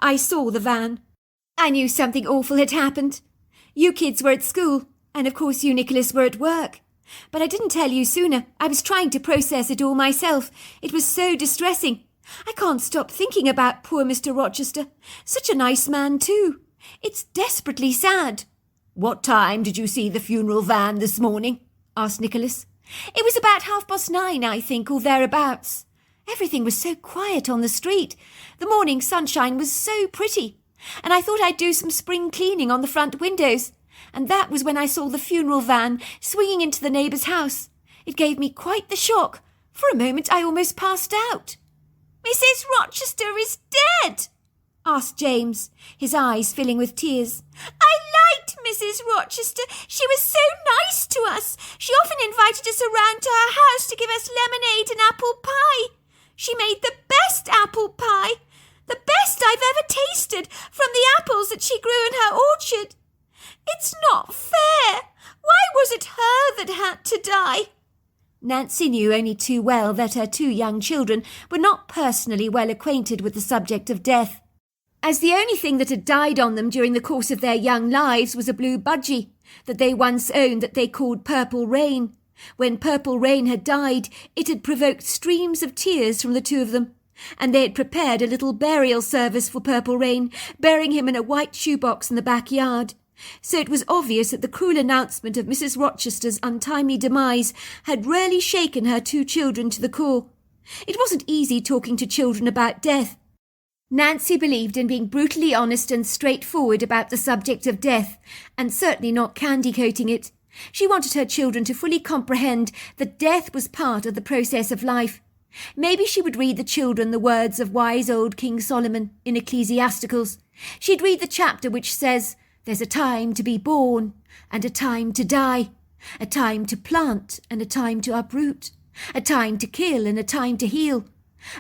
I saw the van. I knew something awful had happened. You kids were at school, and of course you, Nicholas, were at work. But I didn't tell you sooner. I was trying to process it all myself. It was so distressing. I can't stop thinking about poor Mr. Rochester. Such a nice man, too. It's desperately sad." "What time did you see the funeral van this morning?" asked Nicholas. "It was about 9:30, I think, or thereabouts. Everything was so quiet on the street. The morning sunshine was so pretty. And I thought I'd do some spring cleaning on the front windows. And that was when I saw the funeral van swinging into the neighbour's house. It gave me quite the shock. For a moment I almost passed out." "Mrs. Rochester is dead?" asked James, his eyes filling with tears. "I liked Mrs. Rochester. She was so nice to us. She often invited us around to her house to give us lemonade and apple pie. She made the best apple pie, the best I've ever tasted, from the apples that she grew in her orchard. It's not fair. Why was it her that had to die?" Nancy knew only too well that her 2 young children were not personally well acquainted with the subject of death, as the only thing that had died on them during the course of their young lives was a blue budgie that they once owned that they called Purple Rain. When Purple Rain had died, it had provoked streams of tears from the 2 of them, and they had prepared a little burial service for Purple Rain, burying him in a white shoebox in the backyard. So it was obvious that the cruel announcement of Mrs. Rochester's untimely demise had really shaken her 2 children to the core. It wasn't easy talking to children about death. Nancy believed in being brutally honest and straightforward about the subject of death, and certainly not candy-coating it. She wanted her children to fully comprehend that death was part of the process of life. Maybe she would read the children the words of wise old King Solomon in Ecclesiasticals. She'd read the chapter which says, "There's a time to be born and a time to die." A time to plant and a time to uproot. A time to kill and a time to heal.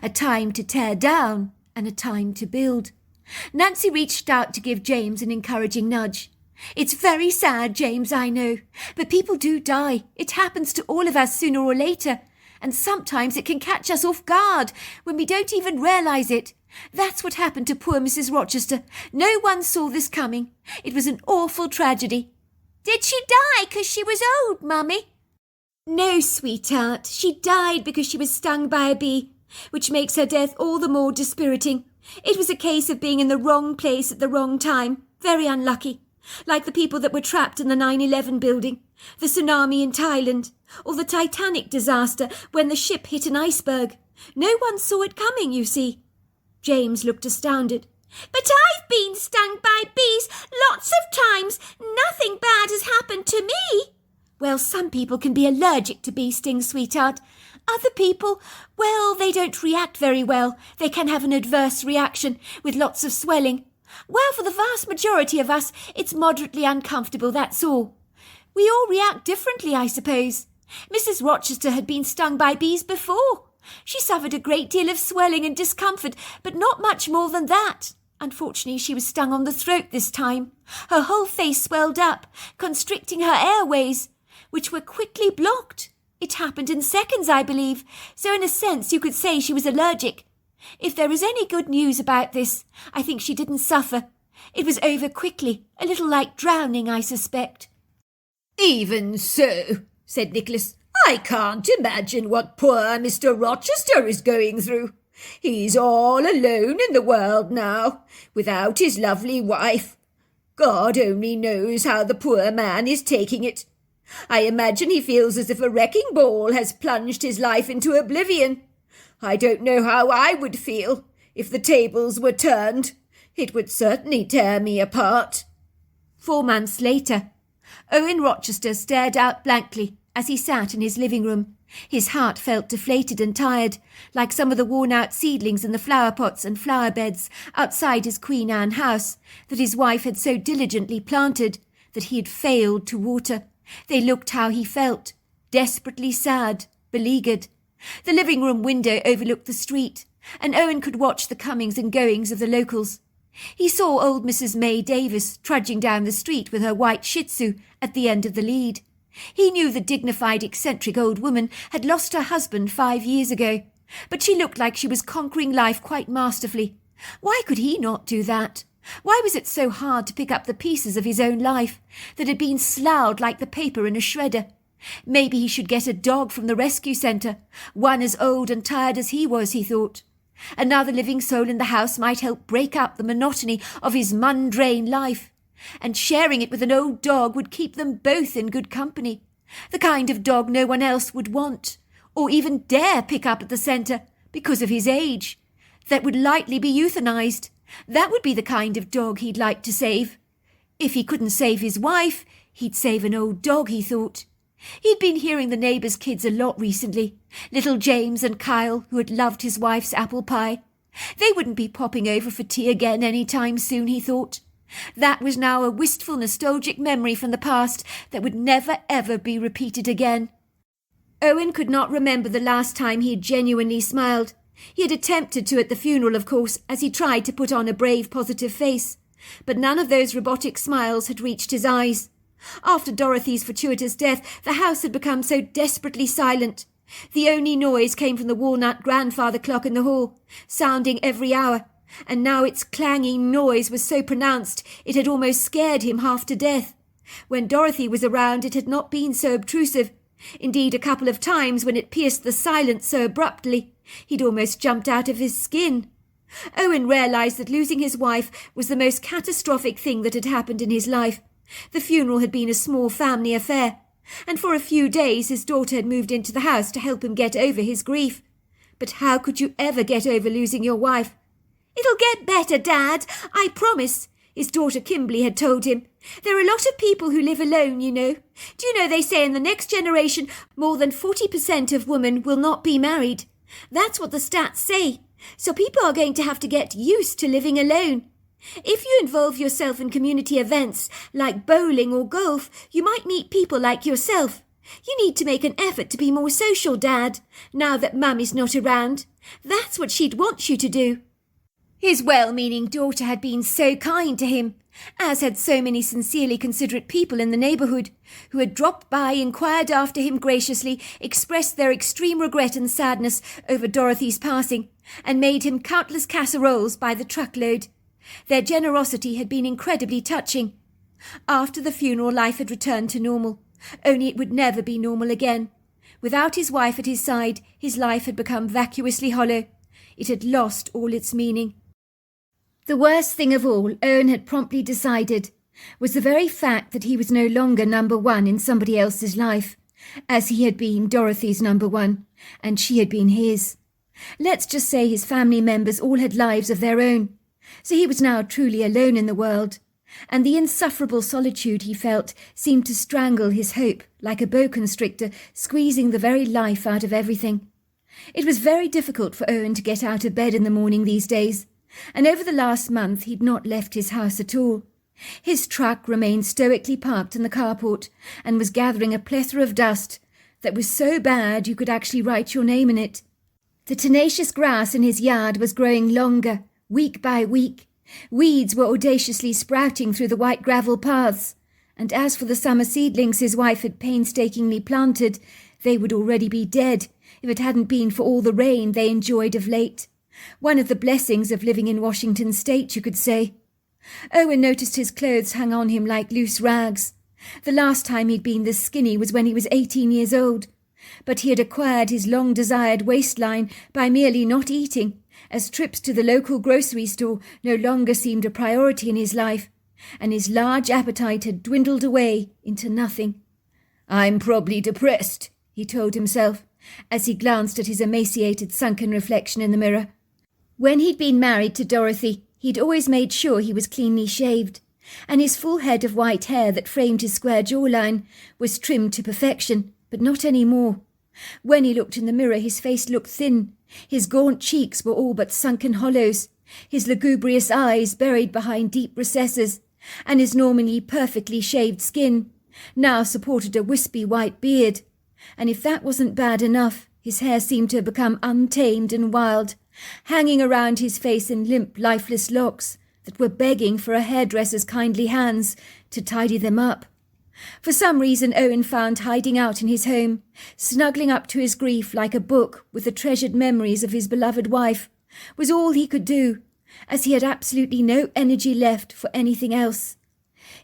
A time to tear down and a time to build. Nancy reached out to give James an encouraging nudge. It's very sad, James, I know, but people do die. It happens to all of us sooner or later, and sometimes it can catch us off guard when we don't even realise it. That's what happened to poor Mrs. Rochester. No one saw this coming. It was an awful tragedy. Did she die 'cause she was old, Mummy? No, sweetheart. She died because she was stung by a bee, which makes her death all the more dispiriting. It was a case of being in the wrong place at the wrong time. Very unlucky. Like the people that were trapped in the 9/11 building, the tsunami in Thailand, or the Titanic disaster when the ship hit an iceberg. No one saw it coming, you see. James looked astounded. But I've been stung by bees lots of times. Nothing bad has happened to me. Well, some people can be allergic to bee stings, sweetheart. Other people, well, they don't react very well. They can have an adverse reaction with lots of swelling. Well, for the vast majority of us, it's moderately uncomfortable, that's all. We all react differently, I suppose. Mrs. Rochester had been stung by bees before. She suffered a great deal of swelling and discomfort, but not much more than that. Unfortunately, she was stung on the throat this time. Her whole face swelled up, constricting her airways, which were quickly blocked. It happened in seconds, I believe, so in a sense you could say she was allergic. If there is any good news about this, I think she didn't suffer. It was over quickly, a little like drowning, I suspect. Even so, said Nicholas, I can't imagine what poor Mr. Rochester is going through. He's all alone in the world now, without his lovely wife. God only knows how the poor man is taking it. I imagine he feels as if a wrecking ball has plunged his life into oblivion. I don't know how I would feel if the tables were turned. It would certainly tear me apart. 4 months later, Owen Rochester stared out blankly as he sat in his living room. His heart felt deflated and tired, like some of the worn-out seedlings in the flower pots and flower beds outside his Queen Anne house that his wife had so diligently planted that he had failed to water. They looked how he felt, desperately sad, beleaguered. The living-room window overlooked the street, and Owen could watch the comings and goings of the locals. He saw old Mrs. May Davis trudging down the street with her white Shih Tzu at the end of the lead. He knew the dignified, eccentric old woman had lost her husband 5 years ago, but she looked like she was conquering life quite masterfully. Why could he not do that? Why was it so hard to pick up the pieces of his own life that had been sloughed like the paper in a shredder? Maybe he should get a dog from the rescue centre, one as old and tired as he was, he thought. Another living soul in the house might help break up the monotony of his mundane life, and sharing it with an old dog would keep them both in good company. The kind of dog no one else would want, or even dare pick up at the centre because of his age, that would lightly be euthanized. That would be the kind of dog he'd like to save. If he couldn't save his wife, he'd save an old dog, he thought. He'd been hearing the neighbours' kids a lot recently, little James and Kyle, who had loved his wife's apple pie. They wouldn't be popping over for tea again any time soon, he thought. That was now a wistful, nostalgic memory from the past that would never, ever be repeated again. Owen could not remember the last time he had genuinely smiled. He had attempted to at the funeral, of course, as he tried to put on a brave, positive face. But none of those robotic smiles had reached his eyes. After Dorothy's fortuitous death, the house had become so desperately silent. The only noise came from the walnut grandfather clock in the hall, sounding every hour, and now its clanging noise was so pronounced it had almost scared him half to death. When Dorothy was around, it had not been so obtrusive. Indeed, a couple of times when it pierced the silence so abruptly, he'd almost jumped out of his skin. Owen realised that losing his wife was the most catastrophic thing that had happened in his life. The funeral had been a small family affair, and for a few days his daughter had moved into the house to help him get over his grief. But how could you ever get over losing your wife? "It'll get better, Dad, I promise," his daughter Kimberly had told him. "There are a lot of people who live alone, you know. Do you know they say in the next generation more than 40% of women will not be married? That's what the stats say. So people are going to have to get used to living alone. If you involve yourself in community events like bowling or golf, you might meet people like yourself. You need to make an effort to be more social, Dad, now that Mummy's not around. That's what she'd want you to do." His well-meaning daughter had been so kind to him, as had so many sincerely considerate people in the neighbourhood, who had dropped by, inquired after him graciously, expressed their extreme regret and sadness over Dorothy's passing, and made him countless casseroles by the truckload. Their generosity had been incredibly touching. After the funeral, life had returned to normal, only it would never be normal again. Without his wife at his side, his life had become vacuously hollow. It had lost all its meaning. The worst thing of all, Owen had promptly decided, was the very fact that he was no longer number one in somebody else's life, as he had been Dorothy's number one, and she had been his. Let's just say his family members all had lives of their own, so he was now truly alone in the world, and the insufferable solitude he felt seemed to strangle his hope like a boa constrictor, squeezing the very life out of everything. It was very difficult for Owen to get out of bed in the morning these days, and over the last month he'd not left his house at all. His truck remained stoically parked in the carport and was gathering a plethora of dust that was so bad you could actually write your name in it. The tenacious grass in his yard was growing longer, week by week. Weeds were audaciously sprouting through the white gravel paths, and as for the summer seedlings his wife had painstakingly planted, they would already be dead if it hadn't been for all the rain they enjoyed of late. One of the blessings of living in Washington state, you could say. Owen noticed his clothes hung on him like loose rags. The last time he'd been this skinny was when he was 18 years old, but he had acquired his long-desired waistline by merely not eating, as trips to the local grocery store no longer seemed a priority in his life, and his large appetite had dwindled away into nothing. "I'm probably depressed," he told himself, as he glanced at his emaciated, sunken reflection in the mirror. When he'd been married to Dorothy, he'd always made sure he was cleanly shaved, and his full head of white hair that framed his square jawline was trimmed to perfection, but not any more. When he looked in the mirror, his face looked thin. His gaunt cheeks were all but sunken hollows, his lugubrious eyes buried behind deep recesses, and his normally perfectly shaved skin now supported a wispy white beard. And if that wasn't bad enough, his hair seemed to have become untamed and wild, hanging around his face in limp, lifeless locks that were begging for a hairdresser's kindly hands to tidy them up. For some reason Owen found hiding out in his home, snuggling up to his grief like a book with the treasured memories of his beloved wife, was all he could do, as he had absolutely no energy left for anything else.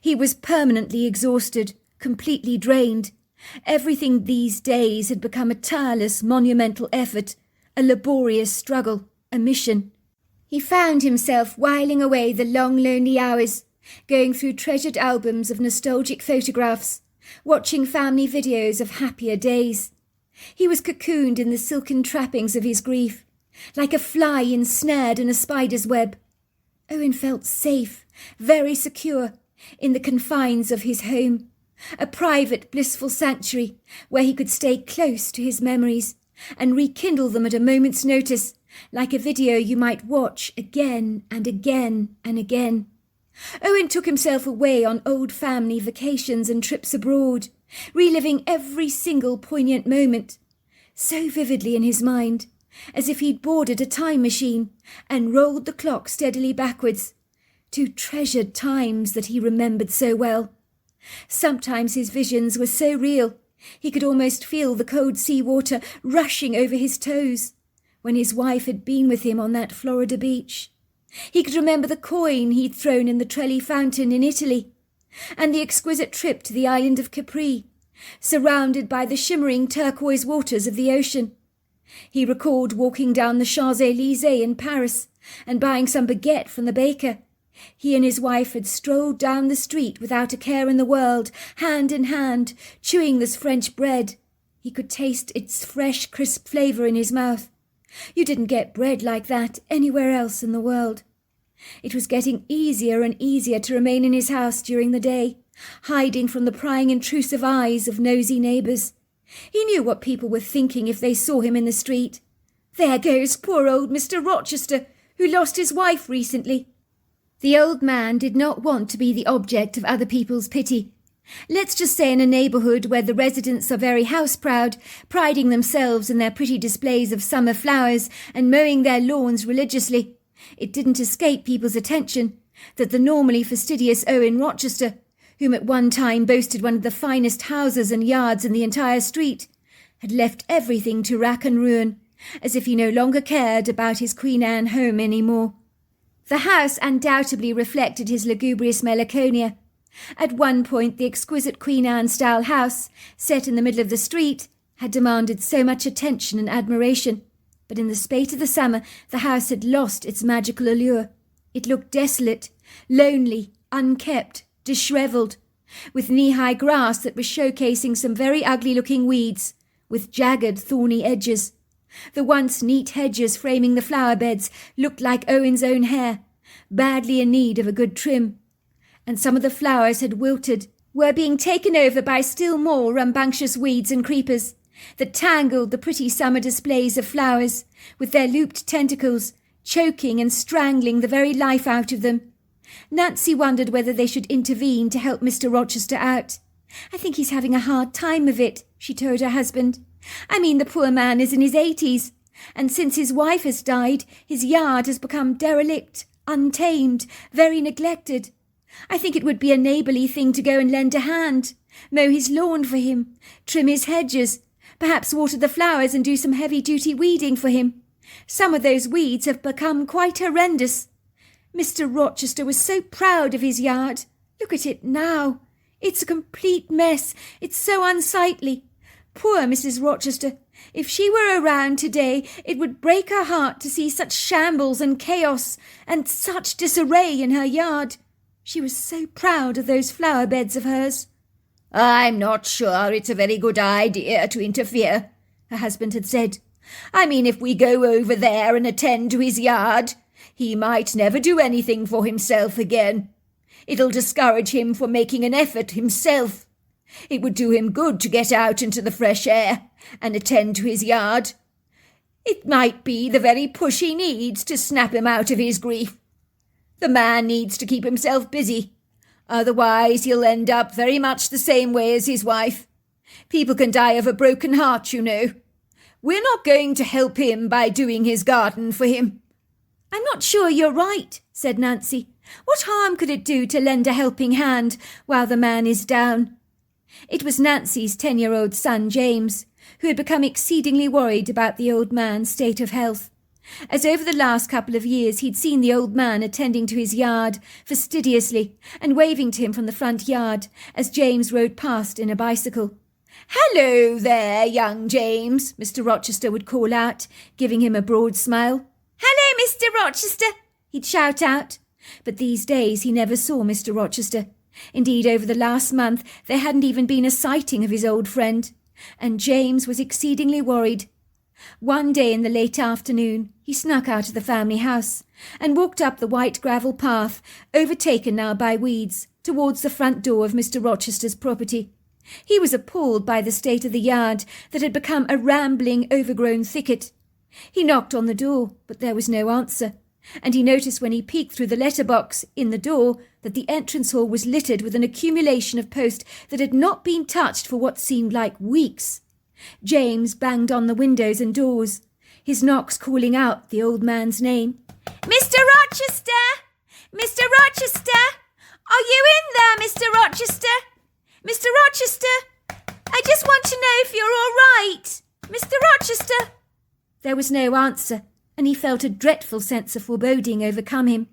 He was permanently exhausted, completely drained. Everything these days had become a tireless, monumental effort, a laborious struggle, a mission. He found himself whiling away the long, lonely hours, going through treasured albums of nostalgic photographs, watching family videos of happier days. He was cocooned in the silken trappings of his grief, like a fly ensnared in a spider's web. Owen felt safe, very secure, in the confines of his home, a private, blissful sanctuary where he could stay close to his memories and rekindle them at a moment's notice, like a video you might watch again and again and again. Owen took himself away on old family vacations and trips abroad, reliving every single poignant moment, so vividly in his mind, as if he'd boarded a time machine and rolled the clock steadily backwards, to treasured times that he remembered so well. Sometimes his visions were so real, he could almost feel the cold sea water rushing over his toes, when his wife had been with him on that Florida beach. He could remember the coin he'd thrown in the Trevi fountain in Italy, and the exquisite trip to the island of Capri, surrounded by the shimmering turquoise waters of the ocean. He recalled walking down the Champs-Élysées in Paris and buying some baguette from the baker. He and his wife had strolled down the street without a care in the world, hand in hand, chewing this French bread. He could taste its fresh, crisp flavour in his mouth. You didn't get bread like that anywhere else in the world. It was getting easier and easier to remain in his house during the day, hiding from the prying, intrusive eyes of nosy neighbours. He knew what people were thinking if they saw him in the street. "There goes poor old Mr. Rochester, who lost his wife recently." The old man did not want to be the object of other people's pity. Let's just say in a neighbourhood where the residents are very house-proud, priding themselves in their pretty displays of summer flowers and mowing their lawns religiously. It didn't escape people's attention that the normally fastidious Owen Rochester, whom at one time boasted one of the finest houses and yards in the entire street, had left everything to rack and ruin, as if he no longer cared about his Queen Anne home any more. The house undoubtedly reflected his lugubrious melancholia. At one point the exquisite Queen Anne-style house, set in the middle of the street, had demanded so much attention and admiration, but in the spate of the summer the house had lost its magical allure. It looked desolate, lonely, unkept, dishevelled, with knee-high grass that was showcasing some very ugly-looking weeds, with jagged, thorny edges. The once neat hedges framing the flower beds looked like Owen's own hair, badly in need of a good trim. And some of the flowers had wilted, were being taken over by still more rambunctious weeds and creepers that tangled the pretty summer displays of flowers with their looped tentacles, choking and strangling the very life out of them. Nancy wondered whether they should intervene to help Mr. Rochester out. "I think he's having a hard time of it," she told her husband. "I mean, the poor man is in his 80s, and since his wife has died, his yard has become derelict, untamed, very neglected. I think it would be a neighbourly thing to go and lend a hand, mow his lawn for him, trim his hedges, perhaps water the flowers and do some heavy-duty weeding for him. Some of those weeds have become quite horrendous. Mr. Rochester was so proud of his yard. Look at it now. It's a complete mess. It's so unsightly. Poor Mrs. Rochester. If she were around today, it would break her heart to see such shambles and chaos and such disarray in her yard. She was so proud of those flower beds of hers." "I'm not sure it's a very good idea to interfere," her husband had said. "I mean, if we go over there and attend to his yard, he might never do anything for himself again. It'll discourage him from making an effort himself. It would do him good to get out into the fresh air and attend to his yard. It might be the very push he needs to snap him out of his grief. The man needs to keep himself busy. Otherwise he'll end up very much the same way as his wife. People can die of a broken heart, you know. We're not going to help him by doing his garden for him." "I'm not sure you're right," said Nancy. "What harm could it do to lend a helping hand while the man is down?" It was Nancy's 10-year-old son, James, who had become exceedingly worried about the old man's state of health, as over the last couple of years he'd seen the old man attending to his yard fastidiously and waving to him from the front yard as James rode past in a bicycle. "Hello there, young James," Mr. Rochester would call out, giving him a broad smile. "Hello, Mr. Rochester," he'd shout out. But these days he never saw Mr. Rochester. Indeed, over the last month there hadn't even been a sighting of his old friend, and James was exceedingly worried. One day in the late afternoon he snuck out of the family house and walked up the white gravel path, overtaken now by weeds, towards the front door of Mr. Rochester's property. He was appalled by the state of the yard that had become a rambling, overgrown thicket. He knocked on the door, but there was no answer, and he noticed when he peeked through the letterbox in the door that the entrance hall was littered with an accumulation of post that had not been touched for what seemed like weeks. James banged on the windows and doors, his knocks calling out the old man's name. "Mr. Rochester! Mr. Rochester! Are you in there, Mr. Rochester? Mr. Rochester! I just want to know if you're all right. Mr. Rochester!" There was no answer, and he felt a dreadful sense of foreboding overcome him.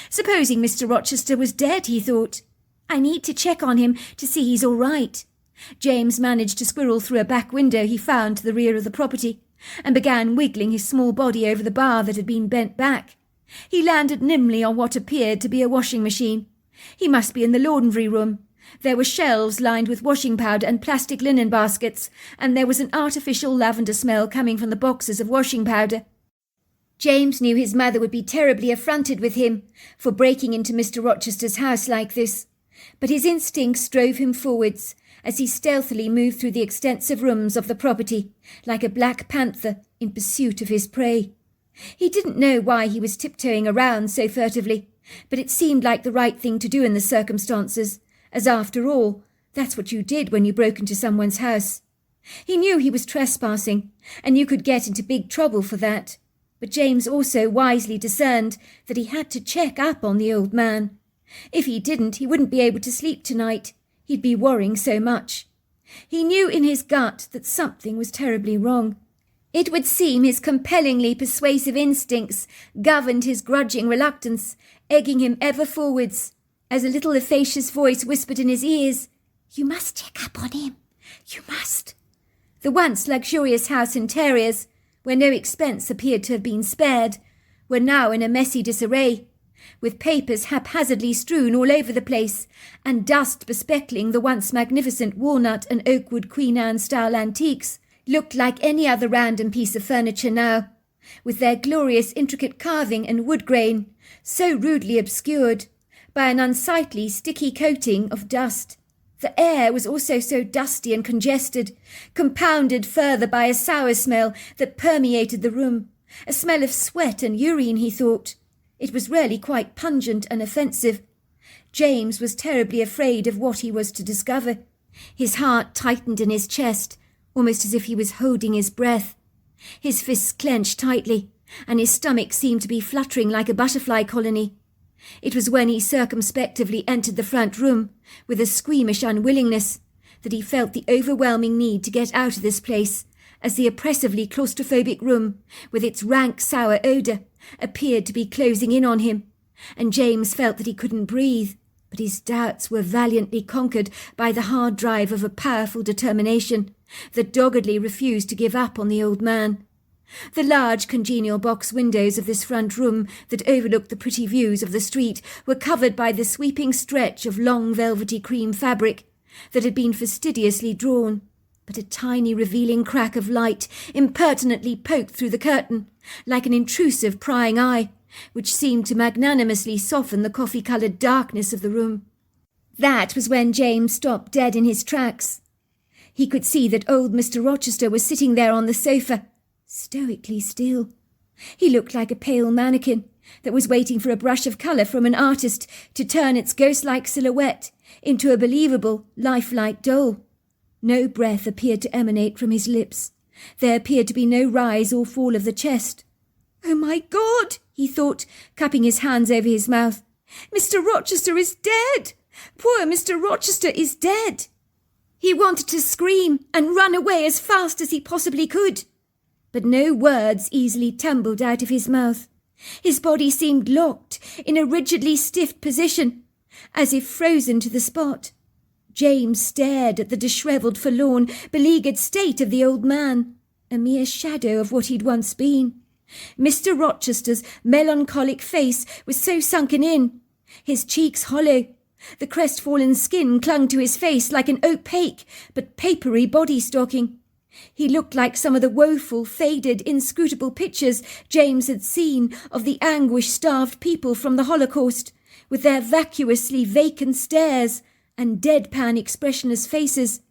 Supposing Mr. Rochester was dead, he thought. "I need to check on him to see he's all right." James managed to squirrel through a back window he found to the rear of the property, and began wiggling his small body over the bar that had been bent back. He landed nimbly on what appeared to be a washing machine. He must be in the laundry room. There were shelves lined with washing powder and plastic linen baskets, and there was an artificial lavender smell coming from the boxes of washing powder. James knew his mother would be terribly affronted with him for breaking into Mr. Rochester's house like this, but his instincts drove him forwards as he stealthily moved through the extensive rooms of the property, like a black panther in pursuit of his prey. He didn't know why he was tiptoeing around so furtively. but it seemed like the right thing to do in the circumstances, as after all, that's what you did when you broke into someone's house. He knew he was trespassing, and you could get into big trouble for that. But James also wisely discerned that he had to check up on the old man. If he didn't, he wouldn't be able to sleep tonight. He'd be worrying so much. He knew in his gut that something was terribly wrong. It would seem his compellingly persuasive instincts governed his grudging reluctance, egging him ever forwards, as a little effacious voice whispered in his ears, "You must check up on him. You must." The once luxurious house interiors, where no expense appeared to have been spared, were now in a messy disarray, with papers haphazardly strewn all over the place, and dust bespeckling the once magnificent walnut and oakwood Queen Anne-style antiques, looked like any other random piece of furniture now, with their glorious intricate carving and wood grain, so rudely obscured by an unsightly sticky coating of dust. The air was also so dusty and congested, compounded further by a sour smell that permeated the room, a smell of sweat and urine, he thought. It was really quite pungent and offensive. James was terribly afraid of what he was to discover. His heart tightened in his chest, almost as if he was holding his breath. His fists clenched tightly, and his stomach seemed to be fluttering like a butterfly colony. It was when he circumspectively entered the front room, with a squeamish unwillingness, that he felt the overwhelming need to get out of this place, as the oppressively claustrophobic room, with its rank sour odour, appeared to be closing in on him, and James felt that he couldn't breathe, but his doubts were valiantly conquered by the hard drive of a powerful determination that doggedly refused to give up on the old man. The large congenial box windows of this front room that overlooked the pretty views of the street were covered by the sweeping stretch of long velvety cream fabric that had been fastidiously drawn, but a tiny revealing crack of light impertinently poked through the curtain, like an intrusive prying eye, which seemed to magnanimously soften the coffee-coloured darkness of the room. That was when James stopped dead in his tracks. He could see that old Mr. Rochester was sitting there on the sofa, stoically still. He looked like a pale mannequin that was waiting for a brush of colour from an artist to turn its ghost-like silhouette into a believable, lifelike doll. No breath appeared to emanate from his lips. There appeared to be no rise or fall of the chest. "Oh, my God!" he thought, cupping his hands over his mouth. "Mr. Rochester is dead! Poor Mr. Rochester is dead!" He wanted to scream and run away as fast as he possibly could, but no words easily tumbled out of his mouth. His body seemed locked in a rigidly stiff position, as if frozen to the spot. James stared at the dishevelled, forlorn, beleaguered state of the old man, a mere shadow of what he'd once been. Mr. Rochester's melancholic face was so sunken in, his cheeks hollow. The crestfallen skin clung to his face like an opaque but papery body stocking. He looked like some of the woeful, faded, inscrutable pictures James had seen of the anguish-starved people from the Holocaust, with their vacuously vacant stares and deadpan expressionless faces.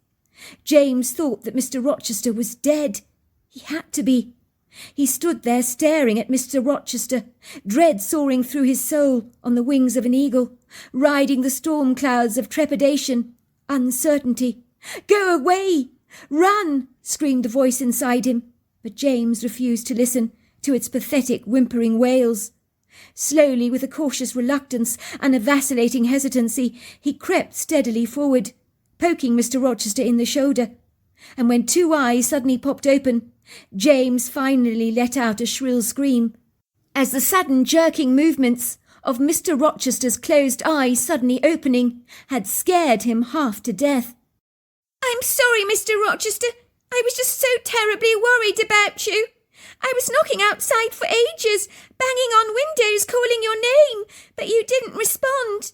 James thought that Mr. Rochester was dead. He had to be. He stood there staring at Mr. Rochester, dread soaring through his soul on the wings of an eagle, riding the storm clouds of trepidation, uncertainty. "Go away! Run!" screamed a voice inside him, but James refused to listen to its pathetic whimpering wails. Slowly, with a cautious reluctance and a vacillating hesitancy, he crept steadily forward, poking Mr. Rochester in the shoulder, and when two eyes suddenly popped open, James finally let out a shrill scream, as the sudden jerking movements of Mr. Rochester's closed eyes suddenly opening had scared him half to death. "I'm sorry, Mr. Rochester. I was just so terribly worried about you. I was knocking outside for ages, banging on windows, calling your name, but you didn't respond.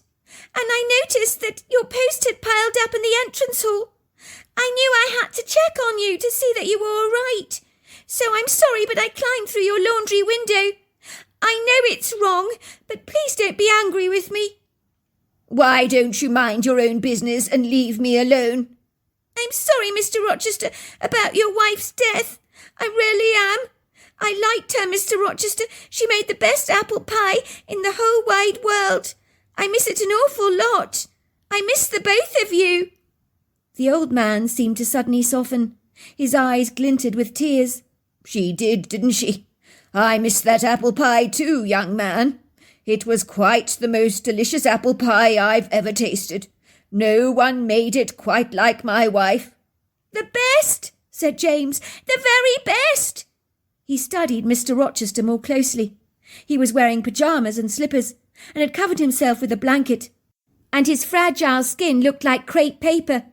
And I noticed that your post had piled up in the entrance hall. I knew I had to check on you to see that you were all right. So I'm sorry, but I climbed through your laundry window. I know it's wrong, but please don't be angry with me." "Why don't you mind your own business and leave me alone?" "I'm sorry, Mr. Rochester, about your wife's death. I really am. I liked her, Mr. Rochester. She made the best apple pie in the whole wide world. I miss it an awful lot. I miss the both of you." The old man seemed to suddenly soften. His eyes glinted with tears. "She did, didn't she? I miss that apple pie too, young man. It was quite the most delicious apple pie I've ever tasted. No one made it quite like my wife." "The best," said James. "The very best." He studied Mr. Rochester more closely. He was wearing pyjamas and slippers, and had covered himself with a blanket, and his fragile skin looked like crepe paper.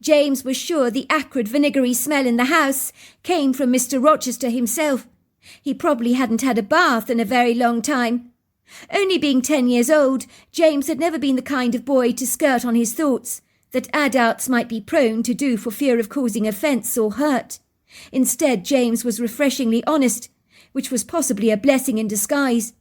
James was sure the acrid vinegary smell in the house came from Mr. Rochester himself. He probably hadn't had a bath in a very long time. Only being 10 years old, James had never been the kind of boy to skirt on his thoughts that adults might be prone to do for fear of causing offence or hurt. Instead, James was refreshingly honest, which was possibly a blessing in disguise.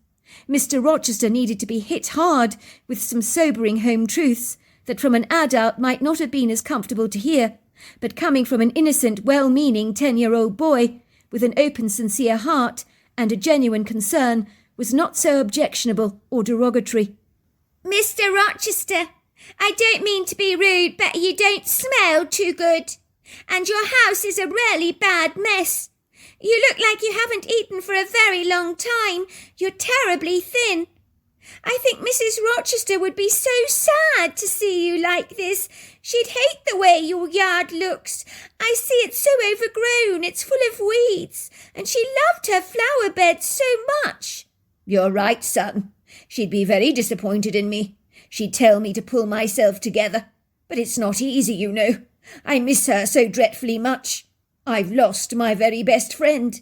Mr. Rochester needed to be hit hard with some sobering home truths that from an adult might not have been as comfortable to hear, but coming from an innocent, well-meaning 10-year-old boy with an open, sincere heart and a genuine concern was not so objectionable or derogatory. "Mr. Rochester, I don't mean to be rude, but you don't smell too good. And your house is a really bad mess. You look like you haven't eaten for a very long time. You're terribly thin. I think Mrs. Rochester would be so sad to see you like this. She'd hate the way your yard looks. I see it's so overgrown, it's full of weeds, and she loved her flower bed so much." "You're right, son. She'd be very disappointed in me. She'd tell me to pull myself together. But it's not easy, you know. I miss her so dreadfully much. I've lost my very best friend."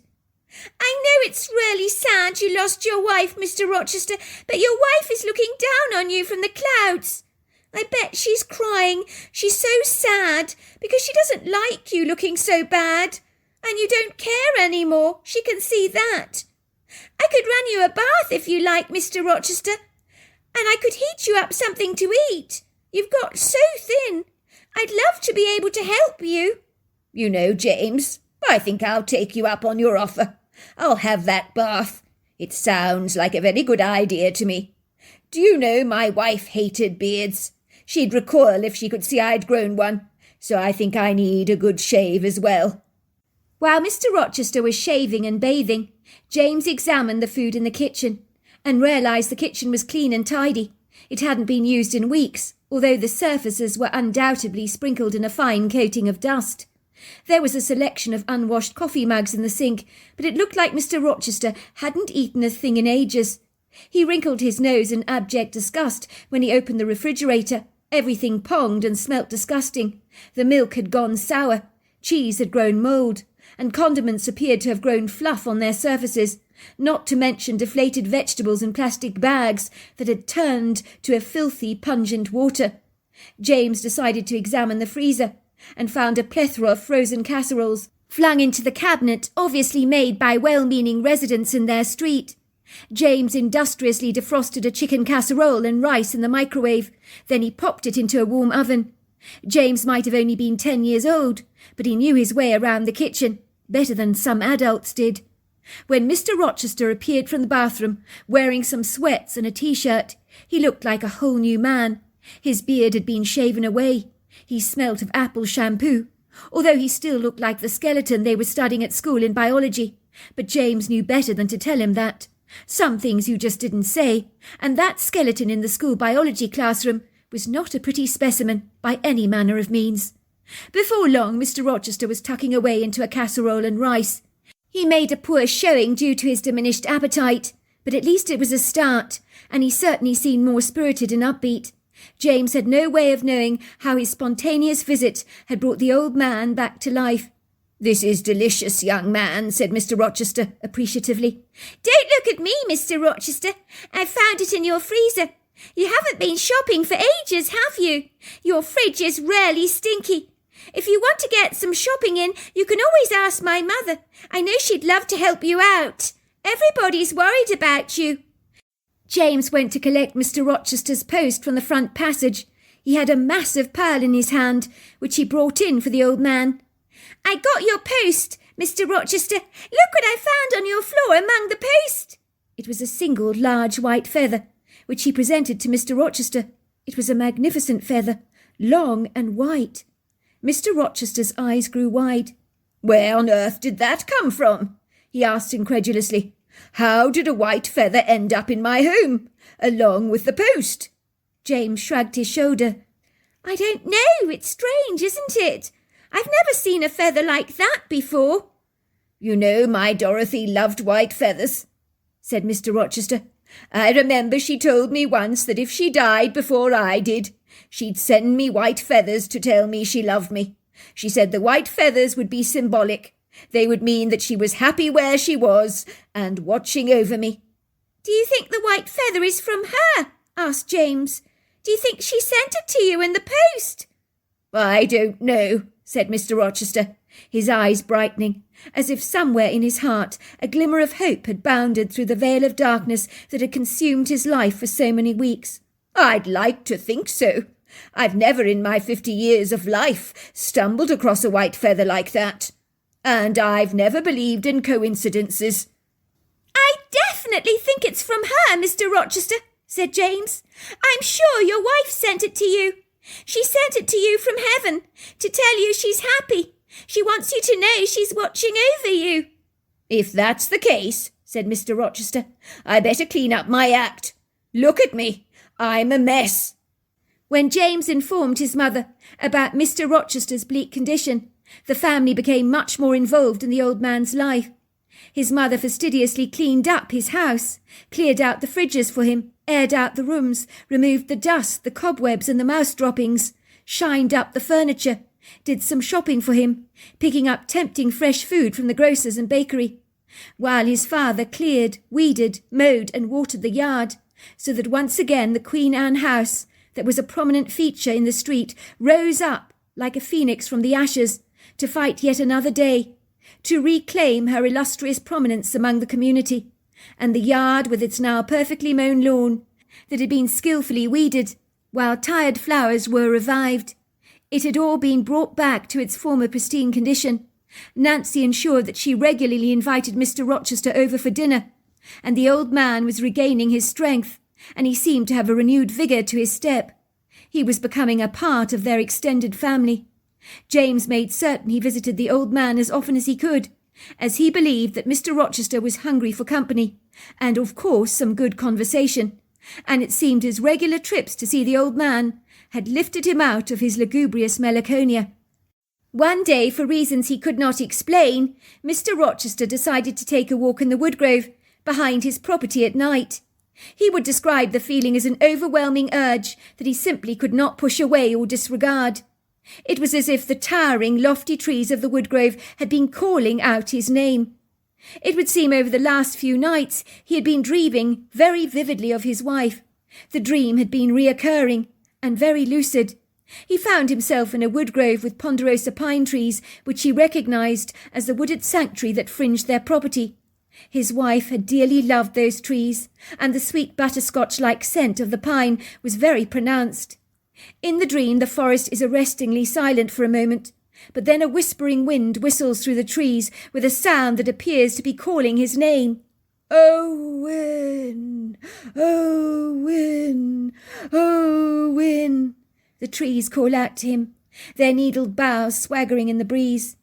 "I know it's really sad you lost your wife, Mr. Rochester, but your wife is looking down on you from the clouds. I bet she's crying. She's so sad because she doesn't like you looking so bad. And you don't care anymore. She can see that. I could run you a bath if you like, Mr. Rochester. And I could heat you up something to eat. You've got so thin. I'd love to be able to help you." "You know, James, I think I'll take you up on your offer. I'll have that bath. It sounds like a very good idea to me. Do you know my wife hated beards? She'd recoil if she could see I'd grown one, so I think I need a good shave as well." While Mr. Rochester was shaving and bathing, James examined the food in the kitchen and realised the kitchen was clean and tidy. It hadn't been used in weeks, although the surfaces were undoubtedly sprinkled in a fine coating of dust. There was a selection of unwashed coffee mugs in the sink, but it looked like Mr. Rochester hadn't eaten a thing in ages. He wrinkled his nose in abject disgust when he opened the refrigerator. Everything ponged and smelt disgusting. The milk had gone sour, cheese had grown mould, and condiments appeared to have grown fluff on their surfaces, not to mention deflated vegetables in plastic bags that had turned to a filthy, pungent water. James decided to examine the freezer, and found a plethora of frozen casseroles flung into the cabinet, obviously made by well-meaning residents in their street. James industriously defrosted a chicken casserole and rice in the microwave. Then he popped it into a warm oven. James might have only been 10 years old, but he knew his way around the kitchen better than some adults did. When Mr. Rochester appeared from the bathroom, wearing some sweats and a T-shirt, he looked like a whole new man. His beard had been shaven away. He smelt of apple shampoo, although he still looked like the skeleton they were studying at school in biology. But James knew better than to tell him that. Some things you just didn't say, and that skeleton in the school biology classroom was not a pretty specimen by any manner of means. Before long, Mr. Rochester was tucking away into a casserole and rice. He made a poor showing due to his diminished appetite, but at least it was a start, and he certainly seemed more spirited and upbeat. James had no way of knowing how his spontaneous visit had brought the old man back to life. "This is delicious, young man," said Mr. Rochester appreciatively. "Don't look at me, Mr. Rochester. I found it in your freezer. You haven't been shopping for ages, have you? Your fridge is really stinky. If you want to get some shopping in, you can always ask my mother. I know she'd love to help you out. Everybody's worried about you." James went to collect Mr. Rochester's post from the front passage. He had a massive pearl in his hand, which he brought in for the old man. "I got your post, Mr. Rochester, look what I found on your floor among the post. It was a single large white feather, which he presented to Mr. Rochester. It was a magnificent feather, long and white. Mr. Rochester's eyes grew wide. "Where on earth did that come from?" he asked incredulously. "How did a white feather end up in my home, along with the post?" James shrugged his shoulder. "I don't know. It's strange, isn't it? I've never seen a feather like that before." "You know my Dorothy loved white feathers," said Mr. Rochester. "I remember she told me once that if she died before I did, she'd send me white feathers to tell me she loved me. She said the white feathers would be symbolic. They would mean that she was happy where she was and watching over me." "Do you think the white feather is from her?" asked James. "Do you think she sent it to you in the post?" "I don't know," said Mr. Rochester, his eyes brightening, as if somewhere in his heart a glimmer of hope had bounded through the veil of darkness that had consumed his life for so many weeks. "I'd like to think so. I've never in my 50 years of life stumbled across a white feather like that. And I've never believed in coincidences." "I definitely think it's from her, Mr. Rochester," said James. "I'm sure your wife sent it to you. She sent it to you from heaven to tell you she's happy. She wants you to know she's watching over you." "If that's the case," said Mr. Rochester, "I better clean up my act. Look at me. I'm a mess." When James informed his mother about Mr. Rochester's bleak condition, the family became much more involved in the old man's life. His mother fastidiously cleaned up his house, cleared out the fridges for him, aired out the rooms, removed the dust, the cobwebs and the mouse droppings, shined up the furniture, did some shopping for him, picking up tempting fresh food from the grocer's and bakery, while his father cleared, weeded, mowed and watered the yard, so that once again the Queen Anne house, that was a prominent feature in the street, rose up like a phoenix from the ashes to fight yet another day, to reclaim her illustrious prominence among the community, and the yard with its now perfectly mown lawn that had been skilfully weeded, while tired flowers were revived. It had all been brought back to its former pristine condition. Nancy ensured that she regularly invited Mr. Rochester over for dinner, and the old man was regaining his strength, and he seemed to have a renewed vigour to his step. He was becoming a part of their extended family. James made certain he visited the old man as often as he could, as he believed that Mr. Rochester was hungry for company, and of course some good conversation, and it seemed his regular trips to see the old man had lifted him out of his lugubrious melancholia. One day, for reasons he could not explain, Mr. Rochester decided to take a walk in the woodgrove behind his property at night. He would describe the feeling as an overwhelming urge that he simply could not push away or disregard. It was as if the towering, lofty trees of the woodgrove had been calling out his name. It would seem over the last few nights he had been dreaming very vividly of his wife. The dream had been reoccurring and very lucid. He found himself in a woodgrove with ponderosa pine trees, which he recognised as the wooded sanctuary that fringed their property. His wife had dearly loved those trees, and the sweet butterscotch-like scent of the pine was very pronounced. In the dream the forest is arrestingly silent for a moment, but then a whispering wind whistles through the trees with a sound that appears to be calling his name. "Owen! Owen! Owen!" The trees call out to him, their needled boughs swaggering in the breeze.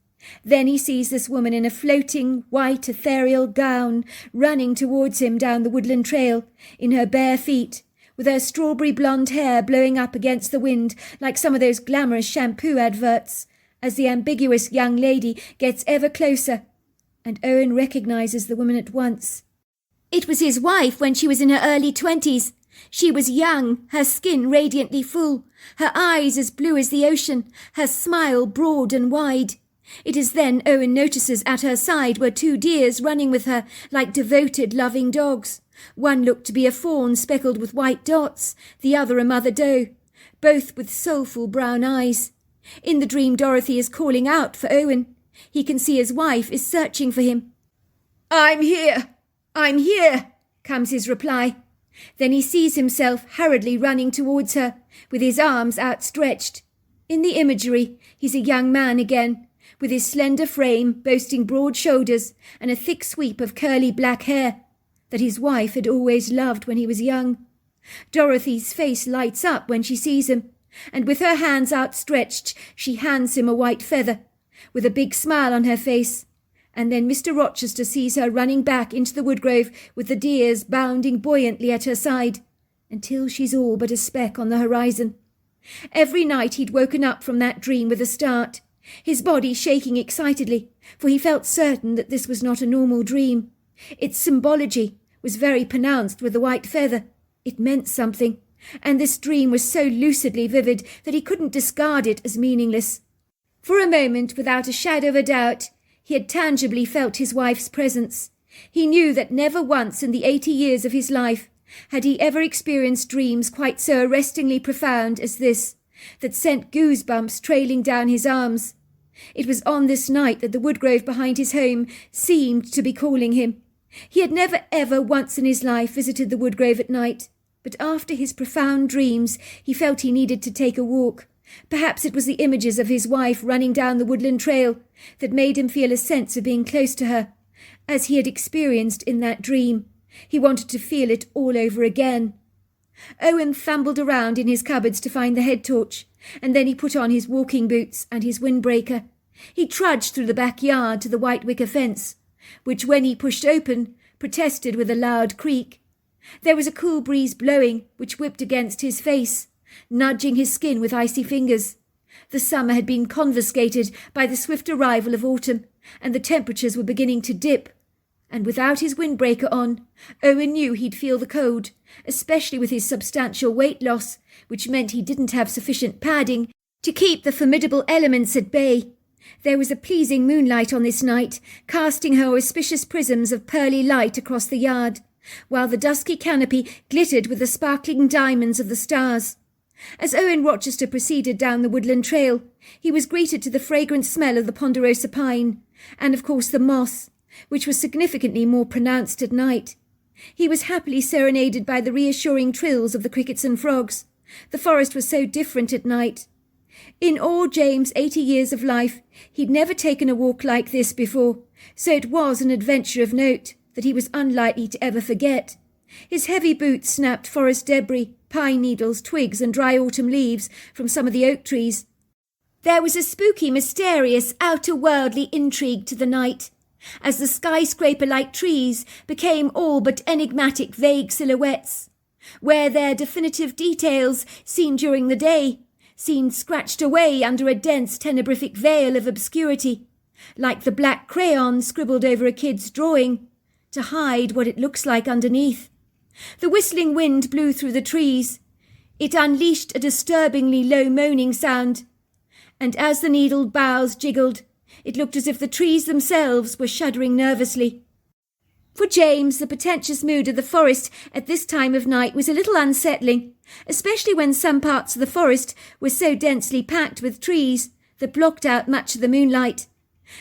Then he sees this woman in a floating, white, ethereal gown running towards him down the woodland trail, in her bare feet, with her strawberry blonde hair blowing up against the wind like some of those glamorous shampoo adverts, as the ambiguous young lady gets ever closer, and Owen recognises the woman at once. It was his wife when she was in her early 20s. She was young, her skin radiantly full, her eyes as blue as the ocean, her smile broad and wide. It is then Owen notices at her side were 2 deers running with her like devoted, loving dogs. One looked to be a fawn speckled with white dots, the other a mother doe, both with soulful brown eyes. In the dream Dorothy is calling out for Owen. He can see his wife is searching for him. "I'm here! I'm here!" comes his reply. Then he sees himself hurriedly running towards her, with his arms outstretched. In the imagery, he's a young man again, with his slender frame boasting broad shoulders and a thick sweep of curly black hair that his wife had always loved when he was young. Dorothy's face lights up when she sees him, and with her hands outstretched she hands him a white feather, with a big smile on her face, and then Mr. Rochester sees her running back into the woodgrove with the deers bounding buoyantly at her side, until she's all but a speck on the horizon. Every night he'd woken up from that dream with a start, his body shaking excitedly, for he felt certain that this was not a normal dream. Its symbology was very pronounced with the white feather. It meant something, and this dream was so lucidly vivid that he couldn't discard it as meaningless. For a moment, without a shadow of a doubt, he had tangibly felt his wife's presence. He knew that never once in the 80 years of his life had he ever experienced dreams quite so arrestingly profound as this, that sent goosebumps trailing down his arms. It was on this night that the woodgrove behind his home seemed to be calling him. He had never ever once in his life visited the woodgrove at night, but after his profound dreams he felt he needed to take a walk. Perhaps it was the images of his wife running down the woodland trail that made him feel a sense of being close to her, as he had experienced in that dream. He wanted to feel it all over again. Owen fumbled around in his cupboards to find the head torch, and then he put on his walking boots and his windbreaker. He trudged through the backyard to the white wicker fence, which, when he pushed open, protested with a loud creak. There was a cool breeze blowing, which whipped against his face, nudging his skin with icy fingers. The summer had been confiscated by the swift arrival of autumn, and the temperatures were beginning to dip. And without his windbreaker on, Owen knew he'd feel the cold, especially with his substantial weight loss, which meant he didn't have sufficient padding to keep the formidable elements at bay. There was a pleasing moonlight on this night, casting her auspicious prisms of pearly light across the yard, while the dusky canopy glittered with the sparkling diamonds of the stars. As Owen Rochester proceeded down the woodland trail, he was greeted to the fragrant smell of the ponderosa pine, and of course the moss, which was significantly more pronounced at night. He was happily serenaded by the reassuring trills of the crickets and frogs. The forest was so different at night. In all James' 80 years of life, he'd never taken a walk like this before, so it was an adventure of note that he was unlikely to ever forget. His heavy boots snapped forest debris, pine needles, twigs, and dry autumn leaves from some of the oak trees. There was a spooky, mysterious, outer-worldly intrigue to the night, as the skyscraper-like trees became all but enigmatic vague silhouettes, where their definitive details, seen during the day, seemed scratched away under a dense tenebrific veil of obscurity, like the black crayon scribbled over a kid's drawing, to hide what it looks like underneath. The whistling wind blew through the trees. It unleashed a disturbingly low moaning sound, and as the needled boughs jiggled, it looked as if the trees themselves were shuddering nervously. For James, the pretentious mood of the forest at this time of night was a little unsettling, especially when some parts of the forest were so densely packed with trees that blocked out much of the moonlight.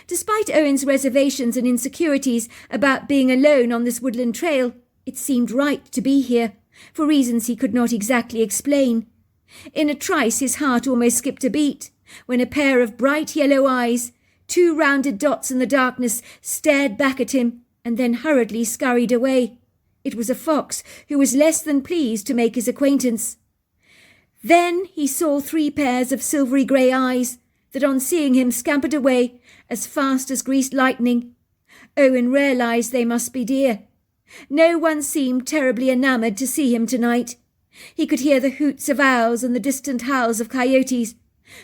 Despite Owen's reservations and insecurities about being alone on this woodland trail, it seemed right to be here, for reasons he could not exactly explain. In a trice his heart almost skipped a beat, when a pair of bright yellow eyes, two rounded dots in the darkness, stared back at him and then hurriedly scurried away. It was a fox, who was less than pleased to make his acquaintance. Then he saw three pairs of silvery grey eyes that on seeing him scampered away as fast as greased lightning. Owen realised they must be deer. No one seemed terribly enamoured to see him tonight. He could hear the hoots of owls and the distant howls of coyotes,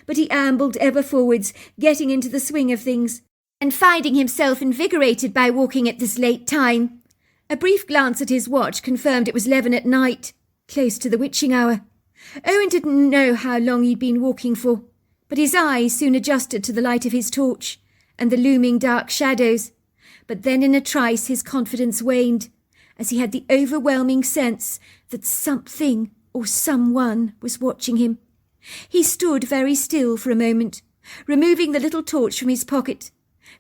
but he ambled ever forwards, getting into the swing of things, and finding himself invigorated by walking at this late time. A brief glance at his watch confirmed it was 11 at night, close to the witching hour. Owen didn't know how long he'd been walking for, but his eyes soon adjusted to the light of his torch and the looming dark shadows. But then in a trice his confidence waned, as he had the overwhelming sense that something or someone was watching him. He stood very still for a moment, removing the little torch from his pocket,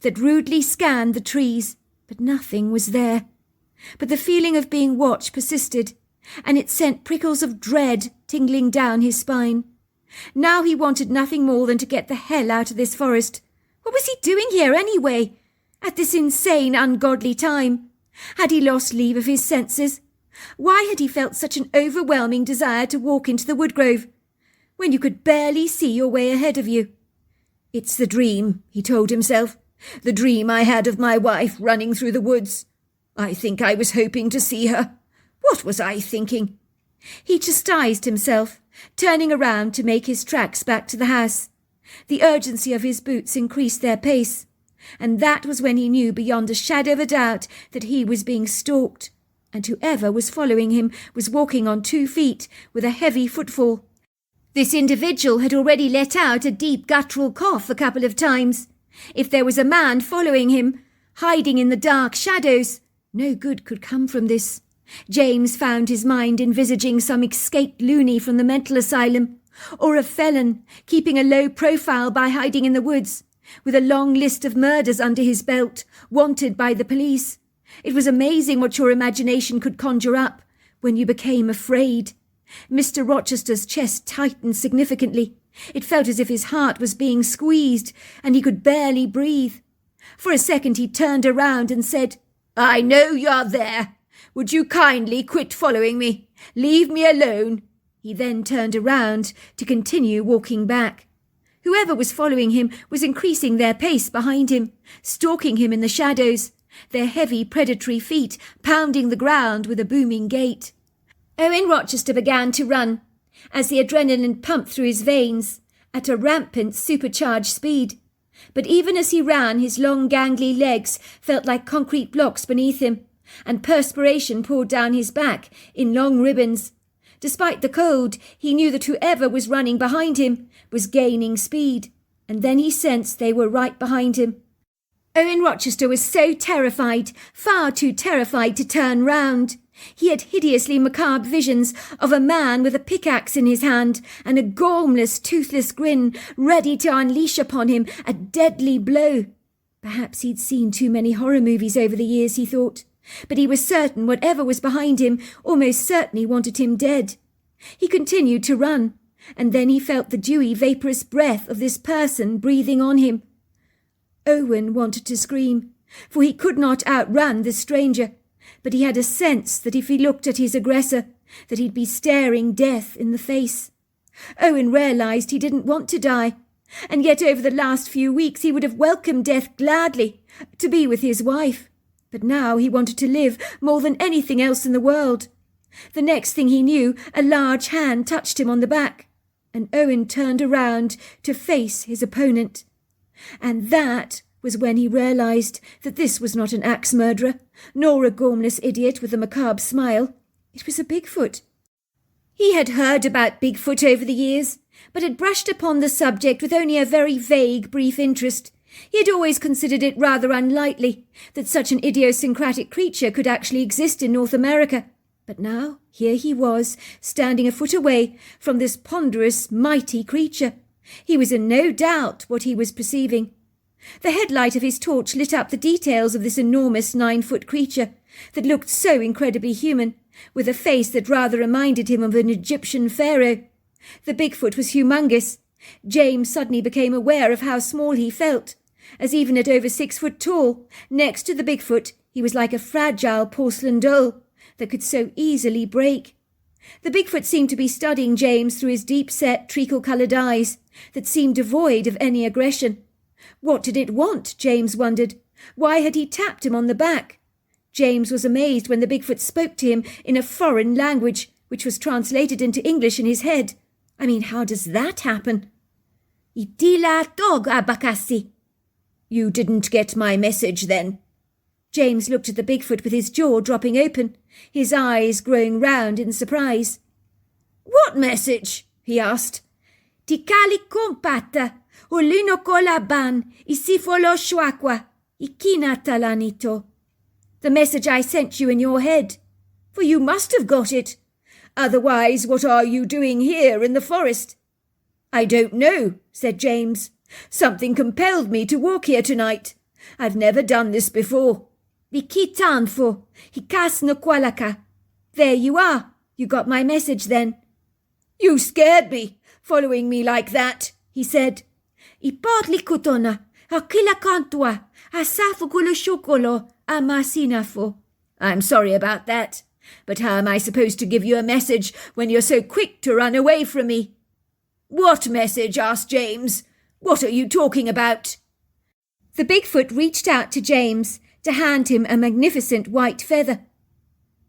that rudely scanned the trees, but nothing was there. But the feeling of being watched persisted, and it sent prickles of dread tingling down his spine. Now he wanted nothing more than to get the hell out of this forest, What was he doing here anyway? At this insane, ungodly time? Had he lost leave of his senses? Why had he felt such an overwhelming desire to walk into the woodgrove, when you could barely see your way ahead of you? It's the dream, he told himself. The dream I had of my wife running through the woods. I think I was hoping to see her. What was I thinking? He chastised himself, turning around to make his tracks back to the house. The urgency of his boots increased their pace, and that was when he knew beyond a shadow of a doubt that he was being stalked, and whoever was following him was walking on 2 feet with a heavy footfall. This individual had already let out a deep guttural cough a couple of times. If there was a man following him, hiding in the dark shadows, no good could come from this. James found his mind envisaging some escaped loony from the mental asylum, or a felon keeping a low profile by hiding in the woods, with a long list of murders under his belt, wanted by the police. It was amazing what your imagination could conjure up when you became afraid. Mr. Rochester's chest tightened significantly. It felt as if his heart was being squeezed, and he could barely breathe. For a second he turned around and said, "I know you're there. Would you kindly quit following me? Leave me alone." He then turned around to continue walking back. Whoever was following him was increasing their pace behind him, stalking him in the shadows, their heavy predatory feet pounding the ground with a booming gait. Owen Rochester began to run, as the adrenaline pumped through his veins, at a rampant, supercharged speed. But even as he ran, his long, gangly legs felt like concrete blocks beneath him, and perspiration poured down his back in long ribbons. Despite the cold, he knew that whoever was running behind him was gaining speed, and then he sensed they were right behind him. Owen Rochester was so terrified, far too terrified to turn round. He had hideously macabre visions of a man with a pickaxe in his hand and a gormless, toothless grin ready to unleash upon him a deadly blow. Perhaps he'd seen too many horror movies over the years, he thought, but he was certain whatever was behind him almost certainly wanted him dead. He continued to run, and then he felt the dewy, vaporous breath of this person breathing on him. Owen wanted to scream, for he could not outrun this stranger, but he had a sense that if he looked at his aggressor, that he'd be staring death in the face. Owen realized he didn't want to die, and yet over the last few weeks he would have welcomed death gladly, to be with his wife. But now he wanted to live more than anything else in the world. The next thing he knew, a large hand touched him on the back, and Owen turned around to face his opponent. And that was when he realized that this was not an axe murderer, nor a gormless idiot with a macabre smile. It was a Bigfoot. He had heard about Bigfoot over the years, but had brushed upon the subject with only a very vague, brief interest. He had always considered it rather unlikely that such an idiosyncratic creature could actually exist in North America. But now, here he was, standing a foot away from this ponderous, mighty creature. He was in no doubt what he was perceiving. The headlight of his torch lit up the details of this enormous 9-foot creature that looked so incredibly human, with a face that rather reminded him of an Egyptian pharaoh. The Bigfoot was humongous. James suddenly became aware of how small he felt, as even at over 6 foot tall, next to the Bigfoot, he was like a fragile porcelain doll that could so easily break. The Bigfoot seemed to be studying James through his deep-set, treacle-coloured eyes that seemed devoid of any aggression. What did it want, James wondered? Why had he tapped him on the back? James was amazed when the Bigfoot spoke to him in a foreign language, which was translated into English in his head. I mean, how does that happen? Itila tog abakasi. You didn't get my message, then? James looked at the Bigfoot with his jaw dropping open, his eyes growing round in surprise. What message? He asked. Tikali kompata, uluno kolaban, isifolo shwakwa, ikinatalanito. The message I sent you in your head, for you must have got it. Otherwise, what are you doing here in the forest? I don't know, said James. Something compelled me to walk here tonight. I've never done this before. Vikitanfo, hikas no kwalaka. There you are. You got my message then. You scared me, following me like that, he said. Ipotli kutona, Akila kantua, asafo kulo shokolo, amasinafo. I'm sorry about that, but how am I supposed to give you a message when you're so quick to run away from me? What message? Asked James. What are you talking about? The Bigfoot reached out to James to hand him a magnificent white feather.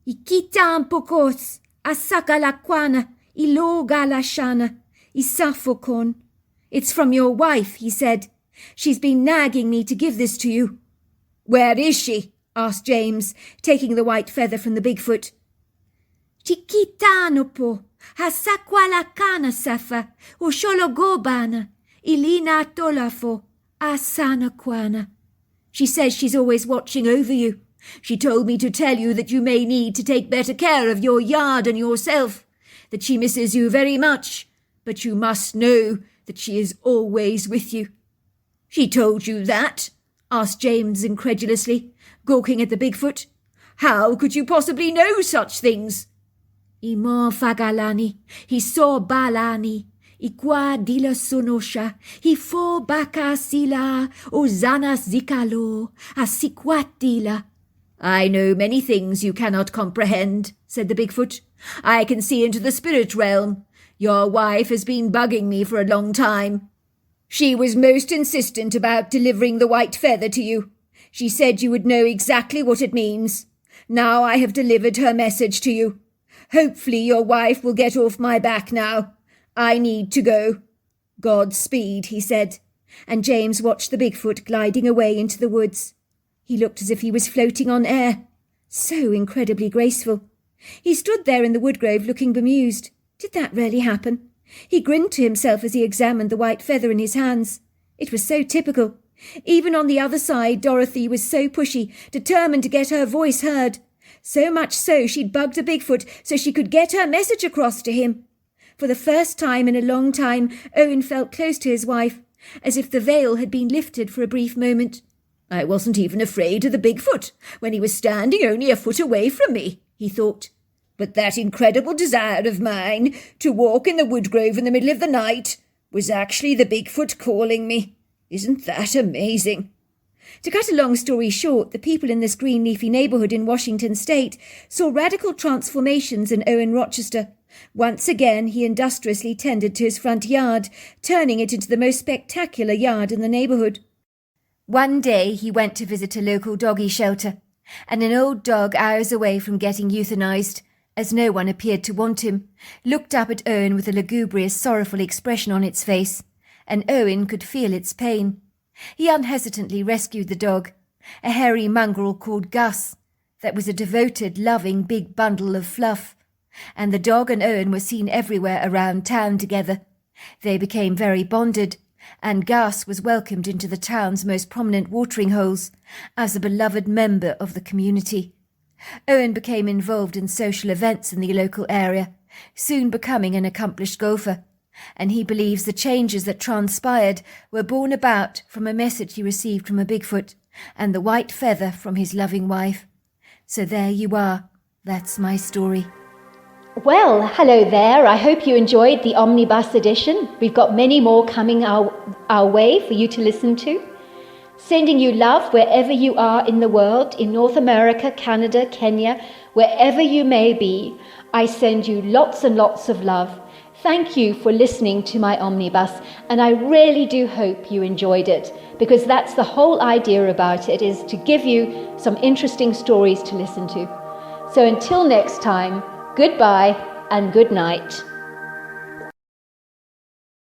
Ikitan pokos, asakalakwana, ilogalashana, isafokon. It's from your wife, he said. She's been nagging me to give this to you. Where is she? Asked James, taking the white feather from the Bigfoot. Chikitanopo, hasakwalakana safa, ushologobana, ilina tolafo, asanakwana. She says she's always watching over you. She told me to tell you that you may need to take better care of your yard and yourself, that she misses you very much, but you must know that she is always with you. She told you that? Asked James incredulously, gawking at the Bigfoot. How could you possibly know such things? Imo fagalani, he saw balani, ikwa dila sonosha, he fo baka sila, ozana zikalo, asikwatila. I know many things you cannot comprehend, said the Bigfoot. I can see into the spirit realm. Your wife has been bugging me for a long time. She was most insistent about delivering the white feather to you. She said you would know exactly what it means. Now I have delivered her message to you. Hopefully your wife will get off my back now. I need to go. Godspeed, he said, and James watched the Bigfoot gliding away into the woods. He looked as if he was floating on air. So incredibly graceful. He stood there in the woodgrove looking bemused. Did that really happen? He grinned to himself as he examined the white feather in his hands. It was so typical. Even on the other side, Dorothy was so pushy, determined to get her voice heard. So much so she'd bugged a Bigfoot so she could get her message across to him. For the first time in a long time, Owen felt close to his wife, as if the veil had been lifted for a brief moment. I wasn't even afraid of the Bigfoot when he was standing only a foot away from me, he thought. But that incredible desire of mine to walk in the woodgrove in the middle of the night was actually the Bigfoot calling me. Isn't that amazing? To cut a long story short, the people in this green leafy neighbourhood in Washington state saw radical transformations in Owen Rochester. Once again he industriously tended to his front yard, turning it into the most spectacular yard in the neighbourhood. One day he went to visit a local doggy shelter, and an old dog hours away from getting euthanized, as no one appeared to want him, looked up at Owen with a lugubrious, sorrowful expression on its face, and Owen could feel its pain. He unhesitantly rescued the dog, a hairy mongrel called Gus, that was a devoted, loving, big bundle of fluff, and the dog and Owen were seen everywhere around town together. They became very bonded, and Gus was welcomed into the town's most prominent watering holes as a beloved member of the community. Owen became involved in social events in the local area, soon becoming an accomplished golfer, and he believes the changes that transpired were born about from a message he received from a Bigfoot and the white feather from his loving wife. So there you are. That's my story. Well, hello there. I hope you enjoyed the Omnibus edition. We've got many more coming our way for you to listen to. Sending you love wherever you are in the world, in North America, Canada, Kenya, wherever you may be. I send you lots and lots of love. Thank you for listening to my Omnibus, and I really do hope you enjoyed it, because that's the whole idea about it, is to give you some interesting stories to listen to. So until next time, goodbye and good night.